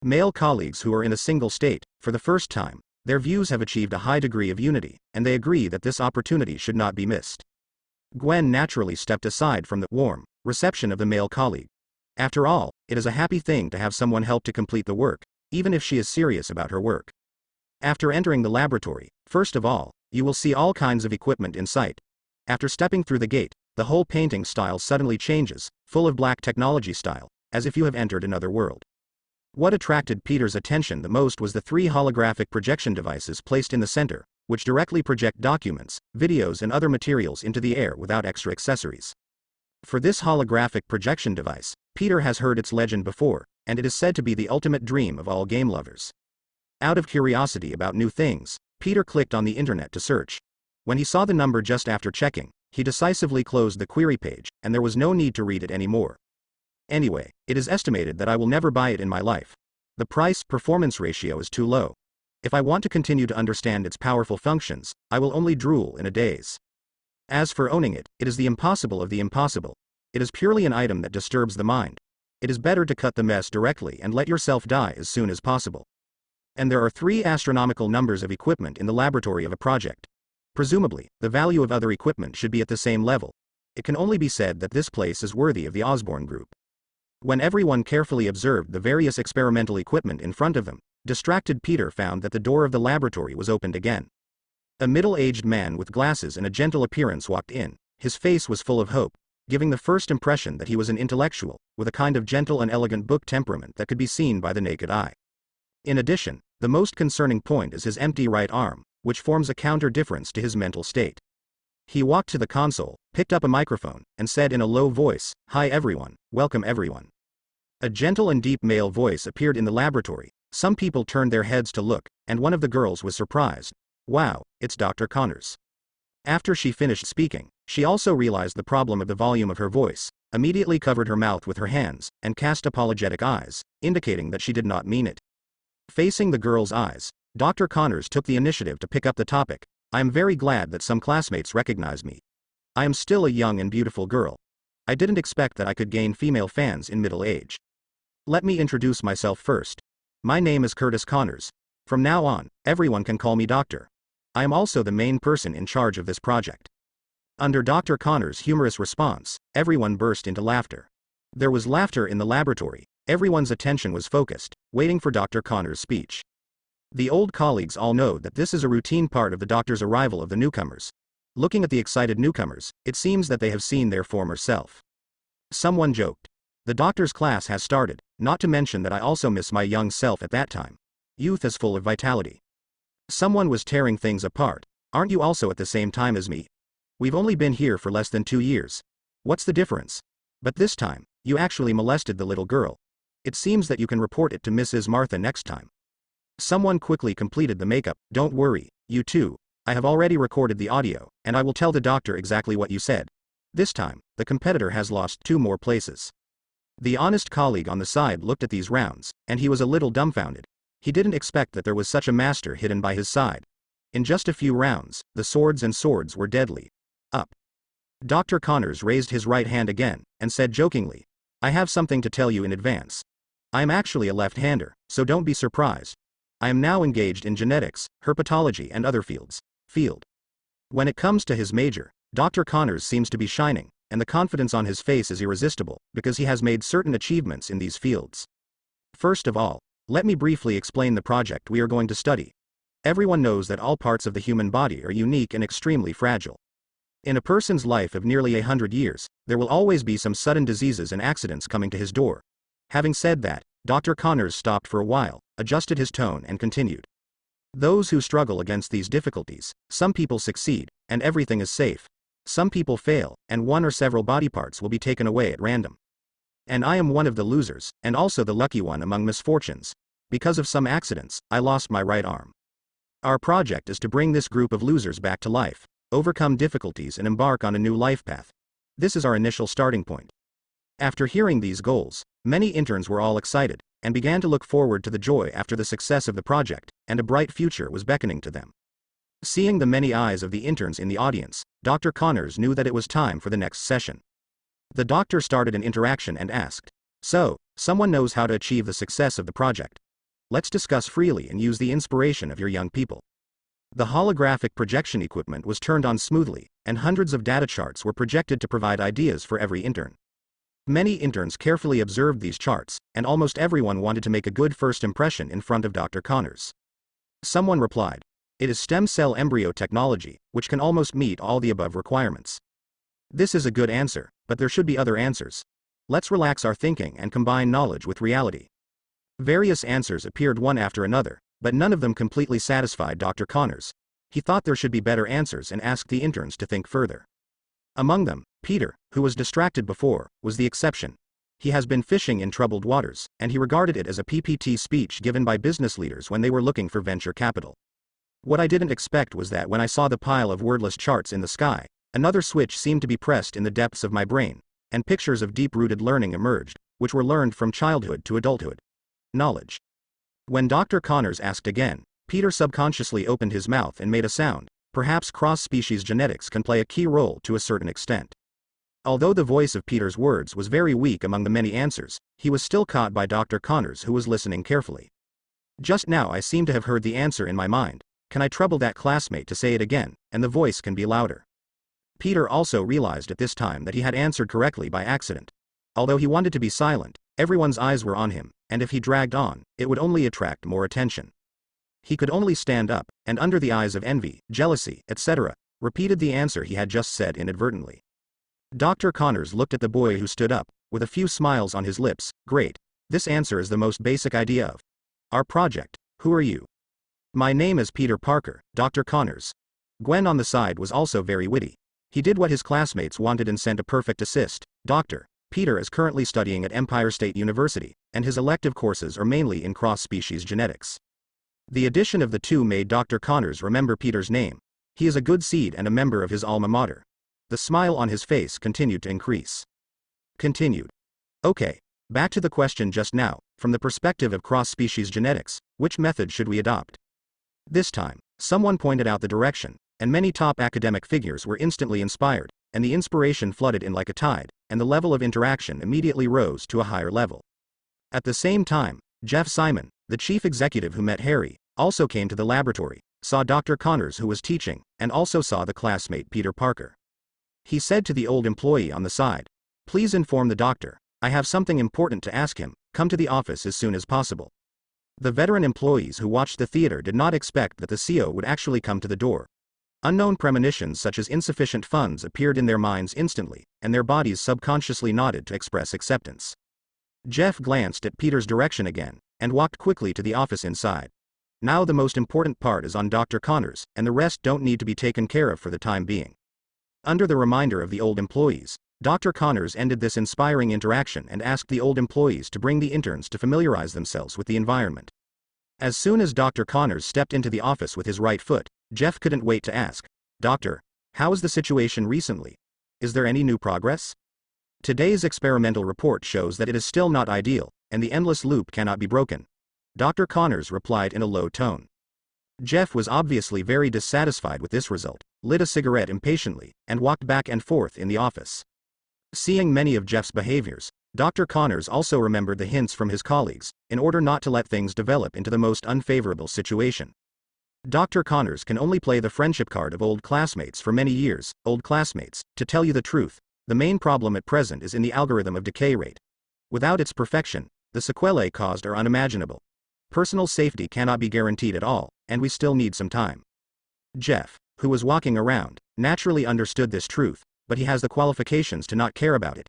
Male colleagues who are in a single state, for the first time, their views have achieved a high degree of unity, and they agree that this opportunity should not be missed. Gwen naturally stepped aside from the warm reception of the male colleague. After all, it is a happy thing to have someone help to complete the work, even if she is serious about her work. After entering the laboratory, first of all, you will see all kinds of equipment in sight. After stepping through the gate, the whole painting style suddenly changes, full of black technology style, as if you have entered another world. What attracted Peter's attention the most was the 3 holographic projection devices placed in the center, which directly project documents, videos and other materials into the air without extra accessories. For this holographic projection device, Peter has heard its legend before, and it is said to be the ultimate dream of all game lovers. Out of curiosity about new things, Peter clicked on the internet to search. When he saw the number just after checking, he decisively closed the query page, and there was no need to read it anymore. Anyway, it is estimated that I will never buy it in my life. The price-performance ratio is too low. If I want to continue to understand its powerful functions, I will only drool in a daze. As for owning it, it is the impossible of the impossible. It is purely an item that disturbs the mind. It is better to cut the mess directly and let yourself die as soon as possible. And there are 3 astronomical numbers of equipment in the laboratory of a project. Presumably, the value of other equipment should be at the same level. It can only be said that this place is worthy of the Osborne Group. When everyone carefully observed the various experimental equipment in front of them, distracted Peter found that the door of the laboratory was opened again. A middle-aged man with glasses and a gentle appearance walked in. His face was full of hope, giving the first impression that he was an intellectual, with a kind of gentle and elegant book temperament that could be seen by the naked eye. In addition, the most concerning point is his empty right arm, which forms a counter difference to his mental state. He walked to the console, picked up a microphone, and said in a low voice, "Hi everyone, welcome everyone." A gentle and deep male voice appeared in the laboratory. Some people turned their heads to look, and one of the girls was surprised. "Wow, it's Dr. Connors." After she finished speaking, she also realized the problem of the volume of her voice, immediately covered her mouth with her hands, and cast apologetic eyes, indicating that she did not mean it. Facing the girl's eyes, Dr. Connors took the initiative to pick up the topic. "I am very glad that some classmates recognize me. I am still a young and beautiful girl. I didn't expect that I could gain female fans in middle age. Let me introduce myself first. My name is Curtis Connors. From now on, everyone can call me Doctor. I am also the main person in charge of this project." Under Dr. Connors' humorous response, everyone burst into laughter. There was laughter in the laboratory. Everyone's attention was focused, waiting for Dr. Connors' speech. The old colleagues all know that this is a routine part of the doctor's arrival of the newcomers. Looking at the excited newcomers, it seems that they have seen their former self. Someone joked, "The doctor's class has started, not to mention that I also miss my young self at that time. Youth is full of vitality." Someone was tearing things apart. "Aren't you also at the same time as me? We've only been here for less than 2 years. What's the difference? But this time, you actually molested the little girl. It seems that you can report it to Mrs. Martha next time." Someone quickly completed the makeup. "Don't worry, you two. I have already recorded the audio, and I will tell the doctor exactly what you said. This time, the competitor has lost 2 more places." The honest colleague on the side looked at these rounds, and he was a little dumbfounded. He didn't expect that there was such a master hidden by his side. In just a few rounds, the swords were deadly. Up. Dr. Connors raised his right hand again, and said jokingly, "I have something to tell you in advance. I am actually a left-hander, so don't be surprised. I am now engaged in genetics, herpetology and other fields. When it comes to his major, Dr. Connors seems to be shining, and the confidence on his face is irresistible, because he has made certain achievements in these fields. First of all, let me briefly explain the project we are going to study. Everyone knows that all parts of the human body are unique and extremely fragile. In a person's life of nearly 100 years, there will always be some sudden diseases and accidents coming to his door." Having said that, Dr. Connors stopped for a while, adjusted his tone and continued. "Those who struggle against these difficulties, some people succeed, and everything is safe. Some people fail, and one or several body parts will be taken away at random. And I am one of the losers, and also the lucky one among misfortunes. Because of some accidents, I lost my right arm. Our project is to bring this group of losers back to life, overcome difficulties and embark on a new life path. This is our initial starting point." After hearing these goals, many interns were all excited, and began to look forward to the joy after the success of the project, and a bright future was beckoning to them. Seeing the many eyes of the interns in the audience, Dr. Connors knew that it was time for the next session. The doctor started an interaction and asked, "So, someone knows how to achieve the success of the project. Let's discuss freely and use the inspiration of your young people." The holographic projection equipment was turned on smoothly, and hundreds of data charts were projected to provide ideas for every intern. Many interns carefully observed these charts, and almost everyone wanted to make a good first impression in front of Dr. Connors. Someone replied, "It is stem cell embryo technology, which can almost meet all the above requirements." This is a good answer, but there should be other answers. Let's relax our thinking and combine knowledge with reality. Various answers appeared one after another, but none of them completely satisfied Dr. Connors. He thought there should be better answers and asked the interns to think further. Among them, Peter, who was distracted before, was the exception. He has been fishing in troubled waters, and he regarded it as a PPT speech given by business leaders when they were looking for venture capital. What I didn't expect was that when I saw the pile of wordless charts in the sky, another switch seemed to be pressed in the depths of my brain, and pictures of deep-rooted learning emerged, which were learned from childhood to adulthood. Knowledge. When Dr. Connors asked again, Peter subconsciously opened his mouth and made a sound. Perhaps cross-species genetics can play a key role to a certain extent. Although the voice of Peter's words was very weak among the many answers, he was still caught by Dr. Connors, who was listening carefully. "Just now I seem to have heard the answer in my mind. Can I trouble that classmate to say it again, and the voice can be louder?" Peter also realized at this time that he had answered correctly by accident. Although he wanted to be silent, Everyone's eyes were on him, and if he dragged on, it would only attract more attention. He could only stand up, and under the eyes of envy, jealousy, etc., repeated the answer he had just said inadvertently. Dr. Connors looked at the boy who stood up, with a few smiles on his lips. Great. This answer is the most basic idea of our project. Who are you? My name is Peter Parker, Dr. Connors. Gwen on the side was also very witty. He did what his classmates wanted and sent a perfect assist. Dr. Peter is currently studying at Empire State University, and his elective courses are mainly in cross-species genetics. The addition of the two made Dr. Connors remember Peter's name. He is a good seed and a member of his alma mater. The smile on his face continued to increase. Continued. Okay. Back to the question just now, from the perspective of cross-species genetics, which method should we adopt? This time, someone pointed out the direction, and many top academic figures were instantly inspired, and the inspiration flooded in like a tide, and the level of interaction immediately rose to a higher level. At the same time, Jeff Simon, the chief executive who met Harry, also came to the laboratory, saw Dr. Connors who was teaching, and also saw the classmate Peter Parker. He said to the old employee on the side, "Please inform the doctor. I have something important to ask him. Come to the office as soon as possible." The veteran employees who watched the theater did not expect that the CO would actually come to the door. Unknown premonitions such as insufficient funds appeared in their minds instantly, and their bodies subconsciously nodded to express acceptance. Jeff glanced at Peter's direction again, and walked quickly to the office inside. Now the most important part is on Dr. Connors, and the rest don't need to be taken care of for the time being. Under the reminder of the old employees, Dr. Connors ended this inspiring interaction and asked the old employees to bring the interns to familiarize themselves with the environment. As soon as Dr. Connors stepped into the office with his right foot, Jeff couldn't wait to ask, "Doctor, how is the situation recently? Is there any new progress?" Today's experimental report shows that it is still not ideal, and the endless loop cannot be broken. Dr. Connors replied in a low tone. Jeff was obviously very dissatisfied with this result, lit a cigarette impatiently, and walked back and forth in the office. Seeing many of Jeff's behaviors, Dr. Connors also remembered the hints from his colleagues, in order not to let things develop into the most unfavorable situation. Dr. Connors can only play the friendship card of old classmates for many years. Old classmates, to tell you the truth, the main problem at present is in the algorithm of decay rate. Without its perfection, the sequelae caused are unimaginable. Personal safety cannot be guaranteed at all, and we still need some time. Jeff, who was walking around, naturally understood this truth, but he has the qualifications to not care about it.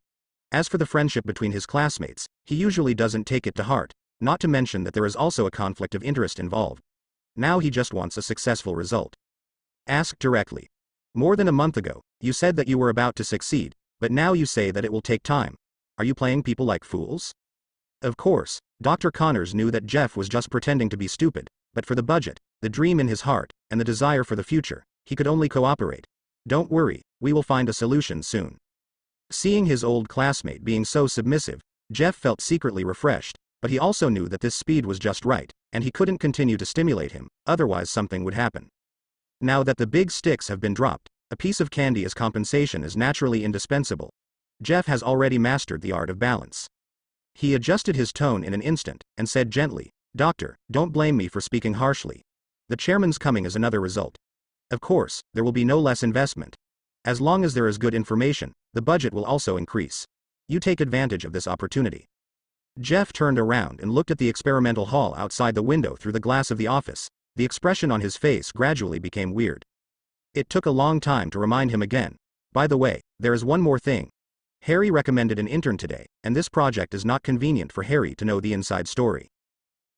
As for the friendship between his classmates, he usually doesn't take it to heart, not to mention that there is also a conflict of interest involved. Now he just wants a successful result. Ask directly. More than a month ago, you said that you were about to succeed, but now you say that it will take time. Are you playing people like fools? Of course, Dr. Connors knew that Jeff was just pretending to be stupid, but for the budget, the dream in his heart, and the desire for the future, he could only cooperate. Don't worry, we will find a solution soon. Seeing his old classmate being so submissive, Jeff felt secretly refreshed, but he also knew that this speed was just right, and he couldn't continue to stimulate him, otherwise something would happen. Now that the big sticks have been dropped, a piece of candy as compensation is naturally indispensable. Jeff has already mastered the art of balance. He adjusted his tone in an instant, and said gently, "Doctor, don't blame me for speaking harshly. The chairman's coming is another result. Of course, there will be no less investment. As long as there is good information, the budget will also increase. You take advantage of this opportunity." Jeff turned around and looked at the experimental hall outside the window through the glass of the office. The expression on his face gradually became weird. It took a long time to remind him again. By the way, there is one more thing. Harry recommended an intern today, and this project is not convenient for Harry to know the inside story.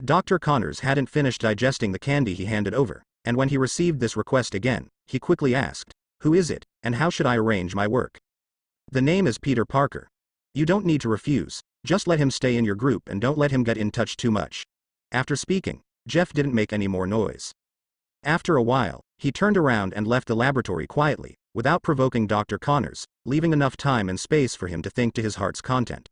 Dr. Connors hadn't finished digesting the candy he handed over, and when he received this request again, he quickly asked, "Who is it, and how should I arrange my work?" "The name is Peter Parker. You don't need to refuse, just let him stay in your group and don't let him get in touch too much." After speaking, Jeff didn't make any more noise. After a while, he turned around and left the laboratory quietly, without provoking Dr. Connors, leaving enough time and space for him to think to his heart's content.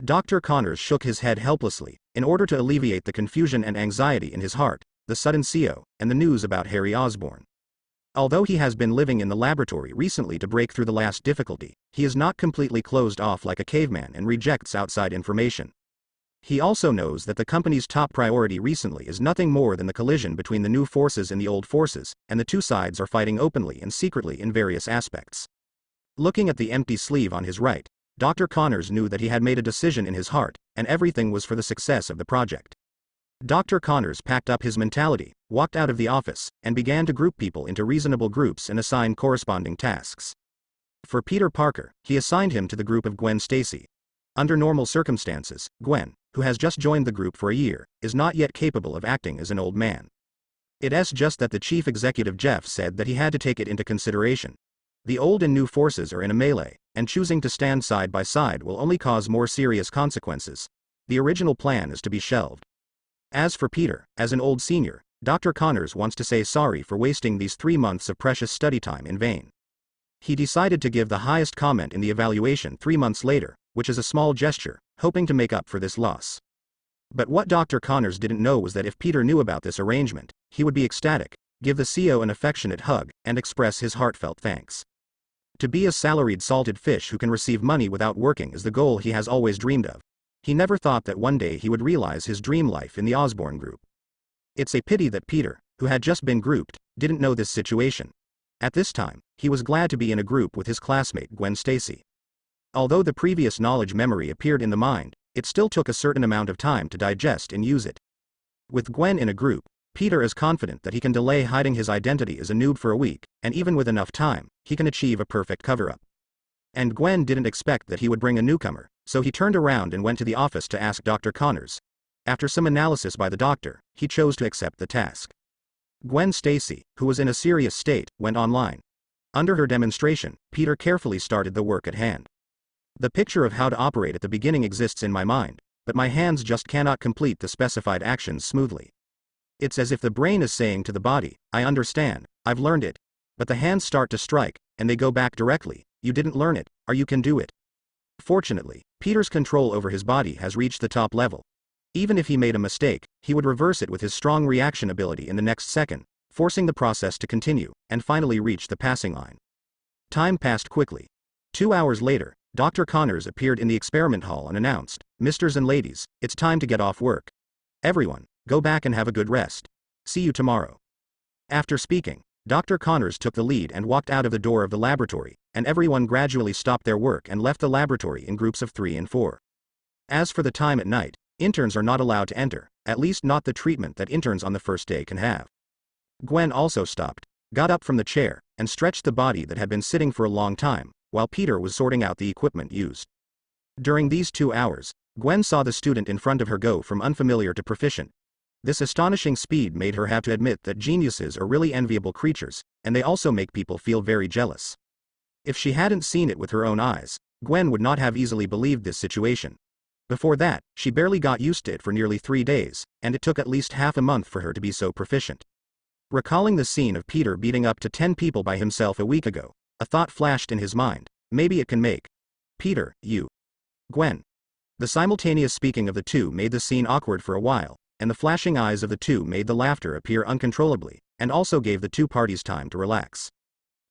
Dr. Connors shook his head helplessly, in order to alleviate the confusion and anxiety in his heart, the sudden CO, and the news about Harry Osborn. Although he has been living in the laboratory recently to break through the last difficulty, he is not completely closed off like a caveman and rejects outside information. He also knows that the company's top priority recently is nothing more than the collision between the new forces and the old forces, and the two sides are fighting openly and secretly in various aspects. Looking at the empty sleeve on his right, Dr. Connors knew that he had made a decision in his heart, and everything was for the success of the project. Dr. Connors packed up his mentality, walked out of the office, and began to group people into reasonable groups and assign corresponding tasks. For Peter Parker, he assigned him to the group of Gwen Stacy. Under normal circumstances, Gwen, who has just joined the group for a year, is not yet capable of acting as an old man. It's just that the chief executive Jeff said that he had to take it into consideration. The old and new forces are in a melee, and choosing to stand side by side will only cause more serious consequences. The original plan is to be shelved. As for Peter, as an old senior, Dr. Connors wants to say sorry for wasting these 3 months of precious study time in vain. He decided to give the highest comment in the evaluation 3 months later, which is a small gesture, hoping to make up for this loss. But what Dr. Connors didn't know was that if Peter knew about this arrangement, he would be ecstatic, give the CEO an affectionate hug, and express his heartfelt thanks. To be a salaried salted fish who can receive money without working is the goal he has always dreamed of. He never thought that one day he would realize his dream life in the Osborn group. It's a pity that Peter, who had just been grouped, didn't know this situation. At this time, he was glad to be in a group with his classmate Gwen Stacy. Although the previous knowledge memory appeared in the mind, it still took a certain amount of time to digest and use it. With Gwen in a group, Peter is confident that he can delay hiding his identity as a noob for a week, and even with enough time, he can achieve a perfect cover-up. And Gwen didn't expect that he would bring a newcomer, so he turned around and went to the office to ask Dr. Connors. After some analysis by the doctor, he chose to accept the task. Gwen Stacy, who was in a serious state, went online. Under her demonstration, Peter carefully started the work at hand. The picture of how to operate at the beginning exists in my mind, but my hands just cannot complete the specified actions smoothly. It's as if the brain is saying to the body, I understand, I've learned it. But the hands start to strike, and they go back directly, you didn't learn it, or you can do it. Fortunately, Peter's control over his body has reached the top level. Even if he made a mistake, he would reverse it with his strong reaction ability in the next second, forcing the process to continue, and finally reach the passing line. Time passed quickly. 2 hours later, Dr. Connors appeared in the experiment hall and announced, Misters and ladies, it's time to get off work. Everyone, go back and have a good rest. See you tomorrow. After speaking, Dr. Connors took the lead and walked out of the door of the laboratory, and everyone gradually stopped their work and left the laboratory in groups of 3 and 4. As for the time at night, interns are not allowed to enter, at least not the treatment that interns on the first day can have. Gwen also stopped, got up from the chair, and stretched the body that had been sitting for a long time, while Peter was sorting out the equipment used. During these 2 hours, Gwen saw the student in front of her go from unfamiliar to proficient. This astonishing speed made her have to admit that geniuses are really enviable creatures, and they also make people feel very jealous. If she hadn't seen it with her own eyes, Gwen would not have easily believed this situation. Before that, she barely got used to it for nearly 3 days, and it took at least half a month for her to be so proficient. Recalling the scene of Peter beating up to 10 people by himself a week ago, a thought flashed in his mind, maybe it can make Peter, you. Gwen. The simultaneous speaking of the two made the scene awkward for a while, and the flashing eyes of the two made the laughter appear uncontrollably, and also gave the two parties time to relax.